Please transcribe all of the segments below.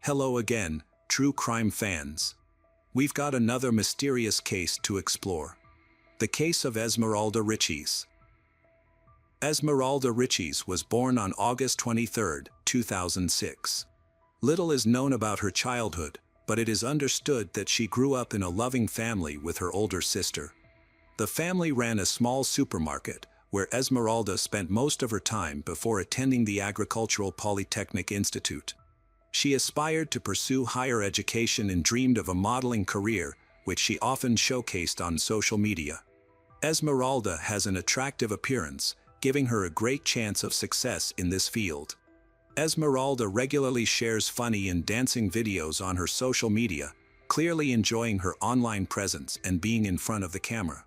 Hello again, true crime fans. We've got another mysterious case to explore. The case of Esmeralda Riches. Esmeralda Riches was born on August 23, 2006. Little is known about her childhood, but it is understood that she grew up in a loving family with her older sister. The family ran a small supermarket, where Esmeralda spent most of her time before attending the Agricultural Polytechnic Institute. She aspired to pursue higher education and dreamed of a modeling career, which she often showcased on social media. Esmeralda has an attractive appearance, giving her a great chance of success in this field. Esmeralda regularly shares funny and dancing videos on her social media, clearly enjoying her online presence and being in front of the camera.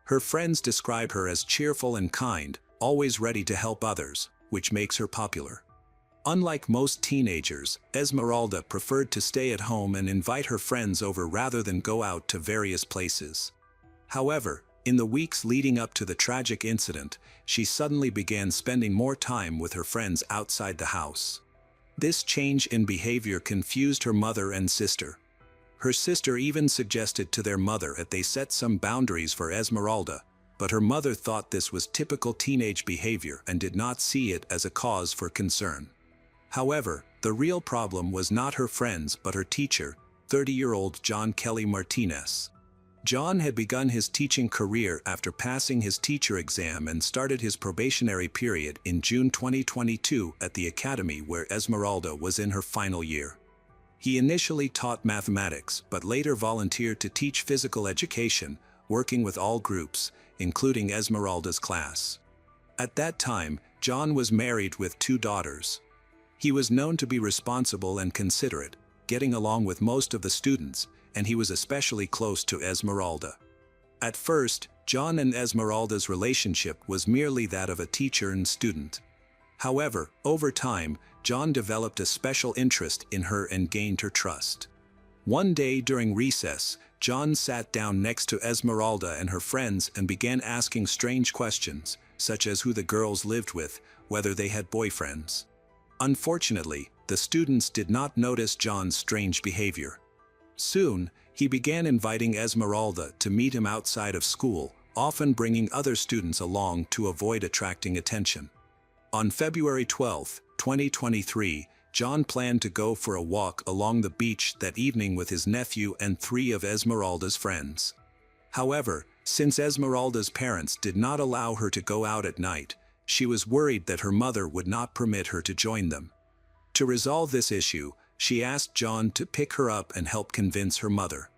Her friends describe her as cheerful and kind, always ready to help others, which makes her popular. Unlike most teenagers, Esmeralda preferred to stay at home and invite her friends over rather than go out to various places. However, in the weeks leading up to the tragic incident, she suddenly began spending more time with her friends outside the house. This change in behavior confused her mother and sister. Her sister even suggested to their mother that they set some boundaries for Esmeralda, but her mother thought this was typical teenage behavior and did not see it as a cause for concern. However, the real problem was not her friends but her teacher, 30-year-old John Kelly Martinez. John had begun his teaching career after passing his teacher exam and started his probationary period in June 2022 at the academy where Esmeralda was in her final year. He initially taught mathematics but later volunteered to teach physical education, working with all groups, including Esmeralda's class. At that time, John was married with 2 daughters. He was known to be responsible and considerate, getting along with most of the students, and he was especially close to Esmeralda. At first, John and Esmeralda's relationship was merely that of a teacher and student. However, over time, John developed a special interest in her and gained her trust. One day during recess, John sat down next to Esmeralda and her friends and began asking strange questions, such as who the girls lived with, whether they had boyfriends. Unfortunately, the students did not notice John's strange behavior. Soon, he began inviting Esmeralda to meet him outside of school, often bringing other students along to avoid attracting attention. On February 12, 2023, John planned to go for a walk along the beach that evening with his nephew and 3 of Esmeralda's friends. However, since Esmeralda's parents did not allow her to go out at night, she was worried that her mother would not permit her to join them. To resolve this issue, she asked John to pick her up and help convince her mother.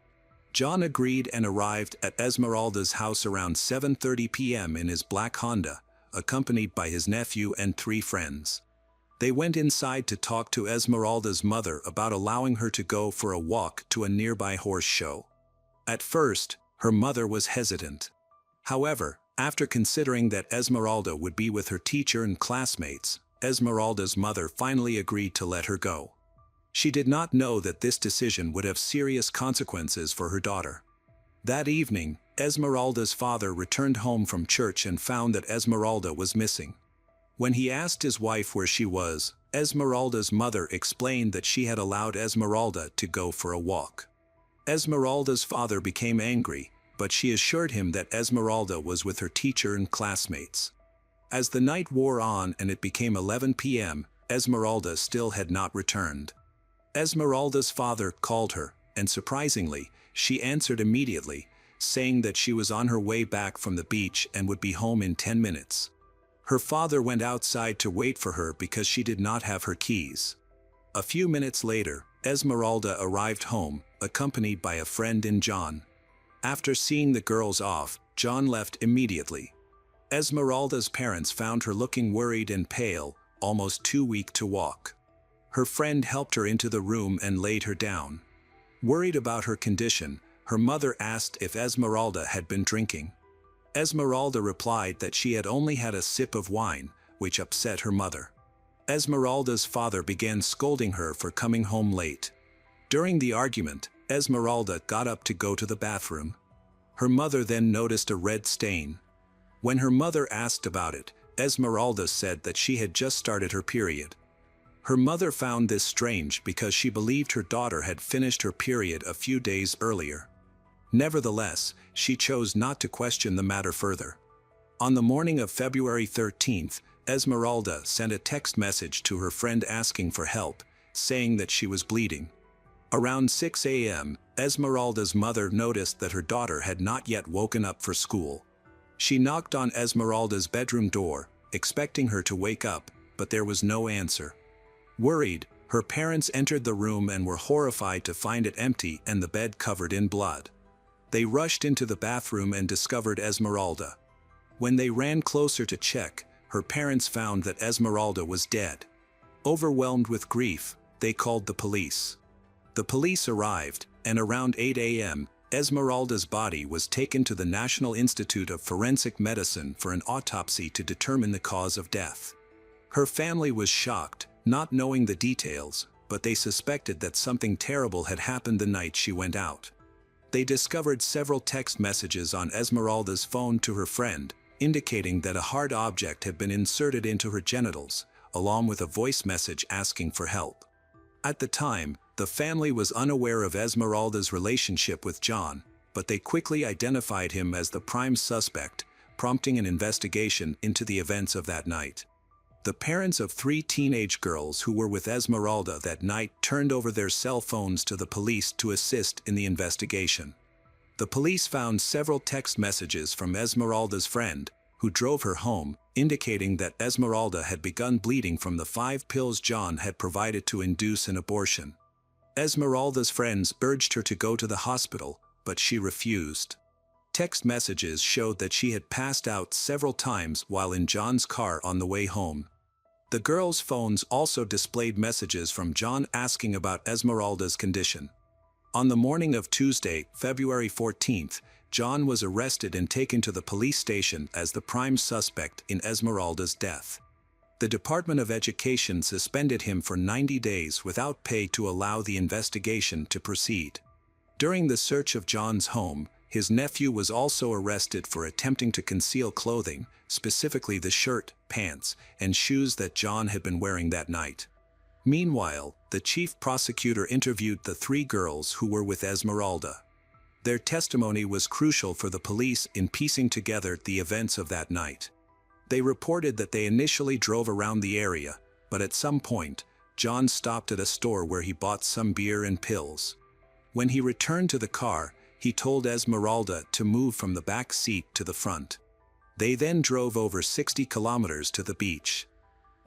John agreed and arrived at Esmeralda's house around 7:30 p.m. in his black Honda, accompanied by his nephew and 3 friends. They went inside to talk to Esmeralda's mother about allowing her to go for a walk to a nearby horse show. At first, her mother was hesitant. However, after considering that Esmeralda would be with her teacher and classmates, Esmeralda's mother finally agreed to let her go. She did not know that this decision would have serious consequences for her daughter. That evening, Esmeralda's father returned home from church and found that Esmeralda was missing. When he asked his wife where she was, Esmeralda's mother explained that she had allowed Esmeralda to go for a walk. Esmeralda's father became angry, but she assured him that Esmeralda was with her teacher and classmates. As the night wore on and it became 11 p.m., Esmeralda still had not returned. Esmeralda's father called her, and surprisingly, she answered immediately, saying that she was on her way back from the beach and would be home in 10 minutes. Her father went outside to wait for her because she did not have her keys. A few minutes later, Esmeralda arrived home, accompanied by a friend and John. After seeing the girls off, John left immediately. Esmeralda's parents found her looking worried and pale, almost too weak to walk. Her friend helped her into the room and laid her down. Worried about her condition, her mother asked if Esmeralda had been drinking. Esmeralda replied that she had only had a sip of wine, which upset her mother. Esmeralda's father began scolding her for coming home late. During the argument, Esmeralda got up to go to the bathroom. Her mother then noticed a red stain. When her mother asked about it, Esmeralda said that she had just started her period. Her mother found this strange because she believed her daughter had finished her period a few days earlier. Nevertheless, she chose not to question the matter further. On the morning of February 13th, Esmeralda sent a text message to her friend asking for help, saying that she was bleeding. Around 6 a.m., Esmeralda's mother noticed that her daughter had not yet woken up for school. She knocked on Esmeralda's bedroom door, expecting her to wake up, but there was no answer. Worried, her parents entered the room and were horrified to find it empty and the bed covered in blood. They rushed into the bathroom and discovered Esmeralda. When they ran closer to check, her parents found that Esmeralda was dead. Overwhelmed with grief, they called the police. The police arrived, and around 8 a.m., Esmeralda's body was taken to the National Institute of Forensic Medicine for an autopsy to determine the cause of death. Her family was shocked, not knowing the details, but they suspected that something terrible had happened the night she went out. They discovered several text messages on Esmeralda's phone to her friend, indicating that a hard object had been inserted into her genitals, along with a voice message asking for help. At the time, the family was unaware of Esmeralda's relationship with John, but they quickly identified him as the prime suspect, prompting an investigation into the events of that night. The parents of 3 teenage girls who were with Esmeralda that night turned over their cell phones to the police to assist in the investigation. The police found several text messages from Esmeralda's friend, who drove her home, indicating that Esmeralda had begun bleeding from the 5 pills John had provided to induce an abortion. Esmeralda's friends urged her to go to the hospital, but she refused. Text messages showed that she had passed out several times while in John's car on the way home. The girls' phones also displayed messages from John asking about Esmeralda's condition. On the morning of Tuesday, February 14th, John was arrested and taken to the police station as the prime suspect in Esmeralda's death. The Department of Education suspended him for 90 days without pay to allow the investigation to proceed. During the search of John's home, his nephew was also arrested for attempting to conceal clothing, specifically the shirt, pants, and shoes that John had been wearing that night. Meanwhile, the chief prosecutor interviewed the 3 girls who were with Esmeralda. Their testimony was crucial for the police in piecing together the events of that night. They reported that they initially drove around the area, but at some point, John stopped at a store where he bought some beer and pills. When he returned to the car, he told Esmeralda to move from the back seat to the front. They then drove over 60 kilometers to the beach.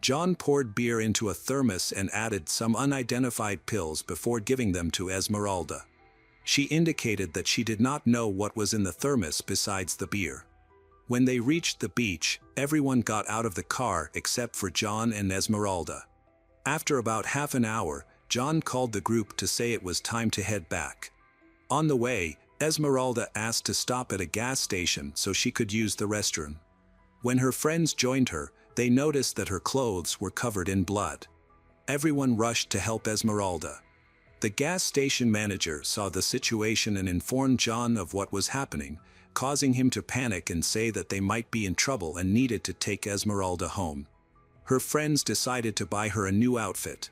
John poured beer into a thermos and added some unidentified pills before giving them to Esmeralda. She indicated that she did not know what was in the thermos besides the beer. When they reached the beach, everyone got out of the car except for John and Esmeralda. After about half an hour, John called the group to say it was time to head back. On the way, Esmeralda asked to stop at a gas station so she could use the restroom. When her friends joined her, they noticed that her clothes were covered in blood. Everyone rushed to help Esmeralda. The gas station manager saw the situation and informed John of what was happening, causing him to panic and say that they might be in trouble and needed to take Esmeralda home. Her friends decided to buy her a new outfit.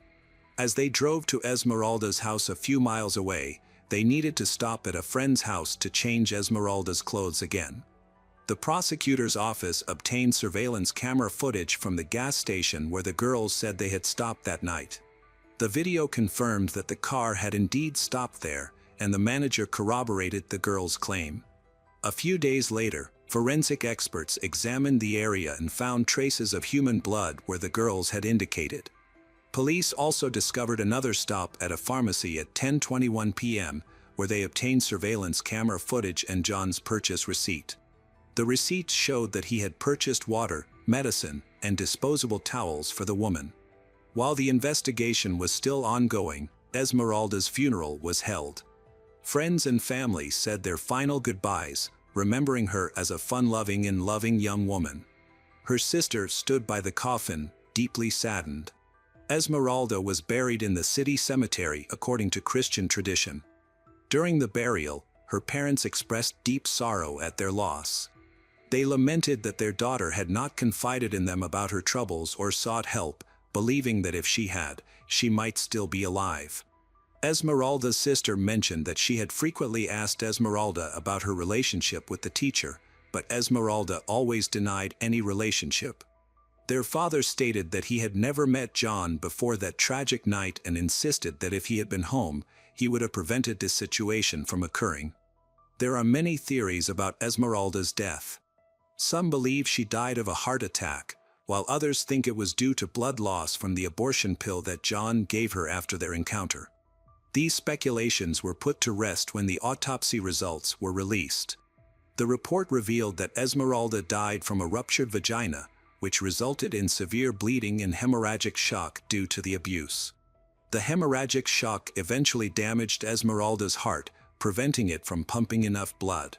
As they drove to Esmeralda's house a few miles away, they needed to stop at a friend's house to change Esmeralda's clothes again. The prosecutor's office obtained surveillance camera footage from the gas station where the girls said they had stopped that night. The video confirmed that the car had indeed stopped there, and the manager corroborated the girls' claim. A few days later, forensic experts examined the area and found traces of human blood where the girls had indicated. Police also discovered another stop at a pharmacy at 10:21 p.m., where they obtained surveillance camera footage and John's purchase receipt. The receipts showed that he had purchased water, medicine, and disposable towels for the woman. While the investigation was still ongoing, Esmeralda's funeral was held. Friends and family said their final goodbyes, remembering her as a fun-loving and loving young woman. Her sister stood by the coffin, deeply saddened. Esmeralda was buried in the city cemetery according to Christian tradition. During the burial, her parents expressed deep sorrow at their loss. They lamented that their daughter had not confided in them about her troubles or sought help, believing that if she had, she might still be alive. Esmeralda's sister mentioned that she had frequently asked Esmeralda about her relationship with the teacher, but Esmeralda always denied any relationship. Their father stated that he had never met John before that tragic night and insisted that if he had been home, he would have prevented this situation from occurring. There are many theories about Esmeralda's death. Some believe she died of a heart attack, while others think it was due to blood loss from the abortion pill that John gave her after their encounter. These speculations were put to rest when the autopsy results were released. The report revealed that Esmeralda died from a ruptured vagina, which resulted in severe bleeding and hemorrhagic shock due to the abuse. The hemorrhagic shock eventually damaged Esmeralda's heart, preventing it from pumping enough blood.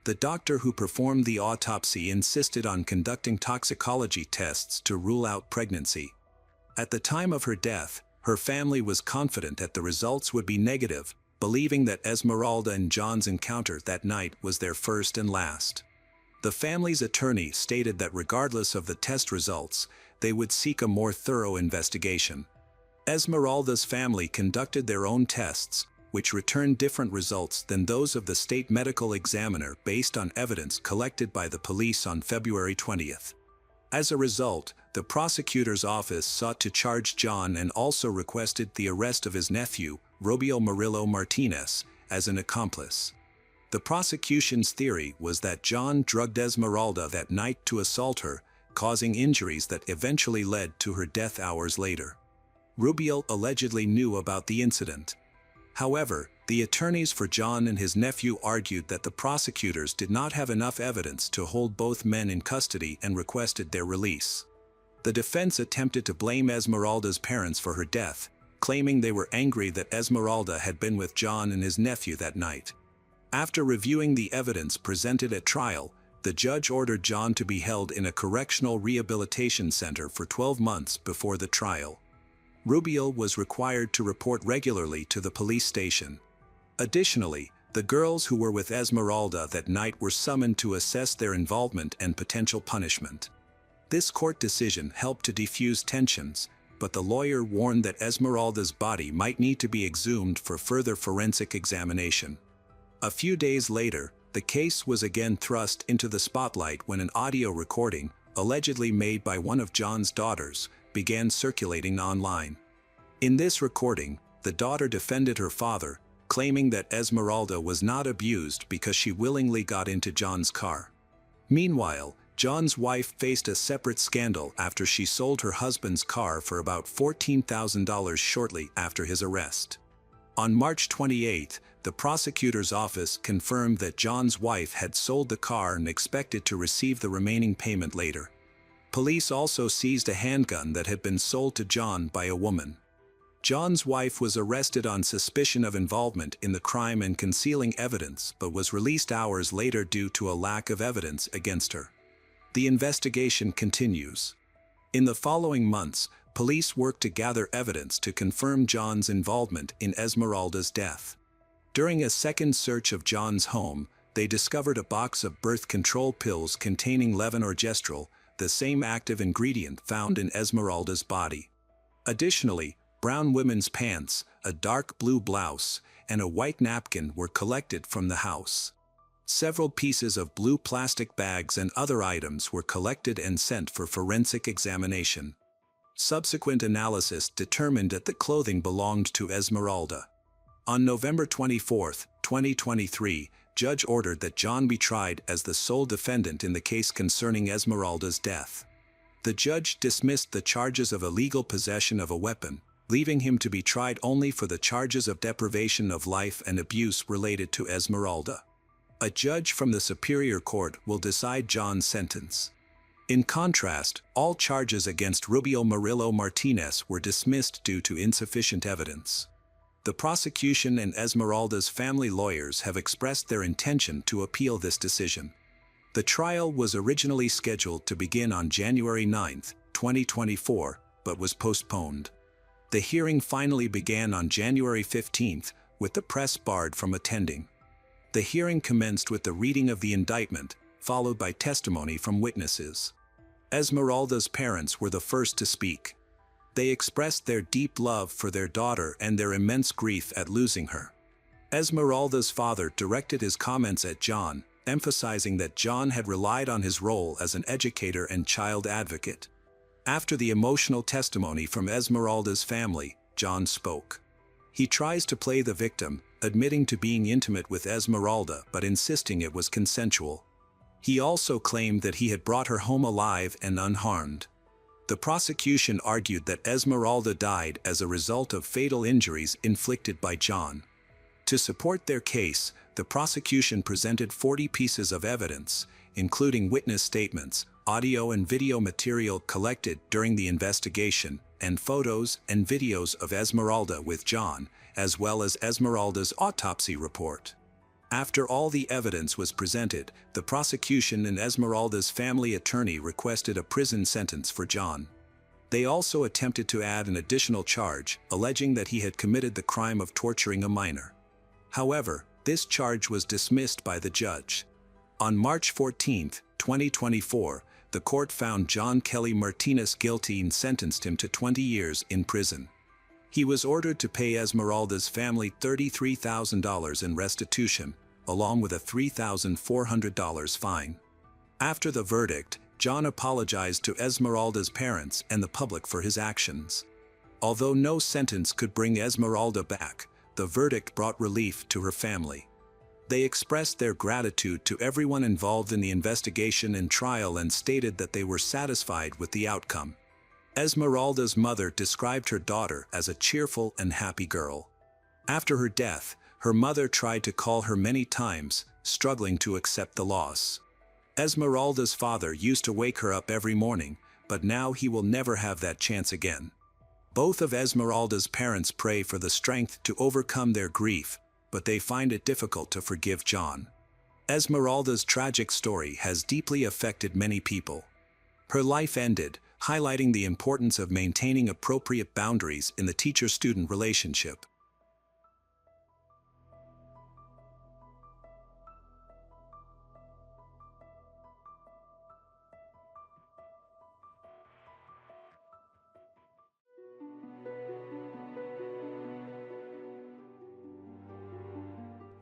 The doctor who performed the autopsy insisted on conducting toxicology tests to rule out pregnancy. At the time of her death, her family was confident that the results would be negative, believing that Esmeralda and John's encounter that night was their first and last. The family's attorney stated that regardless of the test results, they would seek a more thorough investigation. Esmeralda's family conducted their own tests, which returned different results than those of the state medical examiner based on evidence collected by the police on February 20th. As a result, the prosecutor's office sought to charge John and also requested the arrest of his nephew, Robiel Murillo Martinez, as an accomplice. The prosecution's theory was that John drugged Esmeralda that night to assault her, causing injuries that eventually led to her death hours later. Rubiel allegedly knew about the incident. However, the attorneys for John and his nephew argued that the prosecutors did not have enough evidence to hold both men in custody and requested their release. The defense attempted to blame Esmeralda's parents for her death, claiming they were angry that Esmeralda had been with John and his nephew that night. After reviewing the evidence presented at trial, the judge ordered John to be held in a correctional rehabilitation center for 12 months before the trial. Rubiel was required to report regularly to the police station. Additionally, the girls who were with Esmeralda that night were summoned to assess their involvement and potential punishment. This court decision helped to defuse tensions, but the lawyer warned that Esmeralda's body might need to be exhumed for further forensic examination. A few days later, the case was again thrust into the spotlight when an audio recording, allegedly made by one of John's daughters, began circulating online. In this recording, the daughter defended her father, claiming that Esmeralda was not abused because she willingly got into John's car. Meanwhile, John's wife faced a separate scandal after she sold her husband's car for about $14,000 shortly after his arrest. On March 28, the prosecutor's office confirmed that John's wife had sold the car and expected to receive the remaining payment later. Police also seized a handgun that had been sold to John by a woman. John's wife was arrested on suspicion of involvement in the crime and concealing evidence, but was released hours later due to a lack of evidence against her. The investigation continues. In the following months, police worked to gather evidence to confirm John's involvement in Esmeralda's death. During a second search of John's home, they discovered a box of birth control pills containing levonorgestrel, the same active ingredient found in Esmeralda's body. Additionally, brown women's pants, a dark blue blouse, and a white napkin were collected from the house. Several pieces of blue plastic bags and other items were collected and sent for forensic examination. Subsequent analysis determined that the clothing belonged to Esmeralda. On November 24, 2023, judge ordered that John be tried as the sole defendant in the case concerning Esmeralda's death. The judge dismissed the charges of illegal possession of a weapon, leaving him to be tried only for the charges of deprivation of life and abuse related to Esmeralda. A judge from the Superior Court will decide John's sentence. In contrast, all charges against Rubiel Murillo Martinez were dismissed due to insufficient evidence. The prosecution and Esmeralda's family lawyers have expressed their intention to appeal this decision. The trial was originally scheduled to begin on January 9, 2024, but was postponed. The hearing finally began on January 15, with the press barred from attending. The hearing commenced with the reading of the indictment, followed by testimony from witnesses. Esmeralda's parents were the first to speak. They expressed their deep love for their daughter and their immense grief at losing her. Esmeralda's father directed his comments at John, emphasizing that John had relied on his role as an educator and child advocate. After the emotional testimony from Esmeralda's family, John spoke. He tries to play the victim, admitting to being intimate with Esmeralda but insisting it was consensual. He also claimed that he had brought her home alive and unharmed. The prosecution argued that Esmeralda died as a result of fatal injuries inflicted by John. To support their case, the prosecution presented 40 pieces of evidence, including witness statements, audio and video material collected during the investigation, and photos and videos of Esmeralda with John, as well as Esmeralda's autopsy report. After all the evidence was presented, the prosecution and Esmeralda's family attorney requested a prison sentence for John. They also attempted to add an additional charge, alleging that he had committed the crime of torturing a minor. However, this charge was dismissed by the judge. On March 14, 2024, the court found John Kelly Martinez guilty and sentenced him to 20 years in prison. He was ordered to pay Esmeralda's family $33,000 in restitution, along with a $3,400 fine. After the verdict, John apologized to Esmeralda's parents and the public for his actions. Although no sentence could bring Esmeralda back, the verdict brought relief to her family. They expressed their gratitude to everyone involved in the investigation and trial and stated that they were satisfied with the outcome. Esmeralda's mother described her daughter as a cheerful and happy girl. After her death, her mother tried to call her many times, struggling to accept the loss. Esmeralda's father used to wake her up every morning, but now he will never have that chance again. Both of Esmeralda's parents pray for the strength to overcome their grief, but they find it difficult to forgive John. Esmeralda's tragic story has deeply affected many people. Her life ended, highlighting the importance of maintaining appropriate boundaries in the teacher-student relationship.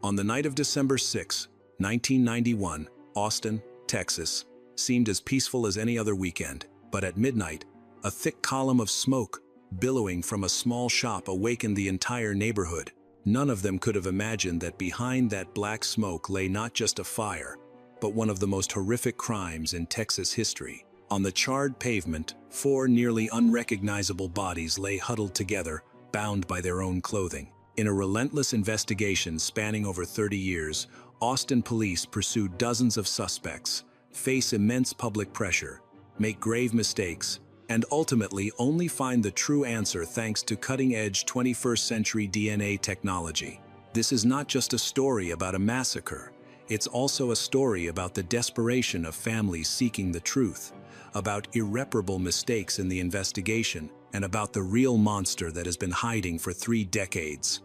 On the night of December 6, 1991, Austin, Texas, seemed as peaceful as any other weekend, but at midnight, a thick column of smoke, billowing from a small shop, awakened the entire neighborhood. None of them could have imagined that behind that black smoke lay not just a fire, but one of the most horrific crimes in Texas history. On the charred pavement, 4 nearly unrecognizable bodies lay huddled together, bound by their own clothing. In a relentless investigation spanning over 30 years, Austin police pursued dozens of suspects, face immense public pressure, make grave mistakes, and ultimately only find the true answer thanks to cutting-edge 21st-century DNA technology. This is not just a story about a massacre. It's also a story about the desperation of families seeking the truth, about irreparable mistakes in the investigation, and about the real monster that has been hiding for 3 decades.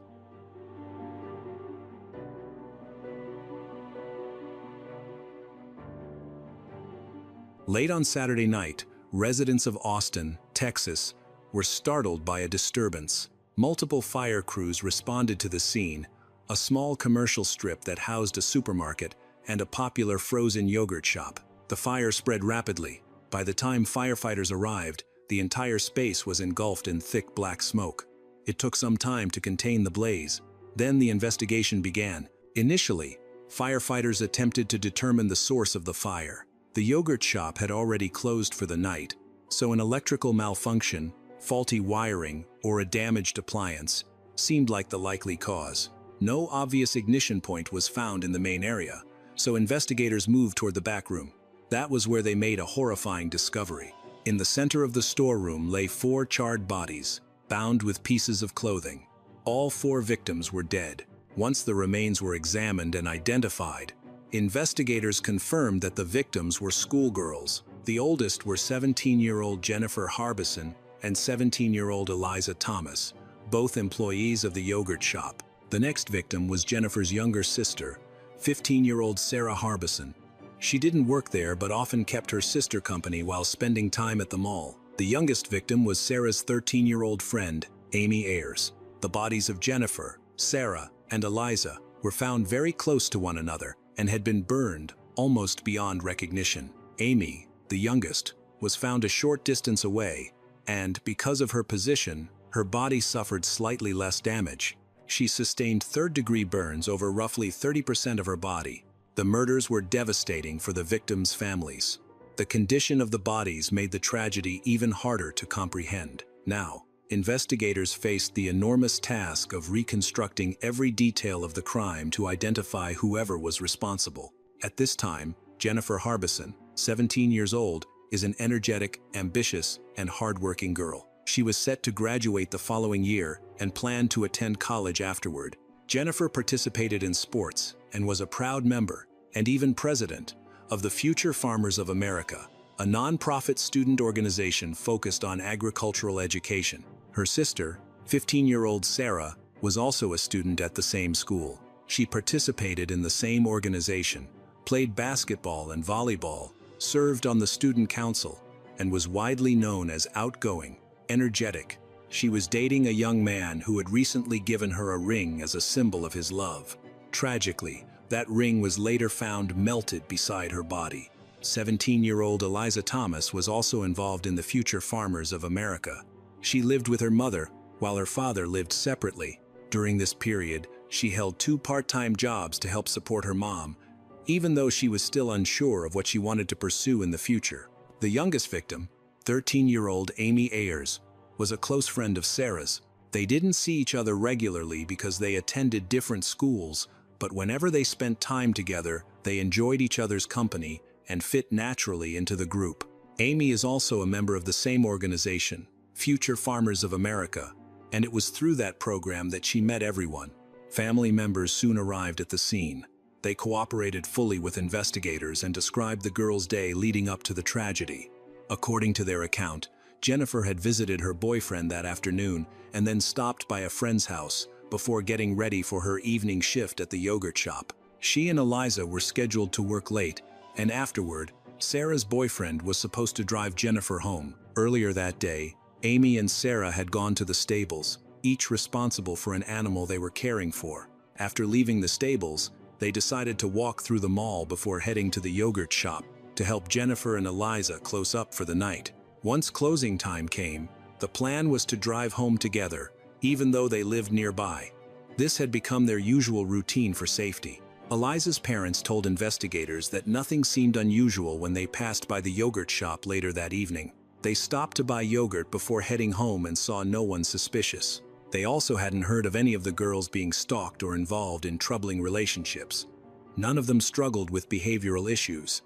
Late on Saturday night, residents of Austin, Texas, were startled by a disturbance. Multiple fire crews responded to the scene, a small commercial strip that housed a supermarket and a popular frozen yogurt shop. The fire spread rapidly. By the time firefighters arrived, the entire space was engulfed in thick black smoke. It took some time to contain the blaze. Then the investigation began. Initially, firefighters attempted to determine the source of the fire. The yogurt shop had already closed for the night, so an electrical malfunction, faulty wiring, or a damaged appliance seemed like the likely cause. No obvious ignition point was found in the main area, so investigators moved toward the back room. That was where they made a horrifying discovery. In the center of the storeroom lay 4 charred bodies, bound with pieces of clothing. All 4 victims were dead. Once the remains were examined and identified, investigators confirmed that the victims were schoolgirls. The oldest were 17-year-old Jennifer Harbison and 17-year-old Eliza Thomas, both employees of the yogurt shop. The next victim was Jennifer's younger sister, 15-year-old Sarah Harbison. She didn't work there but often kept her sister company while spending time at the mall. The youngest victim was Sarah's 13-year-old friend, Amy Heiress. The bodies of Jennifer, Sarah, and Eliza were found very close to one another and had been burned almost beyond recognition. Amy, the youngest, was found a short distance away, and because of her position, her body suffered slightly less damage. She sustained third-degree burns over roughly 30% of her body. The murders were devastating for the victims' families. The condition of the bodies made the tragedy even harder to comprehend. Now, investigators faced the enormous task of reconstructing every detail of the crime to identify whoever was responsible. At this time, Jennifer Harbison, 17 years old, is an energetic, ambitious, and hardworking girl. She was set to graduate the following year and planned to attend college afterward. Jennifer participated in sports and was a proud member, and even president, of the Future Farmers of America, a non-profit student organization focused on agricultural education. Her sister, 15-year-old Sarah, was also a student at the same school. She participated in the same organization, played basketball and volleyball, served on the student council, and was widely known as outgoing, energetic. She was dating a young man who had recently given her a ring as a symbol of his love. Tragically, that ring was later found melted beside her body. 17-year-old Eliza Thomas was also involved in the Future Farmers of America. She lived with her mother, while her father lived separately. During this period, she held 2 part-time jobs to help support her mom, even though she was still unsure of what she wanted to pursue in the future. The youngest victim, 13-year-old Amy Heiress, was a close friend of Sarah's. They didn't see each other regularly because they attended different schools, but whenever they spent time together, they enjoyed each other's company and fit naturally into the group. Amy is also a member of the same organization, Future Farmers of America, and it was through that program that she met everyone. Family members soon arrived at the scene. They cooperated fully with investigators and described the girl's day leading up to the tragedy. According to their account, Jennifer had visited her boyfriend that afternoon and then stopped by a friend's house before getting ready for her evening shift at the yogurt shop. She and Eliza were scheduled to work late, and afterward, Sarah's boyfriend was supposed to drive Jennifer home. Earlier that day, Amy and Sarah had gone to the stables, each responsible for an animal they were caring for. After leaving the stables, they decided to walk through the mall before heading to the yogurt shop to help Jennifer and Eliza close up for the night. Once closing time came, the plan was to drive home together, even though they lived nearby. This had become their usual routine for safety. Eliza's parents told investigators that nothing seemed unusual when they passed by the yogurt shop later that evening. They stopped to buy yogurt before heading home and saw no one suspicious. They also hadn't heard of any of the girls being stalked or involved in troubling relationships. None of them struggled with behavioral issues,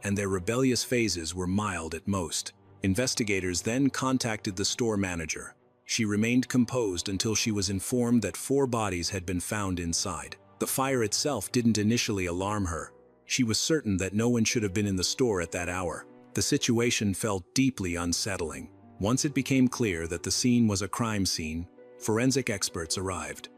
and their rebellious phases were mild at most. Investigators then contacted the store manager. She remained composed until she was informed that 4 bodies had been found inside. The fire itself didn't initially alarm her. She was certain that no one should have been in the store at that hour. The situation felt deeply unsettling. Once it became clear that the scene was a crime scene, forensic experts arrived.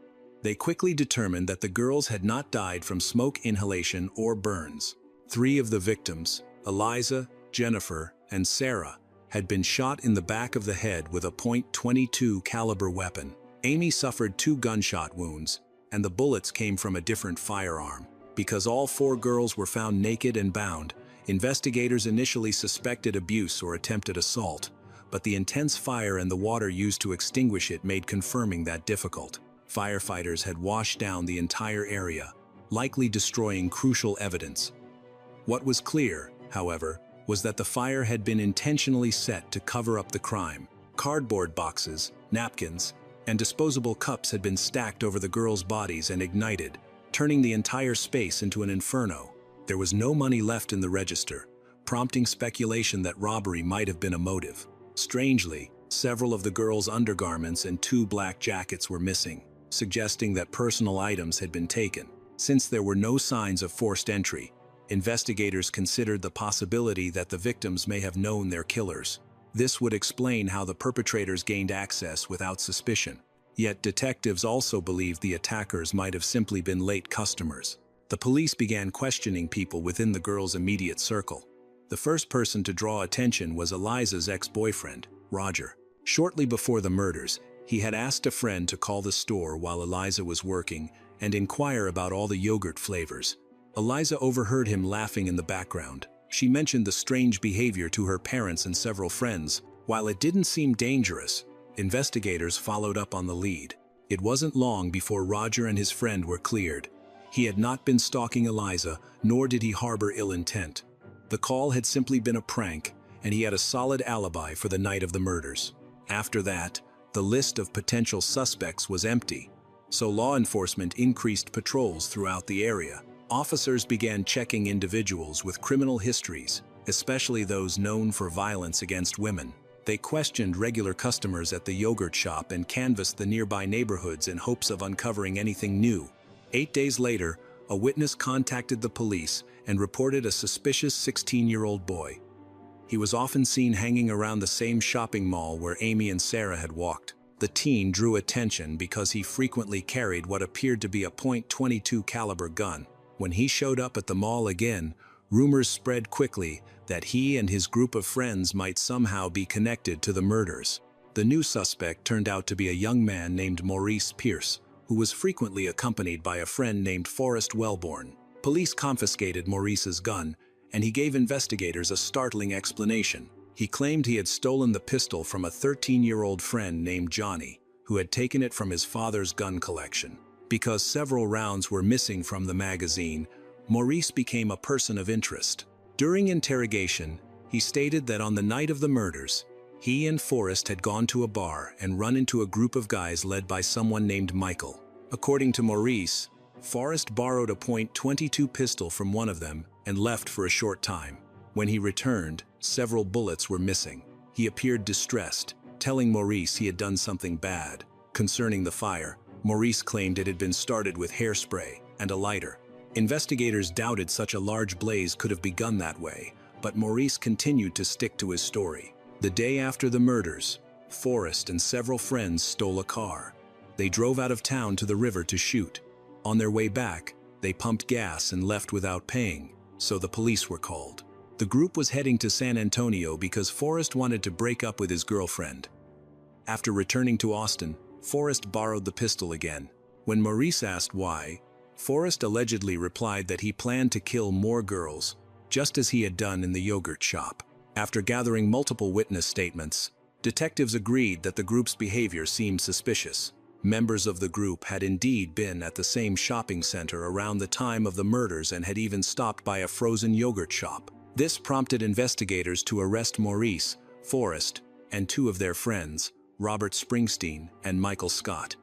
They quickly determined that the girls had not died from smoke inhalation or burns. 3 of the victims, Eliza, Jennifer, and Sarah, had been shot in the back of the head with a .22 caliber weapon. Amy suffered 2 gunshot wounds, and the bullets came from a different firearm. Because all 4 girls were found naked and bound, investigators initially suspected abuse or attempted assault, but the intense fire and the water used to extinguish it made confirming that difficult. Firefighters had washed down the entire area, likely destroying crucial evidence. What was clear, however, was that the fire had been intentionally set to cover up the crime. Cardboard boxes, napkins, and disposable cups had been stacked over the girls' bodies and ignited, turning the entire space into an inferno. There was no money left in the register, prompting speculation that robbery might have been a motive. Strangely, several of the girls' undergarments and 2 black jackets were missing, suggesting that personal items had been taken. Since there were no signs of forced entry, investigators considered the possibility that the victims may have known their killers. This would explain how the perpetrators gained access without suspicion. Yet detectives also believed the attackers might have simply been late customers. The police began questioning people within the girls' immediate circle. The first person to draw attention was Eliza's ex-boyfriend. Roger. Shortly before the murders, he had asked a friend to call the store while Eliza was working and inquire about all the yogurt flavors. Eliza overheard him laughing in the background. She mentioned the strange behavior to her parents and several friends. While it didn't seem dangerous, investigators followed up on the lead. It wasn't long before Roger and his friend were cleared. He had not been stalking Eliza, nor did he harbor ill intent. The call had simply been a prank, and he had a solid alibi for the night of the murders. After that, the list of potential suspects was empty, so law enforcement increased patrols throughout the area. Officers began checking individuals with criminal histories, especially those known for violence against women. They questioned regular customers at the yogurt shop and canvassed the nearby neighborhoods in hopes of uncovering anything new. 8 days later, a witness contacted the police and reported a suspicious 16-year-old boy. He was often seen hanging around the same shopping mall where Amy and Sarah had walked. The teen drew attention because he frequently carried what appeared to be a .22 caliber gun. When he showed up at the mall again, rumors spread quickly that he and his group of friends might somehow be connected to the murders. The new suspect turned out to be a young man named Maurice Pierce, who was frequently accompanied by a friend named Forrest Wellborn. Police confiscated Maurice's gun, and he gave investigators a startling explanation. He claimed he had stolen the pistol from a 13-year-old friend named Johnny, who had taken it from his father's gun collection. Because several rounds were missing from the magazine, Maurice became a person of interest. During interrogation, he stated that on the night of the murders, he and Forrest had gone to a bar and run into a group of guys led by someone named Michael. According to Maurice, Forrest borrowed a .22 pistol from one of them and left for a short time. When he returned, several bullets were missing. He appeared distressed, telling Maurice he had done something bad. Concerning the fire, Maurice claimed it had been started with hairspray and a lighter. Investigators doubted such a large blaze could have begun that way, but Maurice continued to stick to his story. The day after the murders, Forrest and several friends stole a car. They drove out of town to the river to shoot. On their way back, they pumped gas and left without paying, so the police were called. The group was heading to San Antonio because Forrest wanted to break up with his girlfriend. After returning to Austin, Forrest borrowed the pistol again. When Maurice asked why, Forrest allegedly replied that he planned to kill more girls, just as he had done in the yogurt shop. After gathering multiple witness statements, detectives agreed that the group's behavior seemed suspicious. Members of the group had indeed been at the same shopping center around the time of the murders and had even stopped by a frozen yogurt shop. This prompted investigators to arrest Maurice, Forrest, and two of their friends, Robert Springsteen and Michael Scott.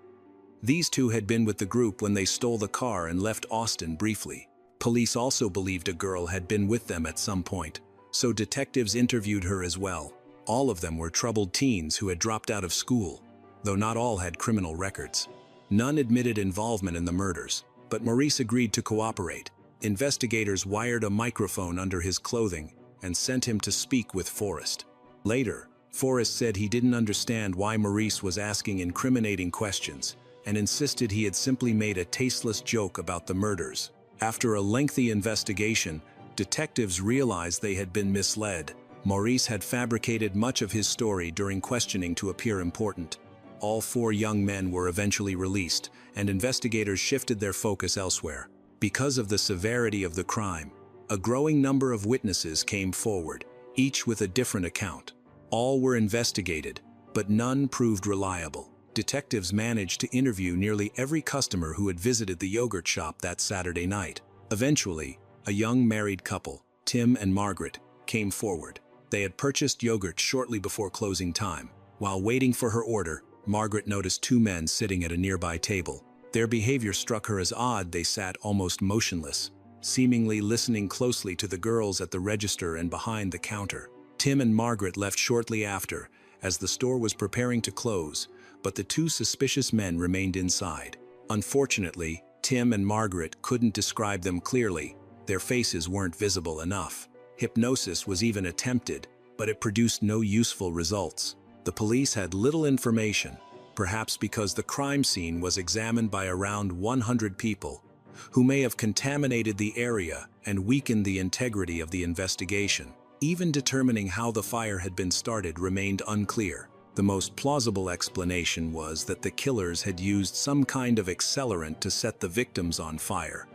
These two had been with the group when they stole the car and left Austin briefly. Police also believed a girl had been with them at some point, so detectives interviewed her as well. All of them were troubled teens who had dropped out of school, though not all had criminal records. None admitted involvement in the murders, but Maurice agreed to cooperate. Investigators wired a microphone under his clothing and sent him to speak with Forrest. Later, Forrest said he didn't understand why Maurice was asking incriminating questions and insisted he had simply made a tasteless joke about the murders. After a lengthy investigation, detectives realized they had been misled. Maurice had fabricated much of his story during questioning to appear important. All four young men were eventually released, and investigators shifted their focus elsewhere. Because of the severity of the crime, a growing number of witnesses came forward, each with a different account. All were investigated, but none proved reliable. Detectives managed to interview nearly every customer who had visited the yogurt shop that Saturday night. Eventually, a young married couple, Tim and Margaret, came forward. They had purchased yogurt shortly before closing time. While waiting for her order, Margaret noticed two men sitting at a nearby table. Their behavior struck her as odd. They sat almost motionless, seemingly listening closely to the girls at the register and behind the counter. Tim and Margaret left shortly after, as the store was preparing to close, but the two suspicious men remained inside. Unfortunately, Tim and Margaret couldn't describe them clearly. Their faces weren't visible enough. Hypnosis was even attempted, but it produced no useful results. The police had little information, perhaps because the crime scene was examined by around 100 people, who may have contaminated the area and weakened the integrity of the investigation. Even determining how the fire had been started remained unclear. The most plausible explanation was that the killers had used some kind of accelerant to set the victims on fire.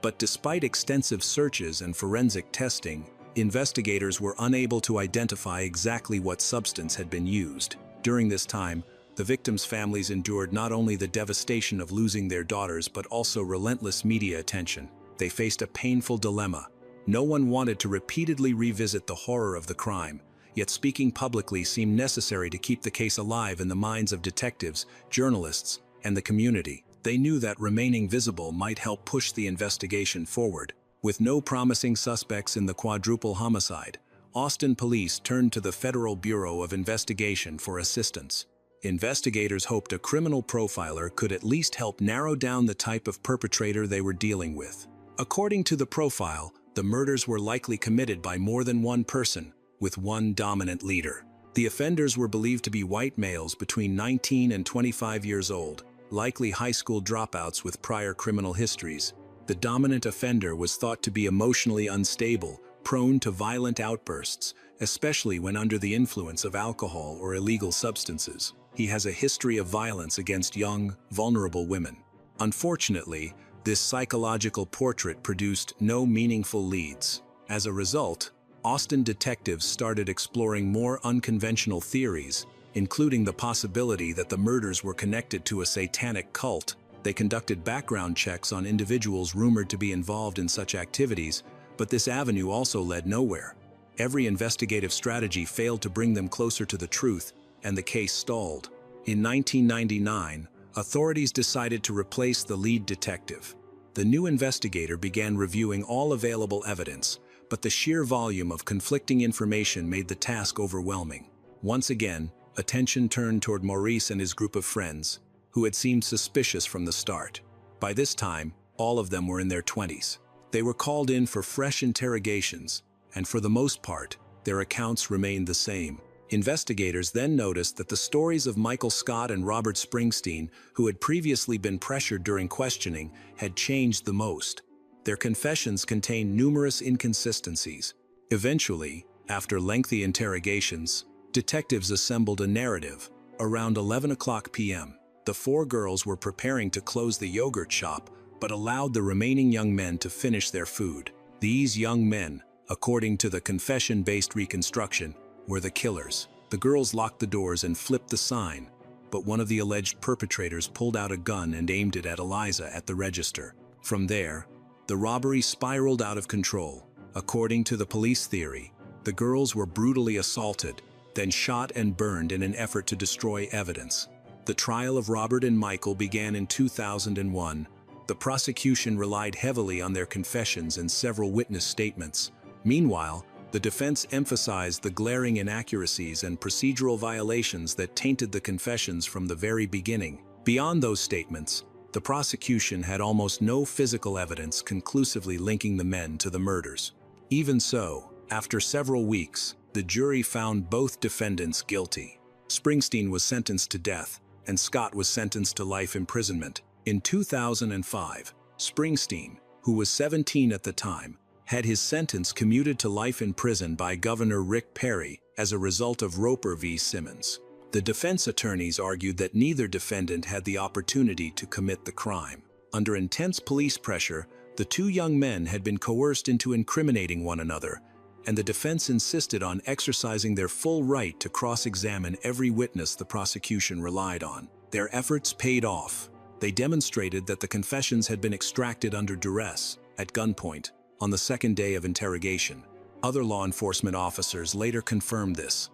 But despite extensive searches and forensic testing, investigators were unable to identify exactly what substance had been used. During this time, the victims' families endured not only the devastation of losing their daughters but also relentless media attention. They faced a painful dilemma. No one wanted to repeatedly revisit the horror of the crime, yet speaking publicly seemed necessary to keep the case alive in the minds of detectives, journalists, and the community. They knew that remaining visible might help push the investigation forward. With no promising suspects in the quadruple homicide, Austin police turned to the Federal Bureau of Investigation for assistance. Investigators hoped a criminal profiler could at least help narrow down the type of perpetrator they were dealing with. According to the profile, the murders were likely committed by more than one person, with one dominant leader. The offenders were believed to be white males between 19 and 25 years old, likely high school dropouts with prior criminal histories. The dominant offender was thought to be emotionally unstable, prone to violent outbursts, especially when under the influence of alcohol or illegal substances. He has a history of violence against young, vulnerable women. Unfortunately, this psychological portrait produced no meaningful leads. As a result, Austin detectives started exploring more unconventional theories, including the possibility that the murders were connected to a satanic cult. They conducted background checks on individuals rumored to be involved in such activities, but this avenue also led nowhere. Every investigative strategy failed to bring them closer to the truth, and the case stalled. In 1999, authorities decided to replace the lead detective. The new investigator began reviewing all available evidence, but the sheer volume of conflicting information made the task overwhelming. Once again, attention turned toward Maurice and his group of friends, who had seemed suspicious from the start. By this time, all of them were in their 20s. They were called in for fresh interrogations, and for the most part, their accounts remained the same. Investigators then noticed that the stories of Michael Scott and Robert Springsteen, who had previously been pressured during questioning, had changed the most. Their confessions contained numerous inconsistencies. Eventually, after lengthy interrogations, detectives assembled a narrative. Around 11 p.m., the four girls were preparing to close the yogurt shop, but allowed the remaining young men to finish their food. These young men, according to the confession-based reconstruction, were the killers. The girls locked the doors and flipped the sign, but one of the alleged perpetrators pulled out a gun and aimed it at Eliza at the register. From there, the robbery spiraled out of control. According to the police theory, the girls were brutally assaulted, then shot and burned in an effort to destroy evidence. The trial of Robert and Michael began in 2001. The prosecution relied heavily on their confessions and several witness statements. Meanwhile, the defense emphasized the glaring inaccuracies and procedural violations that tainted the confessions from the very beginning. Beyond those statements, the prosecution had almost no physical evidence conclusively linking the men to the murders. Even so, after several weeks, the jury found both defendants guilty. Springsteen was sentenced to death, and Scott was sentenced to life imprisonment. In 2005, Springsteen, who was 17 at the time, had his sentence commuted to life in prison by Governor Rick Perry as a result of Roper v. Simmons. The defense attorneys argued that neither defendant had the opportunity to commit the crime. Under intense police pressure, the two young men had been coerced into incriminating one another, and the defense insisted on exercising their full right to cross-examine every witness the prosecution relied on. Their efforts paid off. They demonstrated that the confessions had been extracted under duress, at gunpoint, on the second day of interrogation. Other law enforcement officers later confirmed this.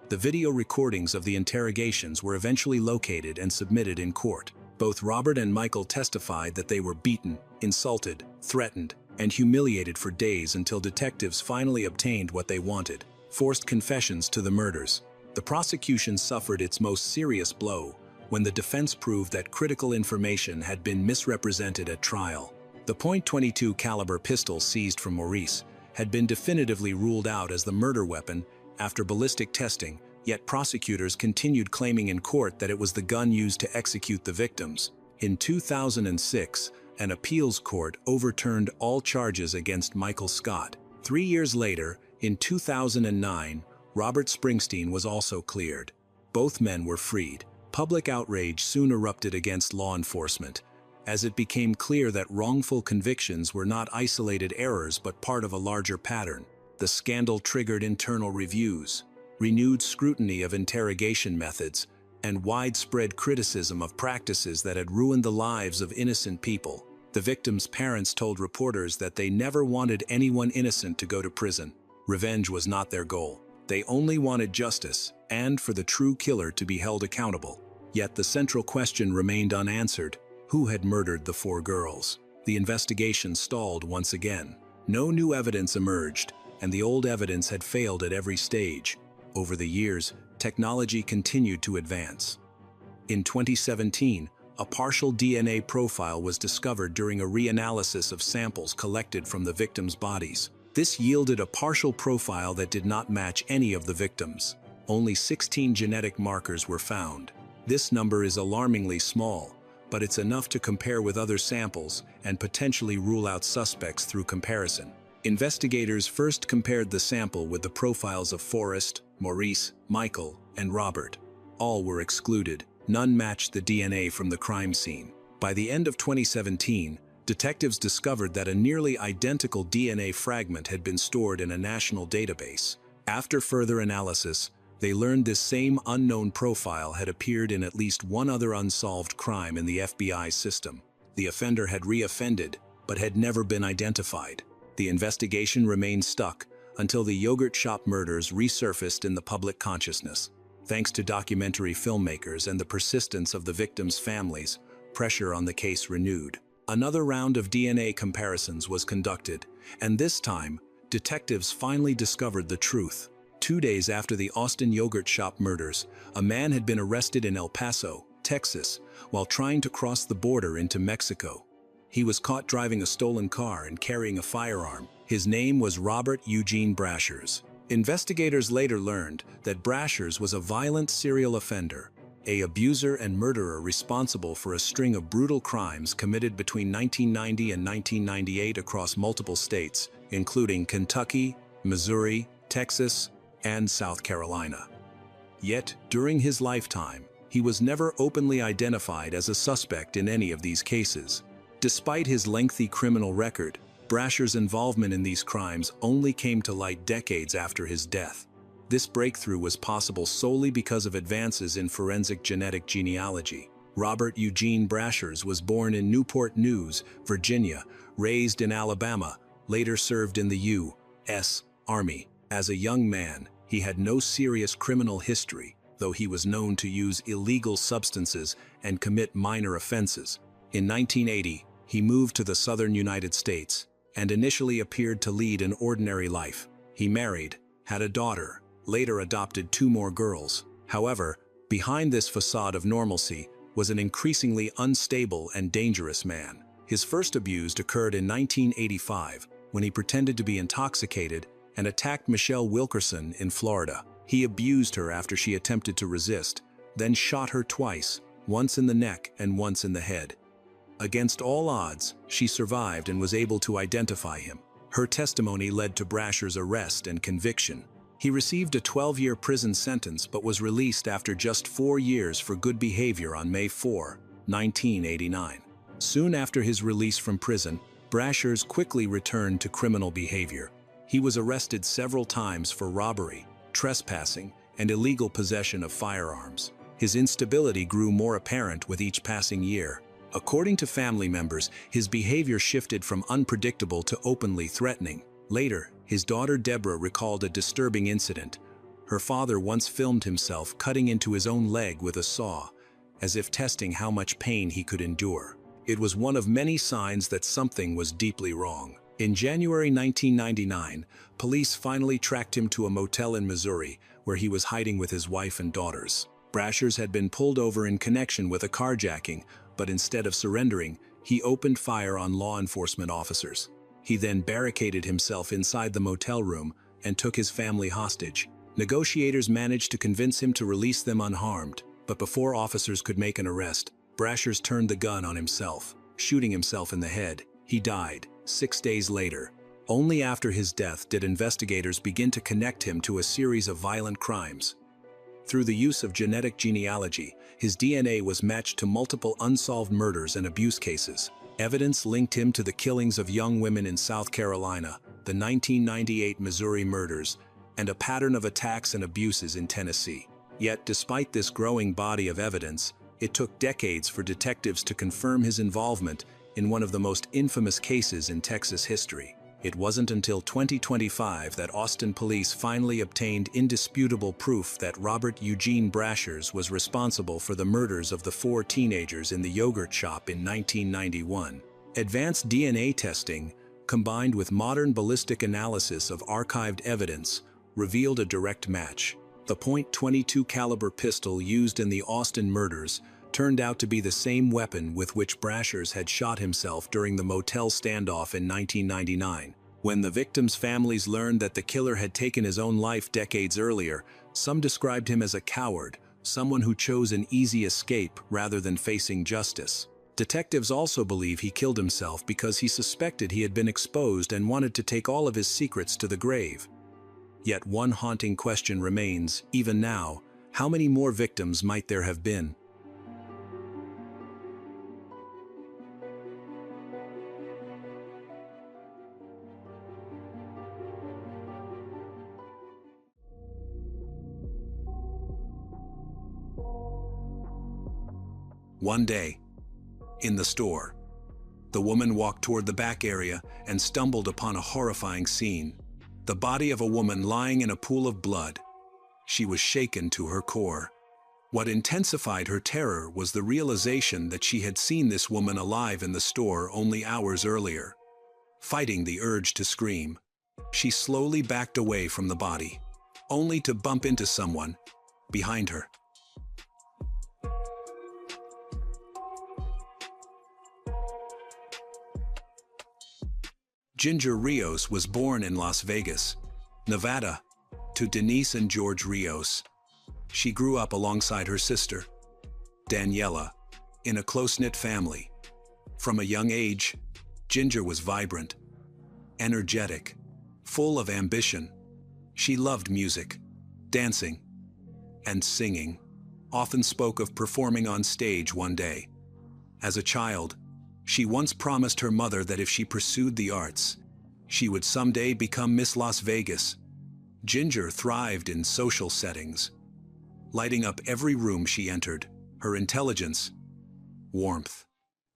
The video recordings of the interrogations were eventually located and submitted in court. Both Robert and Michael testified that they were beaten, insulted, threatened, and humiliated for days until detectives finally obtained what they wanted: forced confessions to the murders. The prosecution suffered its most serious blow when the defense proved that critical information had been misrepresented at trial. The .22 caliber pistol seized from Maurice had been definitively ruled out as the murder weapon after ballistic testing, yet prosecutors continued claiming in court that it was the gun used to execute the victims. In 2006, an appeals court overturned all charges against Michael Scott. 3 years later, In 2009, Robert Springsteen was also cleared. Both men were freed. Public outrage soon erupted against law enforcement, as it became clear that wrongful convictions were not isolated errors but part of a larger pattern. The scandal triggered internal reviews, renewed scrutiny of interrogation methods, and widespread criticism of practices that had ruined the lives of innocent people. The victims' parents told reporters that they never wanted anyone innocent to go to prison. Revenge was not their goal. They only wanted justice, and for the true killer to be held accountable. Yet the central question remained unanswered: who had murdered the 4 girls? The investigation stalled once again. No new evidence emerged, and the old evidence had failed at every stage. Over the years, technology continued to advance. In 2017, a partial DNA profile was discovered during a reanalysis of samples collected from the victims' bodies. This yielded a partial profile that did not match any of the victims. Only 16 genetic markers were found. This number is alarmingly small, but it's enough to compare with other samples and potentially rule out suspects through comparison. Investigators first compared the sample with the profiles of Forrest, Maurice, Michael, and Robert. All were excluded. None matched the DNA from the crime scene. By the end of 2017, detectives discovered that a nearly identical DNA fragment had been stored in a national database. After further analysis, they learned this same unknown profile had appeared in at least one other unsolved crime in the FBI system. The offender had reoffended, but had never been identified. The investigation remained stuck until the yogurt shop murders resurfaced in the public consciousness. Thanks to documentary filmmakers and the persistence of the victims' families, pressure on the case renewed. Another round of DNA comparisons was conducted, and this time, detectives finally discovered the truth. 2 days after the Austin yogurt shop murders, a man had been arrested in El Paso, Texas, while trying to cross the border into Mexico. He was caught driving a stolen car and carrying a firearm. His name was Robert Eugene Brashers. Investigators later learned that Brashers was a violent serial offender, an abuser and murderer responsible for a string of brutal crimes committed between 1990 and 1998 across multiple states, including Kentucky, Missouri, Texas, and South Carolina. Yet, during his lifetime, he was never openly identified as a suspect in any of these cases. Despite his lengthy criminal record, Brasher's involvement in these crimes only came to light decades after his death. This breakthrough was possible solely because of advances in forensic genetic genealogy. Robert Eugene Brashers was born in Newport News, Virginia, raised in Alabama, later served in the U.S. Army. As a young man, he had no serious criminal history, though he was known to use illegal substances and commit minor offenses. In 1980, he moved to the southern United States and initially appeared to lead an ordinary life. He married, had a daughter, later adopted 2 more girls. However, behind this facade of normalcy was an increasingly unstable and dangerous man. His first abuse occurred in 1985 when he pretended to be intoxicated and attacked Michelle Wilkerson in Florida. He abused her after she attempted to resist, then shot her twice, once in the neck and once in the head. Against all odds, she survived and was able to identify him. Her testimony led to Brasher's arrest and conviction. He received a 12-year prison sentence but was released after just 4 years for good behavior on May 4, 1989. Soon after his release from prison, Brashers quickly returned to criminal behavior. He was arrested several times for robbery, trespassing, and illegal possession of firearms. His instability grew more apparent with each passing year. According to family members, his behavior shifted from unpredictable to openly threatening. Later, his daughter Deborah recalled a disturbing incident. Her father once filmed himself cutting into his own leg with a saw, as if testing how much pain he could endure. It was one of many signs that something was deeply wrong. In January 1999, police finally tracked him to a motel in Missouri, where he was hiding with his wife and daughters. Brashers had been pulled over in connection with a carjacking, but instead of surrendering, he opened fire on law enforcement officers. He then barricaded himself inside the motel room and took his family hostage. Negotiators managed to convince him to release them unharmed, but before officers could make an arrest, Brashers turned the gun on himself, shooting himself in the head. He died 6 days later. Only after his death did investigators begin to connect him to a series of violent crimes. Through the use of genetic genealogy, his DNA was matched to multiple unsolved murders and abuse cases. Evidence linked him to the killings of young women in South Carolina, the 1998 Missouri murders, and a pattern of attacks and abuses in Tennessee. Yet, despite this growing body of evidence, it took decades for detectives to confirm his involvement in one of the most infamous cases in Texas history. It wasn't until 2025 that Austin police finally obtained indisputable proof that Robert Eugene Brashers was responsible for the murders of the 4 teenagers in the yogurt shop in 1991. Advanced DNA testing, combined with modern ballistic analysis of archived evidence, revealed a direct match. The .22 caliber pistol used in the Austin murders turned out to be the same weapon with which Brashers had shot himself during the motel standoff in 1999. When the victims' families learned that the killer had taken his own life decades earlier, some described him as a coward, someone who chose an easy escape rather than facing justice. Detectives also believe he killed himself because he suspected he had been exposed and wanted to take all of his secrets to the grave. Yet one haunting question remains, even now: how many more victims might there have been? One day, in the store, the woman walked toward the back area and stumbled upon a horrifying scene. The body of a woman lying in a pool of blood. She was shaken to her core. What intensified her terror was the realization that she had seen this woman alive in the store only hours earlier. Fighting the urge to scream, she slowly backed away from the body, only to bump into someone behind her. Ginger Rios was born in Las Vegas, Nevada, to Denise and George Rios. She grew up alongside her sister, Daniela, in a close-knit family. From a young age, Ginger was vibrant, energetic, full of ambition. She loved music, dancing, and singing, often spoke of performing on stage one day. As a child, she once promised her mother that if she pursued the arts, she would someday become Miss Las Vegas. Ginger thrived in social settings, lighting up every room she entered. Her intelligence, warmth,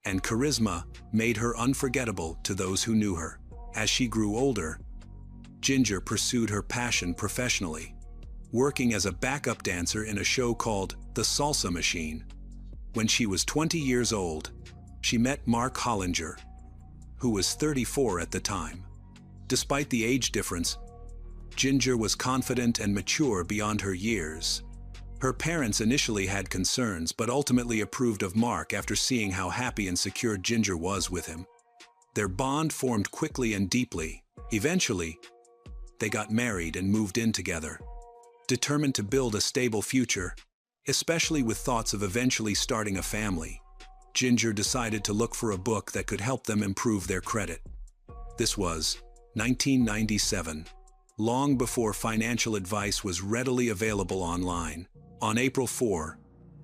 and charisma made her unforgettable to those who knew her. As she grew older, Ginger pursued her passion professionally, working as a backup dancer in a show called The Salsa Machine. When she was 20 years old, she met Mark Hollinger, who was 34 at the time. Despite the age difference, Ginger was confident and mature beyond her years. Her parents initially had concerns, but ultimately approved of Mark after seeing how happy and secure Ginger was with him. Their bond formed quickly and deeply. Eventually, they got married and moved in together, determined to build a stable future, especially with thoughts of eventually starting a family. Ginger decided to look for a book that could help them improve their credit. This was 1997, long before financial advice was readily available online. On April 4,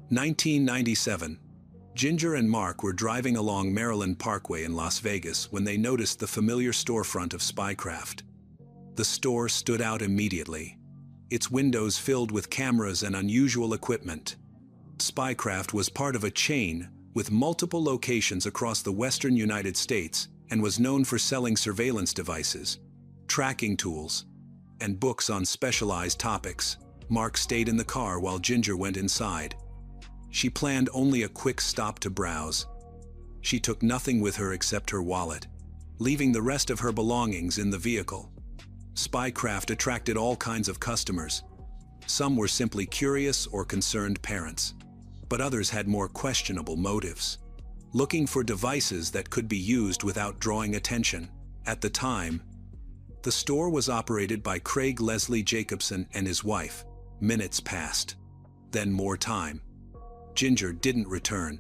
1997, Ginger and Mark were driving along Maryland Parkway in Las Vegas when they noticed the familiar storefront of Spycraft. The store stood out immediately, its windows filled with cameras and unusual equipment. Spycraft was part of a chain with multiple locations across the western United States and was known for selling surveillance devices, tracking tools, and books on specialized topics. Mark stayed in the car while Ginger went inside. She planned only a quick stop to browse. She took nothing with her except her wallet, leaving the rest of her belongings in the vehicle. Spycraft attracted all kinds of customers. Some were simply curious or concerned parents, but others had more questionable motives, looking for devices that could be used without drawing attention. At the time, the store was operated by Craig Leslie Jacobson and his wife. Minutes passed, then more time. Ginger didn't return.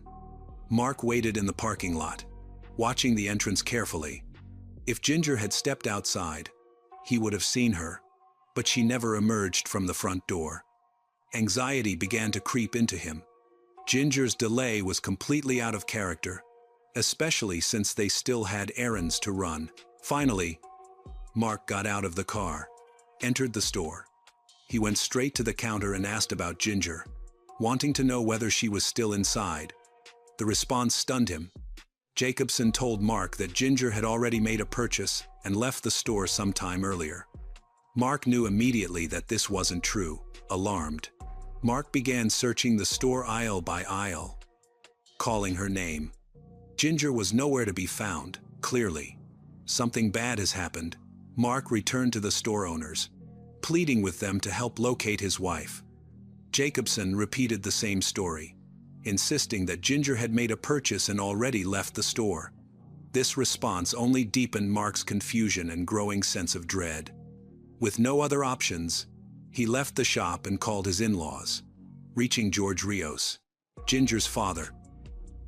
Mark waited in the parking lot, watching the entrance carefully. If Ginger had stepped outside, he would have seen her, but she never emerged from the front door. Anxiety began to creep into him. Ginger's delay was completely out of character, especially since they still had errands to run. Finally, Mark got out of the car, entered the store. He went straight to the counter and asked about Ginger, wanting to know whether she was still inside. The response stunned him. Jacobson told Mark that Ginger had already made a purchase and left the store some time earlier. Mark knew immediately that this wasn't true. Alarmed, Mark began searching the store aisle by aisle, calling her name. Ginger was nowhere to be found, clearly. Something bad has happened. Mark returned to the store owners, pleading with them to help locate his wife. Jacobson repeated the same story, insisting that Ginger had made a purchase and already left the store. This response only deepened Mark's confusion and growing sense of dread. With no other options, he left the shop and called his in-laws, reaching George Rios, Ginger's father,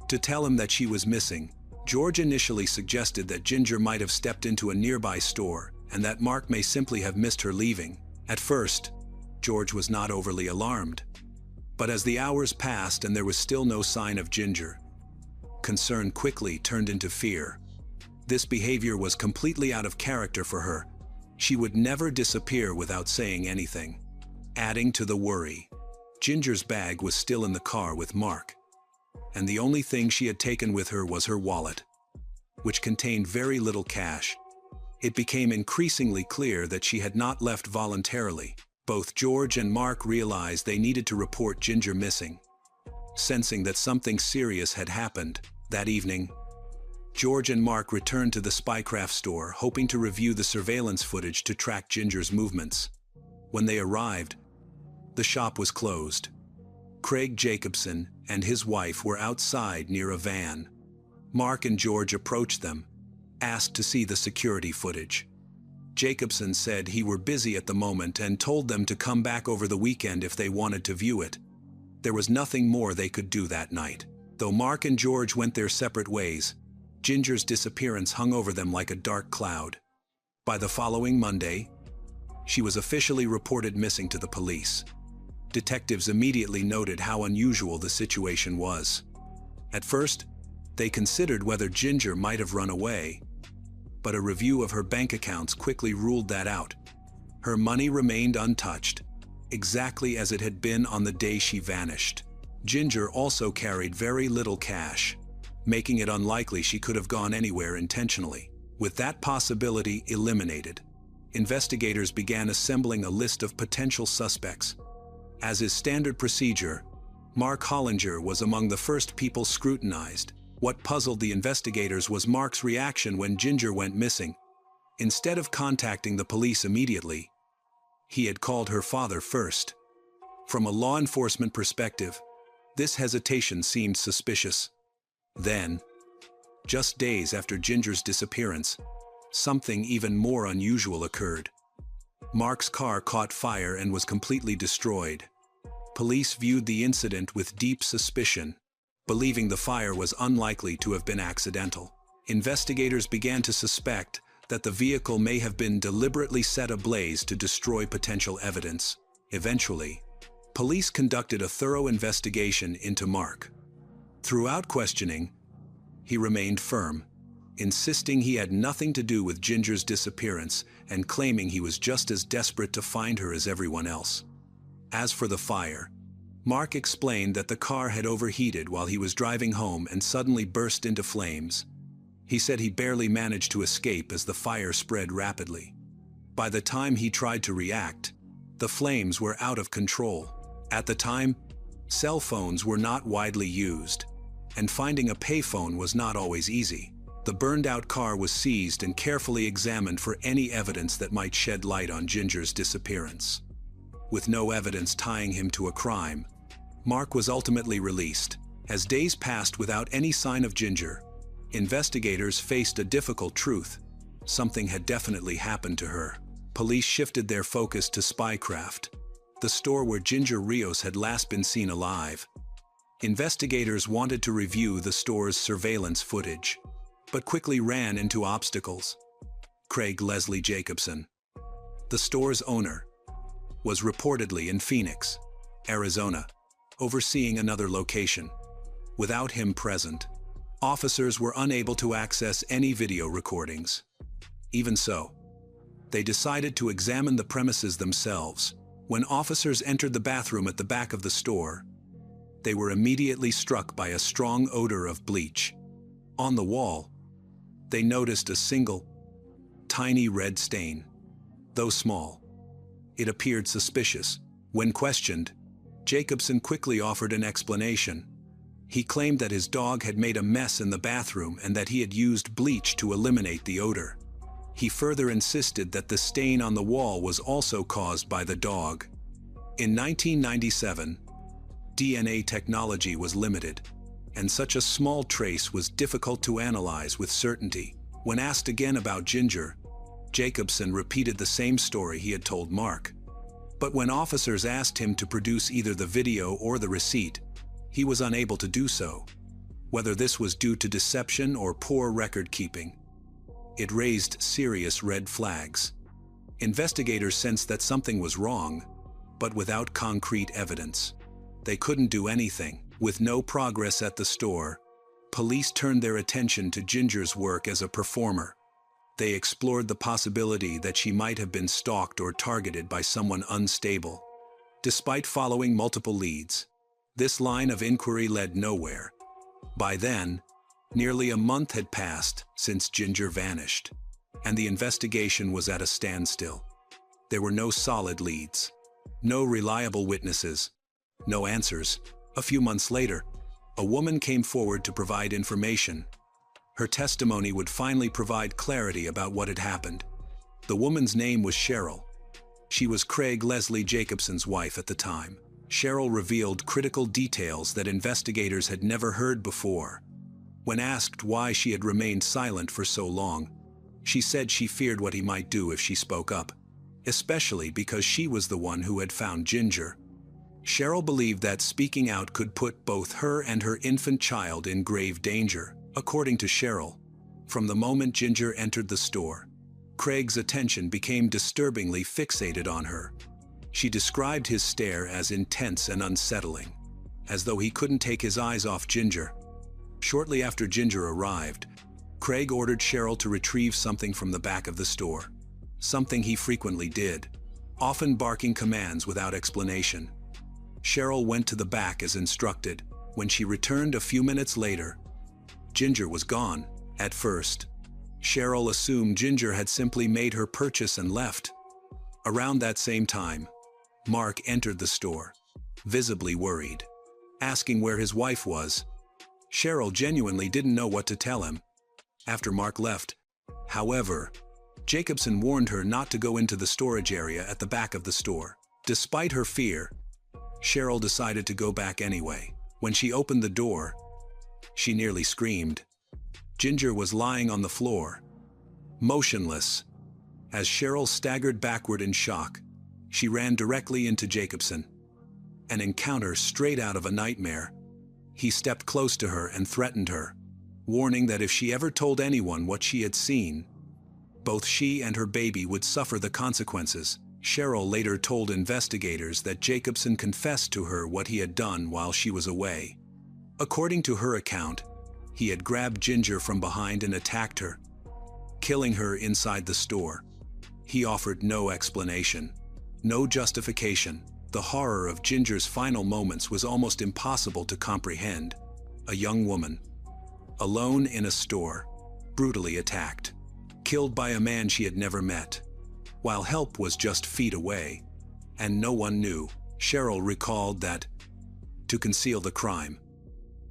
to tell him that she was missing. George initially suggested that Ginger might have stepped into a nearby store and that Mark may simply have missed her leaving. At first, George was not overly alarmed. But as the hours passed and there was still no sign of Ginger, concern quickly turned into fear. This behavior was completely out of character for her. She would never disappear without saying anything. Adding to the worry, Ginger's bag was still in the car with Mark, and the only thing she had taken with her was her wallet, which contained very little cash. It became increasingly clear that she had not left voluntarily. Both George and Mark realized they needed to report Ginger missing. Sensing that something serious had happened that evening, George and Mark returned to the Spycraft store, hoping to review the surveillance footage to track Ginger's movements. When they arrived, the shop was closed. Craig Jacobson and his wife were outside near a van. Mark and George approached them, asked to see the security footage. Jacobson said he were busy at the moment and told them to come back over the weekend if they wanted to view it. There was nothing more they could do that night. Though Mark and George went their separate ways, Ginger's disappearance hung over them like a dark cloud. By the following Monday, she was officially reported missing to the police. Detectives immediately noted how unusual the situation was. At first, they considered whether Ginger might have run away, but a review of her bank accounts quickly ruled that out. Her money remained untouched, exactly as it had been on the day she vanished. Ginger also carried very little cash, making it unlikely she could have gone anywhere intentionally. With that possibility eliminated, investigators began assembling a list of potential suspects. As is standard procedure, Mark Hollinger was among the first people scrutinized. What puzzled the investigators was Mark's reaction when Ginger went missing. Instead of contacting the police immediately, he had called her father first. From a law enforcement perspective, this hesitation seemed suspicious. Then, just days after Ginger's disappearance, something even more unusual occurred. Mark's car caught fire and was completely destroyed. Police viewed the incident with deep suspicion, believing the fire was unlikely to have been accidental. Investigators began to suspect that the vehicle may have been deliberately set ablaze to destroy potential evidence. Eventually, police conducted a thorough investigation into Mark. Throughout questioning, he remained firm, insisting he had nothing to do with Ginger's disappearance and claiming he was just as desperate to find her as everyone else. As for the fire, Mark explained that the car had overheated while he was driving home and suddenly burst into flames. He said he barely managed to escape as the fire spread rapidly. By the time he tried to react, the flames were out of control. At the time, cell phones were not widely used, and finding a payphone was not always easy. The burned-out car was seized and carefully examined for any evidence that might shed light on Ginger's disappearance. With no evidence tying him to a crime, Mark was ultimately released. As days passed without any sign of Ginger, investigators faced a difficult truth. Something had definitely happened to her. Police shifted their focus to Spycraft, the store where Ginger Rios had last been seen alive. Investigators wanted to review the store's surveillance footage, but quickly ran into obstacles. Craig Leslie Jacobson, the store's owner, was reportedly in Phoenix, Arizona, overseeing another location. Without him present, officers were unable to access any video recordings. Even so, they decided to examine the premises themselves. When officers entered the bathroom at the back of the store, they were immediately struck by a strong odor of bleach. On the wall, they noticed a single, tiny red stain. Though small, it appeared suspicious. When questioned, Jacobson quickly offered an explanation. He claimed that his dog had made a mess in the bathroom and that he had used bleach to eliminate the odor. He further insisted that the stain on the wall was also caused by the dog. In 1997, DNA technology was limited, and such a small trace was difficult to analyze with certainty. When asked again about Ginger, Jacobson repeated the same story he had told Mark. But when officers asked him to produce either the video or the receipt, he was unable to do so. Whether this was due to deception or poor record keeping, it raised serious red flags. Investigators sensed that something was wrong, but without concrete evidence, they couldn't do anything. With no progress at the store, police turned their attention to Ginger's work as a performer. They explored the possibility that she might have been stalked or targeted by someone unstable. Despite following multiple leads, this line of inquiry led nowhere. By then, nearly a month had passed since Ginger vanished, and the investigation was at a standstill. There were no solid leads, no reliable witnesses, no answers. A few months later, a woman came forward to provide information. Her testimony would finally provide clarity about what had happened. The woman's name was Cheryl. She was Craig Leslie Jacobson's wife at the time. Cheryl revealed critical details that investigators had never heard before. When asked why she had remained silent for so long, she said she feared what he might do if she spoke up, especially because she was the one who had found Ginger. Cheryl believed that speaking out could put both her and her infant child in grave danger. According to Cheryl, from the moment Ginger entered the store, Craig's attention became disturbingly fixated on her. She described his stare as intense and unsettling, as though he couldn't take his eyes off Ginger. Shortly after Ginger arrived, Craig ordered Cheryl to retrieve something from the back of the store, something he frequently did, often barking commands without explanation. Cheryl went to the back as instructed. When she returned a few minutes later, Ginger was gone. At first, Cheryl assumed Ginger had simply made her purchase and left. Around that same time, Mark entered the store, visibly worried, asking where his wife was. Cheryl genuinely didn't know what to tell him. After Mark left, however, Jacobson warned her not to go into the storage area at the back of the store. Despite her fear, Cheryl decided to go back anyway. When she opened the door, she nearly screamed. Ginger was lying on the floor, motionless. As Cheryl staggered backward in shock, she ran directly into Jacobson. An encounter straight out of a nightmare. He stepped close to her and threatened her, warning that if she ever told anyone what she had seen, both she and her baby would suffer the consequences. Cheryl later told investigators that Jacobson confessed to her what he had done while she was away. According to her account, he had grabbed Ginger from behind and attacked her, killing her inside the store. He offered no explanation, no justification. The horror of Ginger's final moments was almost impossible to comprehend. A young woman, alone in a store, brutally attacked, killed by a man she had never met, while help was just feet away, and no one knew. Cheryl recalled that, to conceal the crime,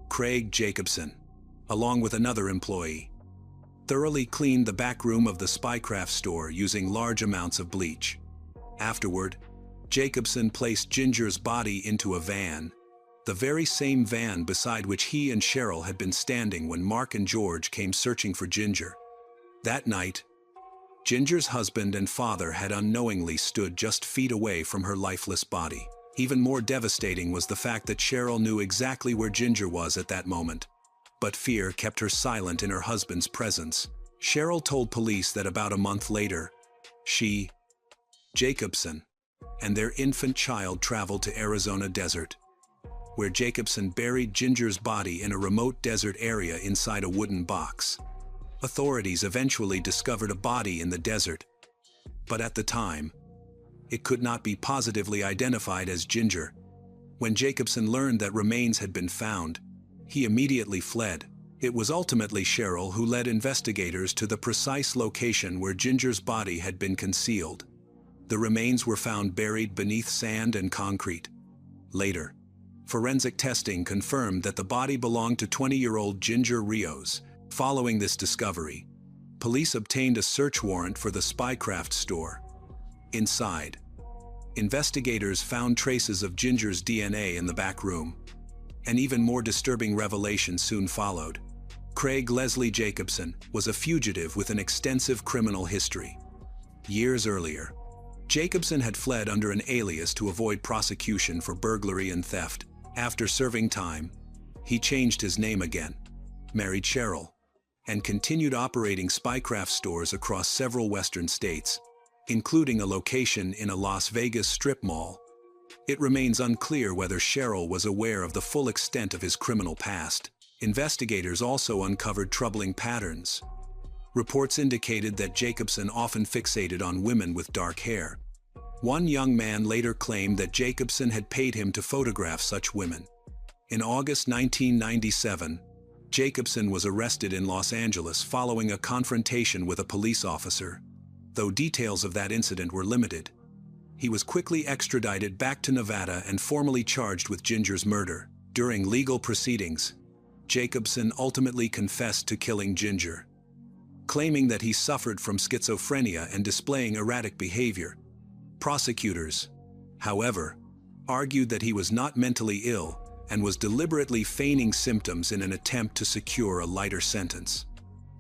Craig Jacobson, along with another employee, thoroughly cleaned the back room of the Spycraft store using large amounts of bleach. Afterward, Jacobson placed Ginger's body into a van, the very same van beside which he and Cheryl had been standing when Mark and George came searching for Ginger. That night, Ginger's husband and father had unknowingly stood just feet away from her lifeless body. Even more devastating was the fact that Cheryl knew exactly where Ginger was at that moment. But fear kept her silent in her husband's presence. Cheryl told police that about a month later, she, Jacobson, and their infant child traveled to Arizona desert, where Jacobson buried Ginger's body in a remote desert area inside a wooden box. Authorities eventually discovered a body in the desert, but at the time, it could not be positively identified as Ginger. When Jacobson learned that remains had been found, he immediately fled. It was ultimately Cheryl who led investigators to the precise location where Ginger's body had been concealed. The remains were found buried beneath sand and concrete. Later, forensic testing confirmed that the body belonged to 20-year-old Ginger Rios. Following this discovery, police obtained a search warrant for the Spycraft store. Inside, investigators found traces of Ginger's DNA in the back room. An even more disturbing revelation soon followed. Craig Leslie Jacobson was a fugitive with an extensive criminal history. Years earlier, Jacobson had fled under an alias to avoid prosecution for burglary and theft. After serving time, he changed his name again, married Cheryl, and continued operating Spycraft stores across several western states, including a location in a Las Vegas strip mall. It remains unclear whether Cheryl was aware of the full extent of his criminal past. Investigators also uncovered troubling patterns. Reports indicated that Jacobson often fixated on women with dark hair. One young man later claimed that Jacobson had paid him to photograph such women. In August 1997, Jacobson was arrested in Los Angeles following a confrontation with a police officer. Though details of that incident were limited, he was quickly extradited back to Nevada and formally charged with Ginger's murder. During legal proceedings, Jacobson ultimately confessed to killing Ginger, claiming that he suffered from schizophrenia and displaying erratic behavior. Prosecutors, however, argued that he was not mentally ill and was deliberately feigning symptoms in an attempt to secure a lighter sentence.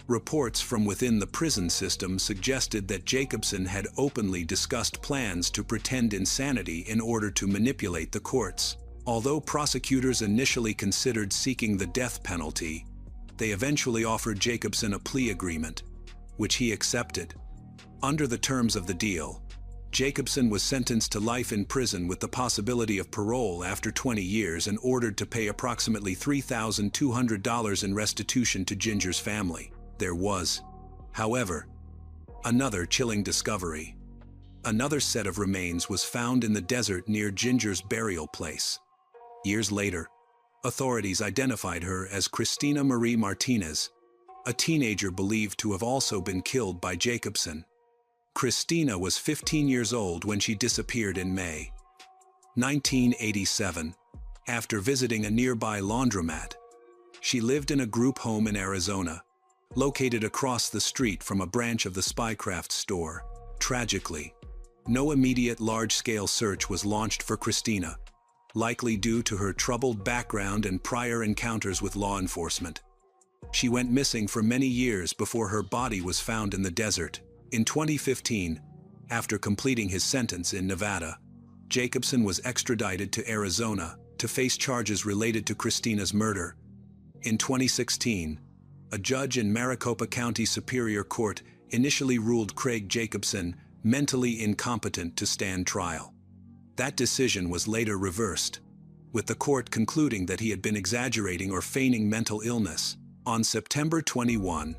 Reports from within the prison system suggested that Jacobson had openly discussed plans to pretend insanity in order to manipulate the courts. Although prosecutors initially considered seeking the death penalty, they eventually offered Jacobson a plea agreement, which he accepted. Under the terms of the deal, Jacobson was sentenced to life in prison with the possibility of parole after 20 years and ordered to pay approximately $3,200 in restitution to Ginger's family. There was, however, another chilling discovery. Another set of remains was found in the desert near Ginger's burial place. Years later, authorities identified her as Christina Marie Martinez, a teenager believed to have also been killed by Jacobson. Christina was 15 years old when she disappeared in May 1987. After visiting a nearby laundromat, she lived in a group home in Arizona, located across the street from a branch of the Spycraft store. Tragically, no immediate large-scale search was launched for Christina, likely due to her troubled background and prior encounters with law enforcement. She went missing for many years before her body was found in the desert. In 2015, after completing his sentence in Nevada, Jacobson was extradited to Arizona to face charges related to Christina's murder. In 2016, a judge in Maricopa County Superior Court initially ruled Craig Jacobson mentally incompetent to stand trial. That decision was later reversed, with the court concluding that he had been exaggerating or feigning mental illness. On September 21,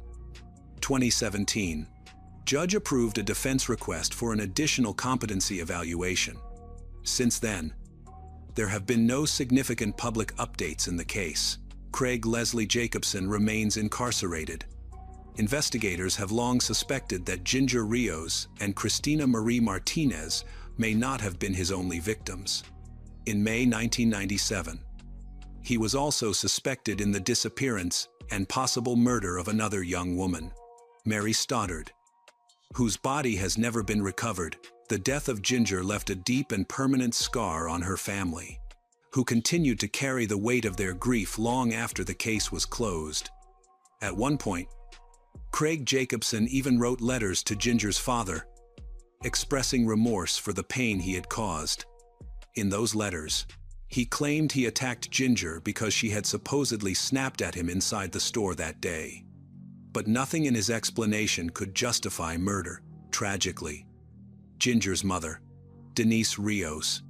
2017, judge approved a defense request for an additional competency evaluation. Since then, there have been no significant public updates in the case. Craig Leslie Jacobson remains incarcerated. Investigators have long suspected that Ginger Rios and Christina Marie Martinez may not have been his only victims. In May 1997, he was also suspected in the disappearance and possible murder of another young woman, Mary Stoddard, whose body has never been recovered. The death of Ginger left a deep and permanent scar on her family, who continued to carry the weight of their grief long after the case was closed. At one point, Craig Jacobson even wrote letters to Ginger's father, expressing remorse for the pain he had caused. In those letters, he claimed he attacked Ginger because she had supposedly snapped at him inside the store that day. But nothing in his explanation could justify murder. Tragically, Ginger's mother, Denise Rios,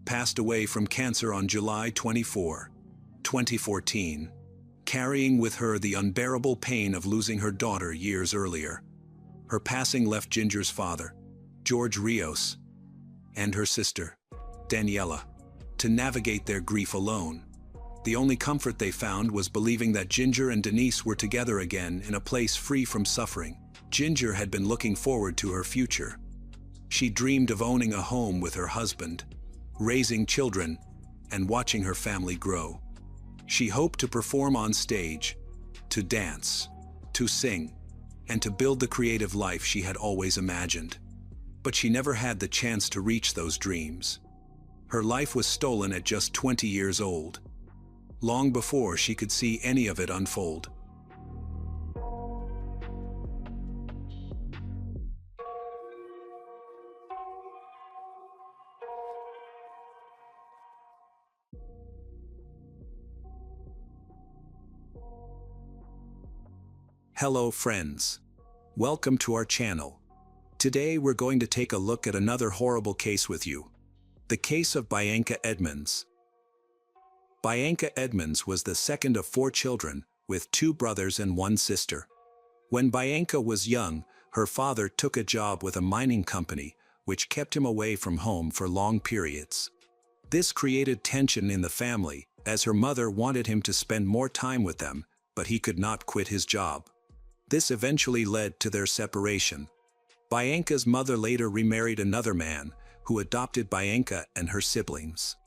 passed away from cancer on July 24, 2014, carrying with her the unbearable pain of losing her daughter years earlier. Her passing left Ginger's father, George Rios, and her sister, Daniela, to navigate their grief alone. The only comfort they found was believing that Ginger and Denise were together again in a place free from suffering. Ginger had been looking forward to her future. She dreamed of owning a home with her husband, raising children, and watching her family grow. She hoped to perform on stage, to dance, to sing, and to build the creative life she had always imagined. But she never had the chance to reach those dreams. Her life was stolen at just 20 years old, long before she could see any of it unfold. Hello friends. Welcome to our channel. Today we're going to take a look at another horrible case with you. The case of Bianca Edmonds. Bianca Edmonds was the second of 4 children, with 2 brothers and 1 sister. When Bianca was young, her father took a job with a mining company, which kept him away from home for long periods. This created tension in the family, as her mother wanted him to spend more time with them, but he could not quit his job. This eventually led to their separation. Bianca's mother later remarried another man, who adopted Bianca and her siblings.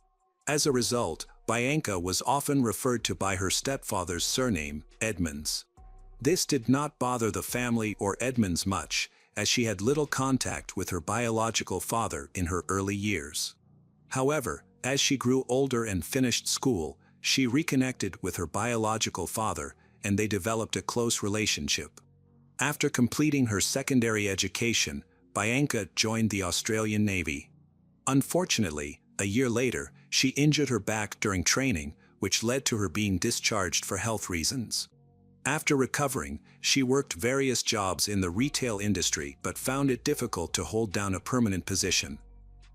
As a result, Bianca was often referred to by her stepfather's surname, Edmonds. This did not bother the family or Edmonds much, as she had little contact with her biological father in her early years. However, as she grew older and finished school, she reconnected with her biological father, and they developed a close relationship. After completing her secondary education, Bianca joined the Australian Navy. Unfortunately, a year later, she injured her back during training, which led to her being discharged for health reasons. After recovering, she worked various jobs in the retail industry but found it difficult to hold down a permanent position.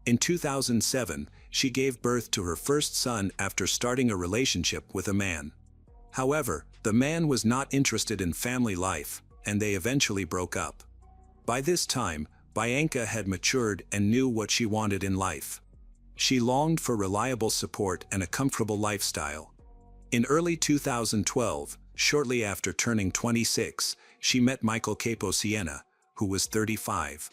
In 2007, she gave birth to her first son after starting a relationship with a man. However, the man was not interested in family life, and they eventually broke up. By this time, Bianca had matured and knew what she wanted in life. She longed for reliable support and a comfortable lifestyle. In early 2012, shortly after turning 26, she met Michael Capo Siena, who was 35.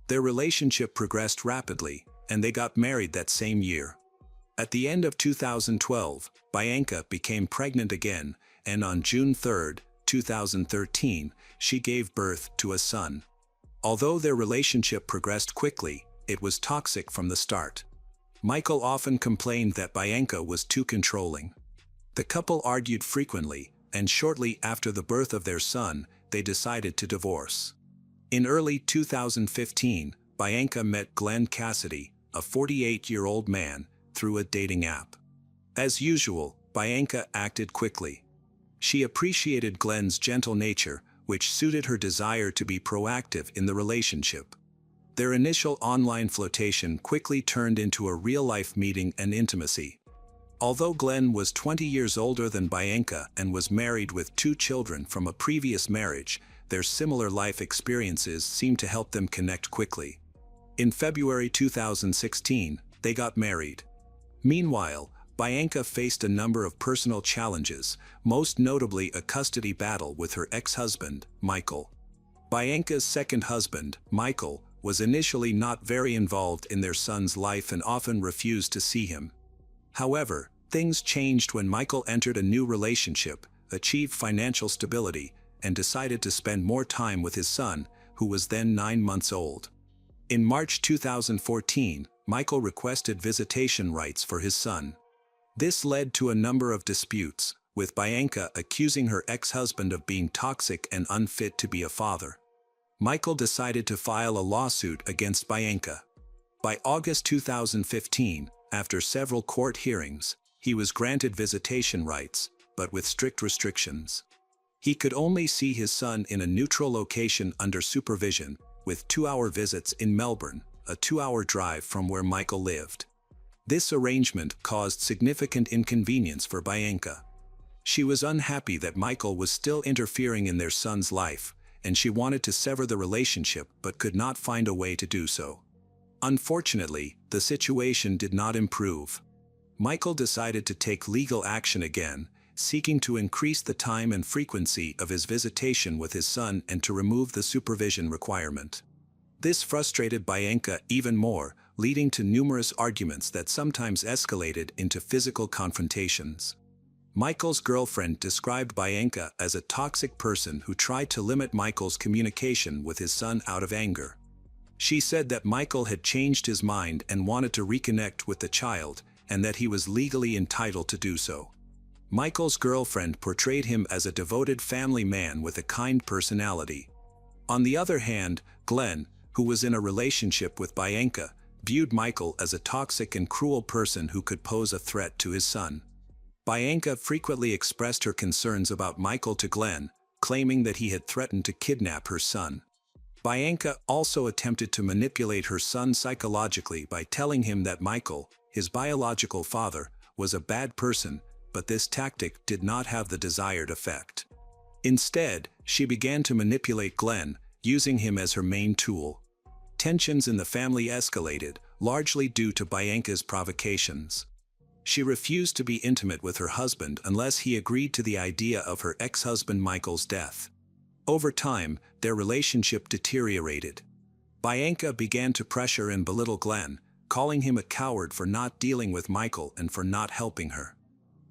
Their relationship progressed rapidly, and they got married that same year. At the end of 2012, Bianca became pregnant again, and on June 3, 2013, she gave birth to a son. Although their relationship progressed quickly, it was toxic from the start. Michael often complained that Bianca was too controlling. The couple argued frequently, and shortly after the birth of their son, they decided to divorce. In early 2015, Bianca met Glenn Cassidy, a 48-year-old man, through a dating app. As usual, Bianca acted quickly. She appreciated Glenn's gentle nature, which suited her desire to be proactive in the relationship. Their initial online flirtation quickly turned into a real-life meeting and intimacy. Although Glenn was 20 years older than Bianca and was married with 2 children from a previous marriage, their similar life experiences seemed to help them connect quickly. In February 2016, they got married. Meanwhile, Bianca faced a number of personal challenges, most notably a custody battle with her ex-husband, Michael. Bianca's second husband, Michael, was initially not very involved in their son's life and often refused to see him. However, things changed when Michael entered a new relationship, achieved financial stability, and decided to spend more time with his son, who was then 9 months old. In March 2014, Michael requested visitation rights for his son. This led to a number of disputes, with Bianca accusing her ex-husband of being toxic and unfit to be a father. Michael decided to file a lawsuit against Bianca. By August 2015, after several court hearings, he was granted visitation rights, but with strict restrictions. He could only see his son in a neutral location under supervision, with 2-hour visits in Melbourne, a 2-hour drive from where Michael lived. This arrangement caused significant inconvenience for Bianca. She was unhappy that Michael was still interfering in their son's life, and she wanted to sever the relationship but could not find a way to do so. Unfortunately, the situation did not improve. Michael decided to take legal action again, seeking to increase the time and frequency of his visitation with his son and to remove the supervision requirement. This frustrated Bianca even more, leading to numerous arguments that sometimes escalated into physical confrontations. Michael's girlfriend described Bianca as a toxic person who tried to limit Michael's communication with his son out of anger. She said that Michael had changed his mind and wanted to reconnect with the child, and that he was legally entitled to do so. Michael's girlfriend portrayed him as a devoted family man with a kind personality. On the other hand, Glenn, who was in a relationship with Bianca, viewed Michael as a toxic and cruel person who could pose a threat to his son. Bianca frequently expressed her concerns about Michael to Glenn, claiming that he had threatened to kidnap her son. Bianca also attempted to manipulate her son psychologically by telling him that Michael, his biological father, was a bad person, but this tactic did not have the desired effect. Instead, she began to manipulate Glenn, using him as her main tool. Tensions in the family escalated, largely due to Bianca's provocations. She refused to be intimate with her husband unless he agreed to the idea of her ex-husband Michael's death. Over time, their relationship deteriorated. Bianca began to pressure and belittle Glenn, calling him a coward for not dealing with Michael and for not helping her.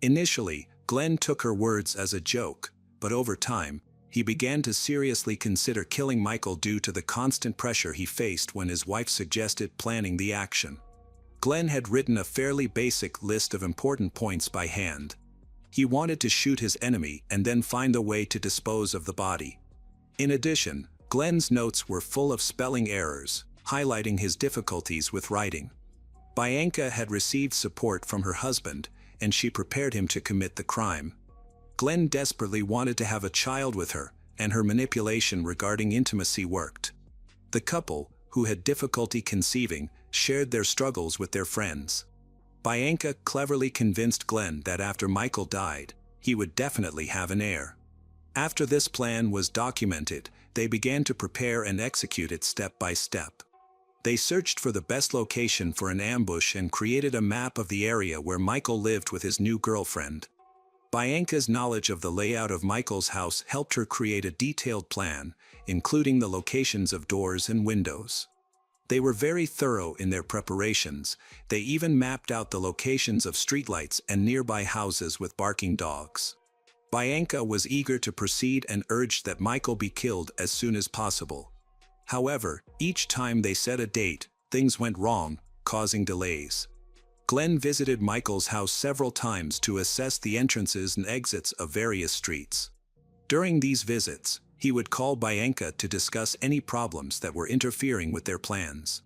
Initially, Glenn took her words as a joke, but over time, he began to seriously consider killing Michael due to the constant pressure he faced when his wife suggested planning the action. Glenn had written a fairly basic list of important points by hand. He wanted to shoot his enemy and then find a way to dispose of the body. In addition, Glenn's notes were full of spelling errors, highlighting his difficulties with writing. Bianca had received support from her husband, and she prepared him to commit the crime. Glenn desperately wanted to have a child with her, and her manipulation regarding intimacy worked. The couple, who had difficulty conceiving, shared their struggles with their friends. Bianca cleverly convinced Glenn that after Michael died, he would definitely have an heir. After this plan was documented, they began to prepare and execute it step by step. They searched for the best location for an ambush and created a map of the area where Michael lived with his new girlfriend. Bianca's knowledge of the layout of Michael's house helped her create a detailed plan, including the locations of doors and windows. They were very thorough in their preparations. They even mapped out the locations of streetlights and nearby houses with barking dogs. Bianca was eager to proceed and urged that Michael be killed as soon as possible. However, each time they set a date, things went wrong, causing delays. Glenn visited Michael's house several times to assess the entrances and exits of various streets. During these visits, he would call Bianca to discuss any problems that were interfering with their plans.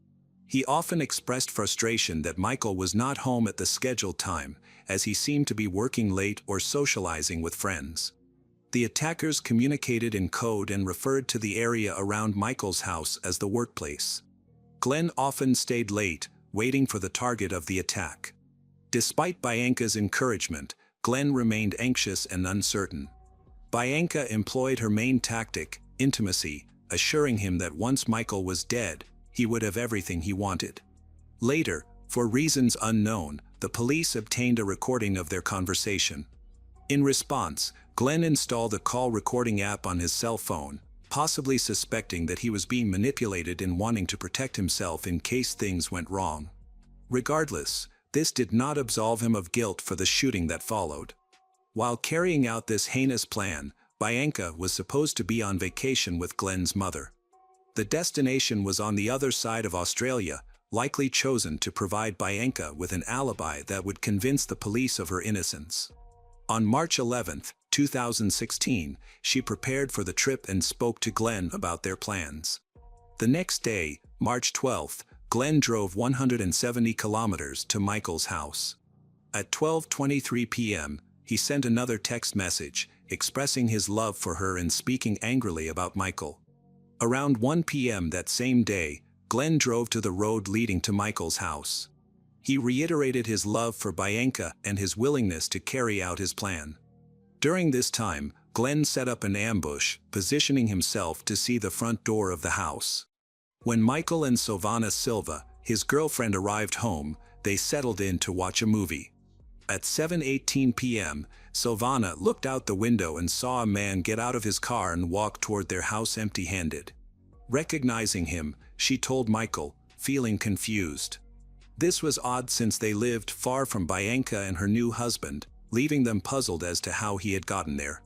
He often expressed frustration that Michael was not home at the scheduled time, as he seemed to be working late or socializing with friends. The attackers communicated in code and referred to the area around Michael's house as the workplace. Glenn often stayed late, waiting for the target of the attack. Despite Bianca's encouragement, Glenn remained anxious and uncertain. Bianca employed her main tactic, intimacy, assuring him that once Michael was dead, he would have everything he wanted. Later, for reasons unknown, the police obtained a recording of their conversation. In response, Glenn installed a call recording app on his cell phone, possibly suspecting that he was being manipulated and wanting to protect himself in case things went wrong. Regardless, this did not absolve him of guilt for the shooting that followed. While carrying out this heinous plan, Bianca was supposed to be on vacation with Glenn's mother. The destination was on the other side of Australia, likely chosen to provide Bianca with an alibi that would convince the police of her innocence. On March 11, 2016, she prepared for the trip and spoke to Glenn about their plans. The next day, March 12, Glenn drove 170 kilometers to Michael's house. At 12:23 p.m., he sent another text message, expressing his love for her and speaking angrily about Michael. Around 1 p.m. that same day, Glenn drove to the road leading to Michael's house. He reiterated his love for Bianca and his willingness to carry out his plan. During this time, Glenn set up an ambush, positioning himself to see the front door of the house. When Michael and Silvana Silva, his girlfriend, arrived home, they settled in to watch a movie. At 7:18 p.m., Silvana looked out the window and saw a man get out of his car and walk toward their house empty-handed. Recognizing him, she told Michael, feeling confused. This was odd since they lived far from Bianca and her new husband, leaving them puzzled as to how he had gotten there.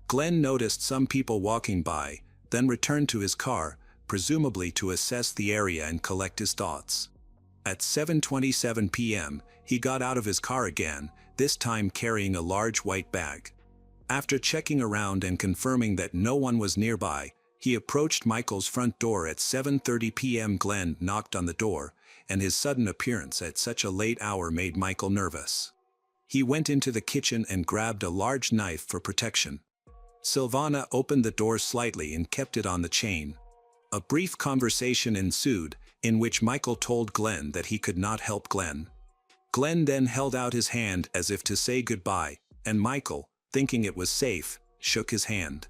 Glenn noticed some people walking by, then returned to his car, presumably to assess the area and collect his thoughts. At 7:27 p.m., he got out of his car again, this time carrying a large white bag. After checking around and confirming that no one was nearby, he approached Michael's front door at 7:30 p.m. Glenn knocked on the door, and his sudden appearance at such a late hour made Michael nervous. He went into the kitchen and grabbed a large knife for protection. Silvana opened the door slightly and kept it on the chain. A brief conversation ensued, in which Michael told Glenn that he could not help Glenn. Glenn then held out his hand as if to say goodbye, and Michael, thinking it was safe, shook his hand.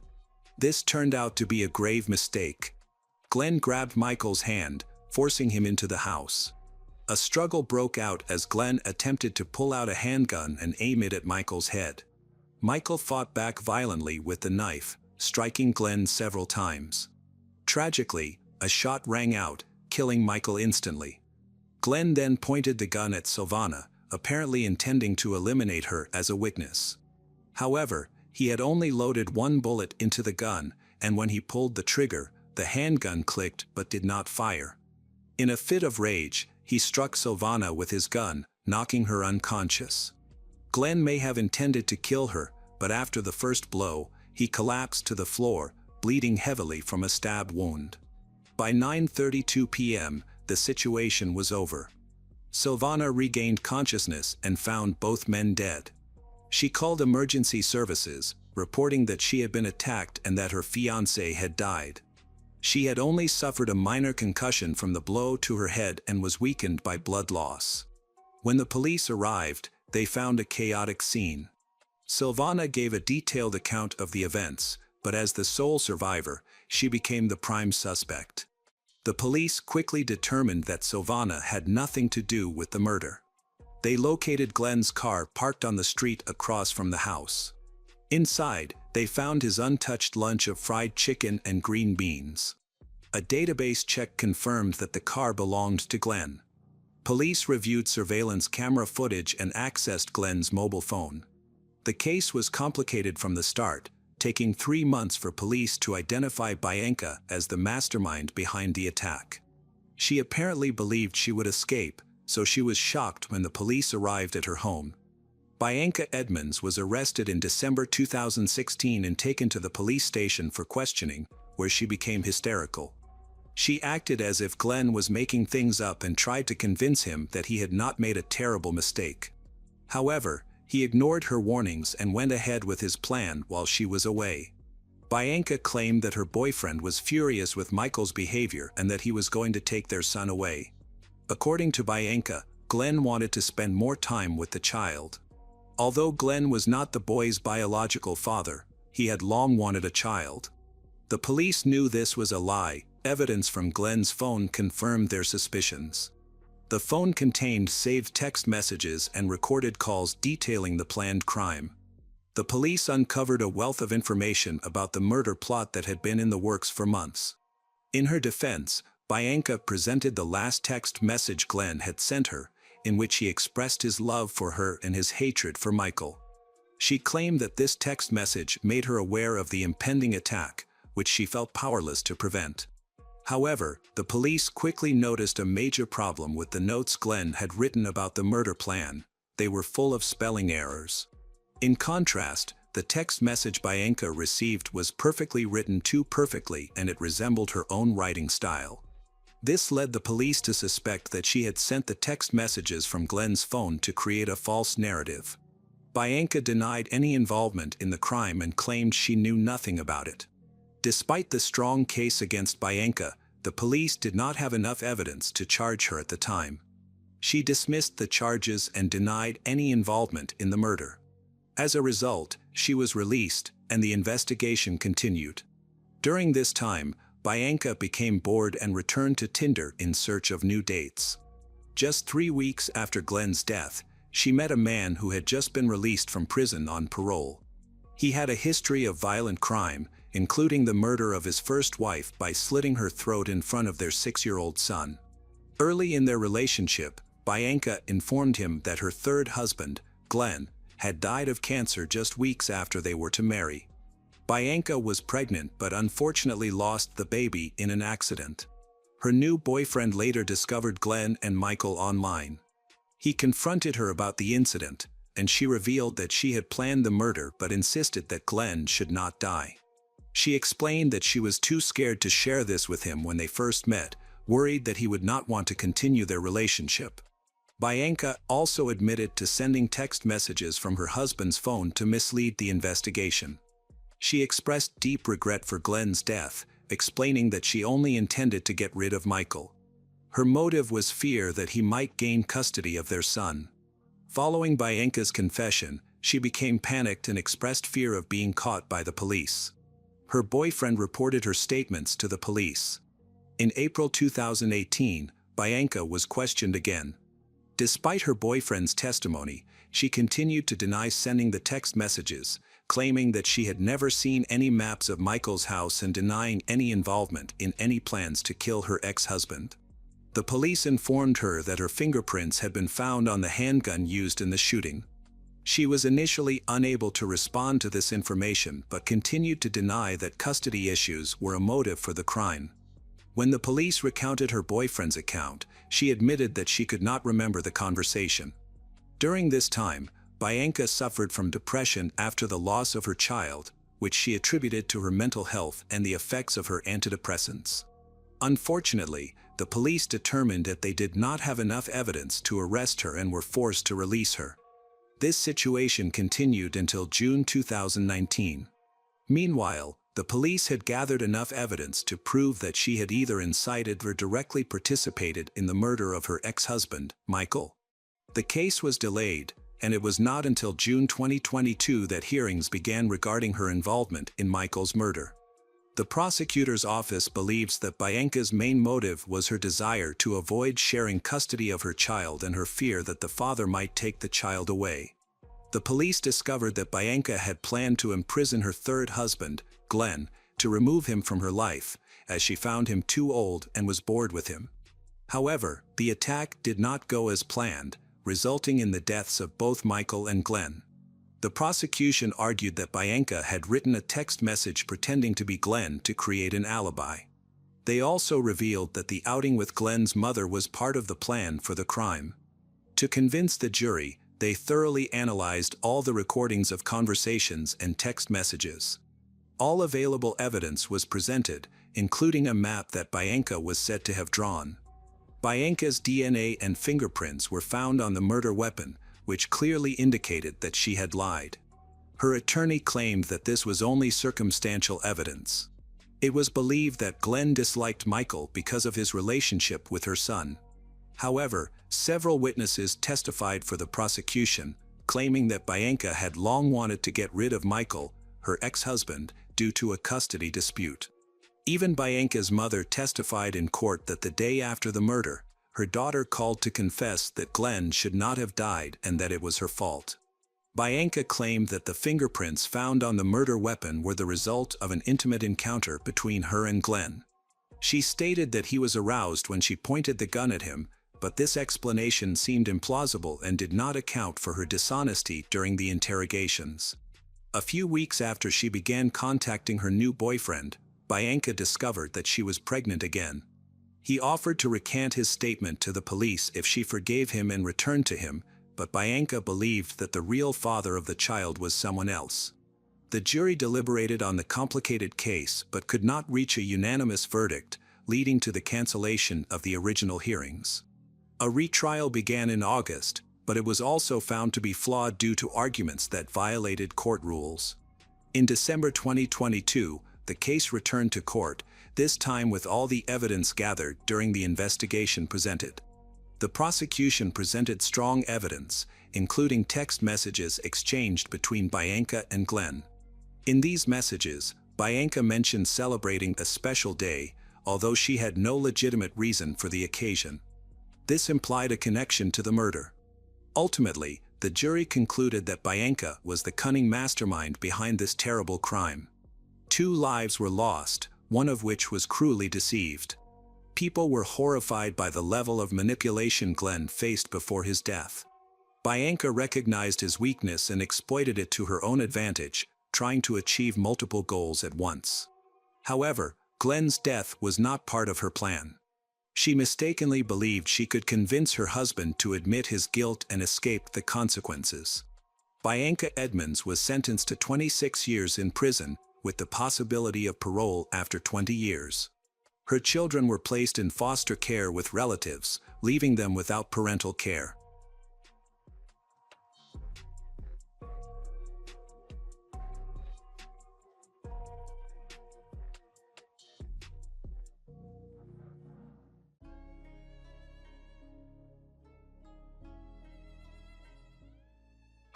This turned out to be a grave mistake. Glenn grabbed Michael's hand, forcing him into the house. A struggle broke out as Glenn attempted to pull out a handgun and aim it at Michael's head. Michael fought back violently with the knife, striking Glenn several times. Tragically, a shot rang out, killing Michael instantly. Glenn then pointed the gun at Silvana, apparently intending to eliminate her as a witness. However, he had only loaded one bullet into the gun, and when he pulled the trigger, the handgun clicked but did not fire. In a fit of rage, he struck Silvana with his gun, knocking her unconscious. Glenn may have intended to kill her, but after the first blow, he collapsed to the floor, bleeding heavily from a stab wound. By 9:32 p.m., the situation was over. Silvana regained consciousness and found both men dead. She called emergency services, reporting that she had been attacked and that her fiancé had died. She had only suffered a minor concussion from the blow to her head and was weakened by blood loss. When the police arrived, they found a chaotic scene. Silvana gave a detailed account of the events, but as the sole survivor, she became the prime suspect. The police quickly determined that Silvana had nothing to do with the murder. They located Glenn's car parked on the street across from the house. Inside, they found his untouched lunch of fried chicken and green beans. A database check confirmed that the car belonged to Glenn. Police reviewed surveillance camera footage and accessed Glenn's mobile phone. The case was complicated from the start, taking 3 months for police to identify Bianca as the mastermind behind the attack. She apparently believed she would escape, so she was shocked when the police arrived at her home. Bianca Edmonds was arrested in December 2016 and taken to the police station for questioning, where she became hysterical. She acted as if Glenn was making things up and tried to convince him that he had not made a terrible mistake. However, he ignored her warnings and went ahead with his plan while she was away. Bianca claimed that her boyfriend was furious with Michael's behavior and that he was going to take their son away. According to Bianca, Glenn wanted to spend more time with the child. Although Glenn was not the boy's biological father, he had long wanted a child. The police knew this was a lie. Evidence from Glenn's phone confirmed their suspicions. The phone contained saved text messages and recorded calls detailing the planned crime. The police uncovered a wealth of information about the murder plot that had been in the works for months. In her defense, Bianca presented the last text message Glenn had sent her, in which he expressed his love for her and his hatred for Michael. She claimed that this text message made her aware of the impending attack, which she felt powerless to prevent. However, the police quickly noticed a major problem with the notes Glenn had written about the murder plan. They were full of spelling errors. In contrast, the text message Bianca received was perfectly written, too perfectly, and it resembled her own writing style. This led the police to suspect that she had sent the text messages from Glenn's phone to create a false narrative. Bianca denied any involvement in the crime and claimed she knew nothing about it. Despite the strong case against Bianca, the police did not have enough evidence to charge her at the time. She dismissed the charges and denied any involvement in the murder. As a result, she was released, and the investigation continued. During this time, Bianca became bored and returned to Tinder in search of new dates. Just 3 weeks after Glenn's death, she met a man who had just been released from prison on parole. He had a history of violent crime, including the murder of his first wife by slitting her throat in front of their 6-year-old son. Early in their relationship, Bianca informed him that her third husband, Glenn, had died of cancer just weeks after they were to marry. Bianca was pregnant but unfortunately lost the baby in an accident. Her new boyfriend later discovered Glenn and Michael online. He confronted her about the incident, and she revealed that she had planned the murder but insisted that Glenn should not die. She explained that she was too scared to share this with him when they first met, worried that he would not want to continue their relationship. Bianca also admitted to sending text messages from her husband's phone to mislead the investigation. She expressed deep regret for Glenn's death, explaining that she only intended to get rid of Michael. Her motive was fear that he might gain custody of their son. Following Bianca's confession, she became panicked and expressed fear of being caught by the police. Her boyfriend reported her statements to the police. In April 2018, Bianca was questioned again. Despite her boyfriend's testimony, she continued to deny sending the text messages, claiming that she had never seen any maps of Michael's house and denying any involvement in any plans to kill her ex-husband. The police informed her that her fingerprints had been found on the handgun used in the shooting. She was initially unable to respond to this information but continued to deny that custody issues were a motive for the crime. When the police recounted her boyfriend's account, she admitted that she could not remember the conversation. During this time, Bianca suffered from depression after the loss of her child, which she attributed to her mental health and the effects of her antidepressants. Unfortunately, the police determined that they did not have enough evidence to arrest her and were forced to release her. This situation continued until June 2019. Meanwhile, the police had gathered enough evidence to prove that she had either incited or directly participated in the murder of her ex-husband, Michael. The case was delayed, and it was not until June 2022 that hearings began regarding her involvement in Michael's murder. The prosecutor's office believes that Bianca's main motive was her desire to avoid sharing custody of her child and her fear that the father might take the child away. The police discovered that Bianca had planned to imprison her third husband, Glenn, to remove him from her life, as she found him too old and was bored with him. However, the attack did not go as planned, resulting in the deaths of both Michael and Glenn. The prosecution argued that Bianca had written a text message pretending to be Glenn to create an alibi. They also revealed that the outing with Glenn's mother was part of the plan for the crime. To convince the jury, they thoroughly analyzed all the recordings of conversations and text messages. All available evidence was presented, including a map that Bianca was said to have drawn. Bianca's DNA and fingerprints were found on the murder weapon, which clearly indicated that she had lied. Her attorney claimed that this was only circumstantial evidence. It was believed that Glenn disliked Michael because of his relationship with her son. However, several witnesses testified for the prosecution, claiming that Bianca had long wanted to get rid of Michael, her ex-husband, due to a custody dispute. Even Bianca's mother testified in court that the day after the murder, her daughter called to confess that Glenn should not have died and that it was her fault. Bianca claimed that the fingerprints found on the murder weapon were the result of an intimate encounter between her and Glenn. She stated that he was aroused when she pointed the gun at him, but this explanation seemed implausible and did not account for her dishonesty during the interrogations. A few weeks after she began contacting her new boyfriend, Bianca discovered that she was pregnant again. He offered to recant his statement to the police if she forgave him and returned to him, but Bianca believed that the real father of the child was someone else. The jury deliberated on the complicated case but could not reach a unanimous verdict, leading to the cancellation of the original hearings. A retrial began in August, but it was also found to be flawed due to arguments that violated court rules. In December 2022, the case returned to court, this time with all the evidence gathered during the investigation presented. The prosecution presented strong evidence, including text messages exchanged between Bianca and Glenn. In these messages, Bianca mentioned celebrating a special day, although she had no legitimate reason for the occasion. This implied a connection to the murder. Ultimately, the jury concluded that Bianca was the cunning mastermind behind this terrible crime. 2 lives were lost, one of which was cruelly deceived. People were horrified by the level of manipulation Glenn faced before his death. Bianca recognized his weakness and exploited it to her own advantage, trying to achieve multiple goals at once. However, Glenn's death was not part of her plan. She mistakenly believed she could convince her husband to admit his guilt and escape the consequences. Bianca Edmonds was sentenced to 26 years in prison, with the possibility of parole after 20 years. Her children were placed in foster care with relatives, leaving them without parental care.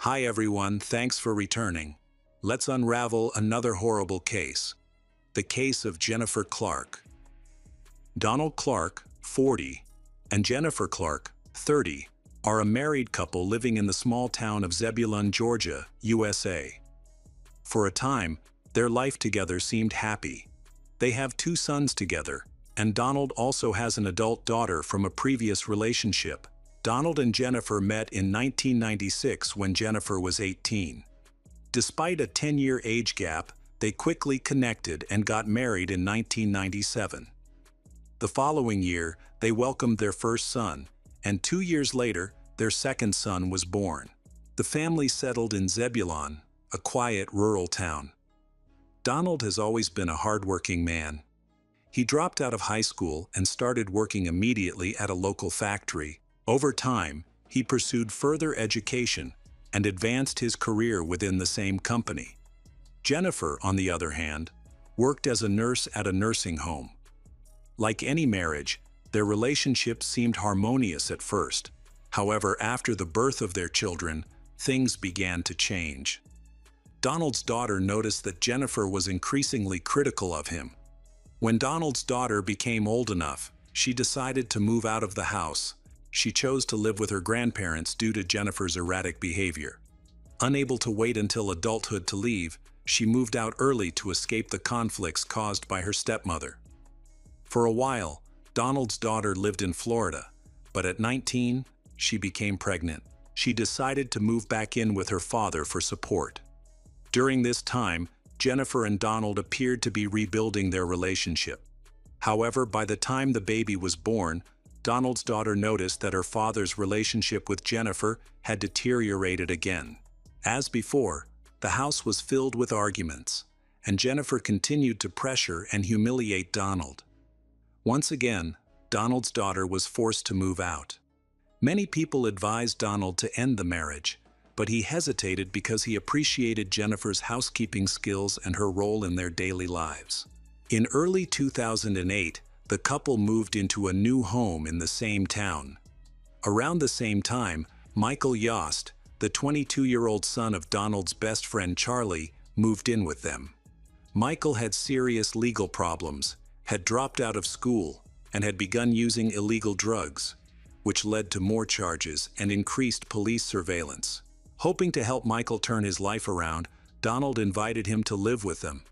Hi everyone, thanks for returning. Let's unravel another horrible case. The case of Jennifer Clark. Donald Clark, 40, and Jennifer Clark, 30, are a married couple living in the small town of Zebulon, Georgia, USA. For a time, their life together seemed happy. They have 2 sons together, and Donald also has an adult daughter from a previous relationship. Donald and Jennifer met in 1996 when Jennifer was 18. Despite a 10-year age gap, they quickly connected and got married in 1997. The following year, they welcomed their first son, and 2 years later, their second son was born. The family settled in Zebulon, a quiet rural town. Donald has always been a hardworking man. He dropped out of high school and started working immediately at a local factory. Over time, he pursued further education and advanced his career within the same company. Jennifer, on the other hand, worked as a nurse at a nursing home. Like any marriage, their relationship seemed harmonious at first. However, after the birth of their children, things began to change. Donald's daughter noticed that Jennifer was increasingly critical of him. When Donald's daughter became old enough, she decided to move out of the house. She chose to live with her grandparents due to Jennifer's erratic behavior. Unable to wait until adulthood to leave, she moved out early to escape the conflicts caused by her stepmother. For a while, Donald's daughter lived in Florida, but at 19, she became pregnant. She decided to move back in with her father for support. During this time, Jennifer and Donald appeared to be rebuilding their relationship. However, by the time the baby was born, Donald's daughter noticed that her father's relationship with Jennifer had deteriorated again. As before, the house was filled with arguments, and Jennifer continued to pressure and humiliate Donald. Once again, Donald's daughter was forced to move out. Many people advised Donald to end the marriage, but he hesitated because he appreciated Jennifer's housekeeping skills and her role in their daily lives. In early 2008, the couple moved into a new home in the same town. Around the same time, Michael Yost, the 22-year-old son of Donald's best friend Charlie, moved in with them. Michael had serious legal problems, had dropped out of school, and had begun using illegal drugs, which led to more charges and increased police surveillance. Hoping to help Michael turn his life around, Donald invited him to live with them.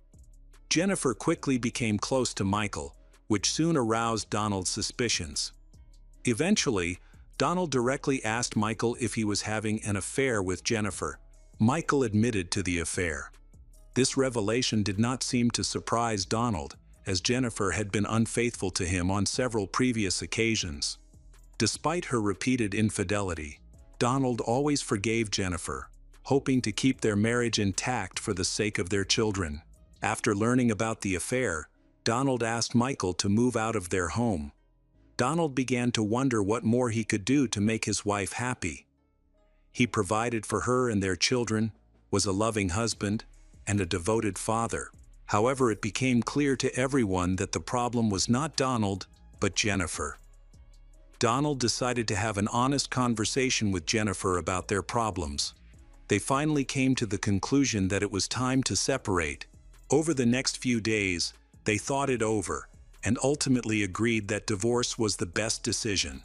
Jennifer quickly became close to Michael, which soon aroused Donald's suspicions. Eventually, Donald directly asked Michael if he was having an affair with Jennifer. Michael admitted to the affair. This revelation did not seem to surprise Donald, as Jennifer had been unfaithful to him on several previous occasions. Despite her repeated infidelity, Donald always forgave Jennifer, hoping to keep their marriage intact for the sake of their children. After learning about the affair, Donald asked Michael to move out of their home. Donald began to wonder what more he could do to make his wife happy. He provided for her and their children, was a loving husband, and a devoted father. However, it became clear to everyone that the problem was not Donald, but Jennifer. Donald decided to have an honest conversation with Jennifer about their problems. They finally came to the conclusion that it was time to separate. Over the next few days, they thought it over, and ultimately agreed that divorce was the best decision.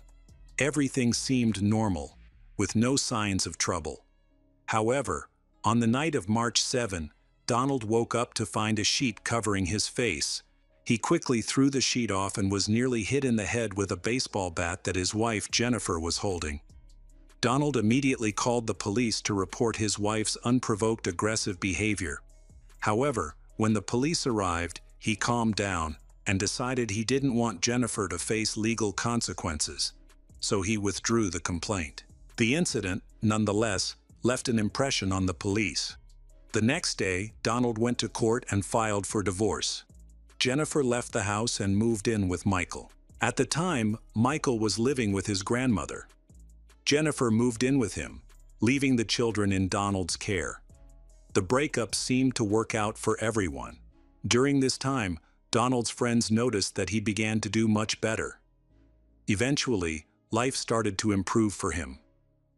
Everything seemed normal, with no signs of trouble. However, on the night of March 7, Donald woke up to find a sheet covering his face. He quickly threw the sheet off and was nearly hit in the head with a baseball bat that his wife Jennifer was holding. Donald immediately called the police to report his wife's unprovoked aggressive behavior. However, when the police arrived, he calmed down and decided he didn't want Jennifer to face legal consequences, so he withdrew the complaint. The incident, nonetheless, left an impression on the police. The next day, Donald went to court and filed for divorce. Jennifer left the house and moved in with Michael. At the time, Michael was living with his grandmother. Jennifer moved in with him, leaving the children in Donald's care. The breakup seemed to work out for everyone. During this time, Donald's friends noticed that he began to do much better. Eventually, life started to improve for him.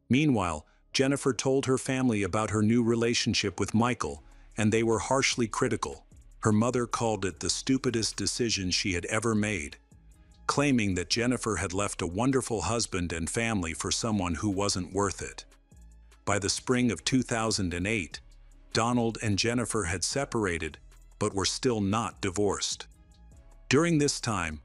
Meanwhile, Jennifer told her family about her new relationship with Michael, and they were harshly critical. Her mother called it the stupidest decision she had ever made, claiming that Jennifer had left a wonderful husband and family for someone who wasn't worth it. By the spring of 2008, Donald and Jennifer had separated, but were still not divorced. During this time,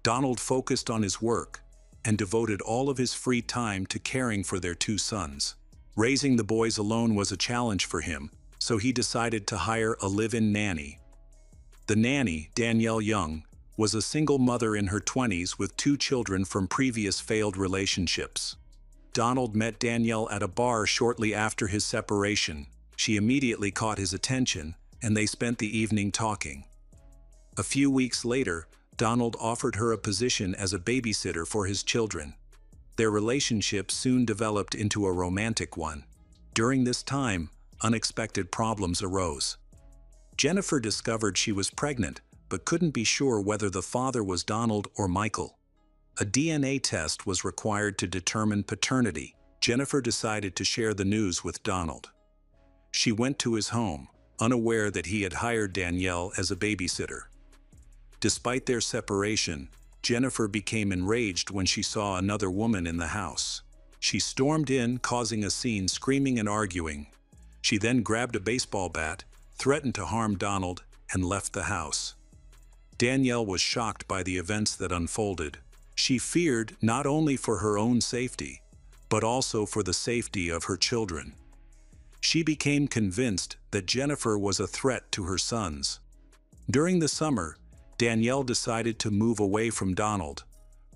Donald focused on his work and devoted all of his free time to caring for their two sons. Raising the boys alone was a challenge for him, so he decided to hire a live-in nanny. The nanny, Danielle Young, was a single mother in her 20s with two children from previous failed relationships. Donald met Danielle at a bar shortly after his separation. She immediately caught his attention, and they spent the evening talking. A few weeks later, Donald offered her a position as a babysitter for his children. Their relationship soon developed into a romantic one. During this time, unexpected problems arose. Jennifer discovered she was pregnant, but couldn't be sure whether the father was Donald or Michael. A DNA test was required to determine paternity. Jennifer decided to share the news with Donald. She went to his home, unaware that he had hired Danielle as a babysitter. Despite their separation, Jennifer became enraged when she saw another woman in the house. She stormed in, causing a scene, screaming and arguing. She then grabbed a baseball bat, threatened to harm Donald, and left the house. Danielle was shocked by the events that unfolded. She feared not only for her own safety, but also for the safety of her children. She became convinced that Jennifer was a threat to her sons. During the summer, Danielle decided to move away from Donald,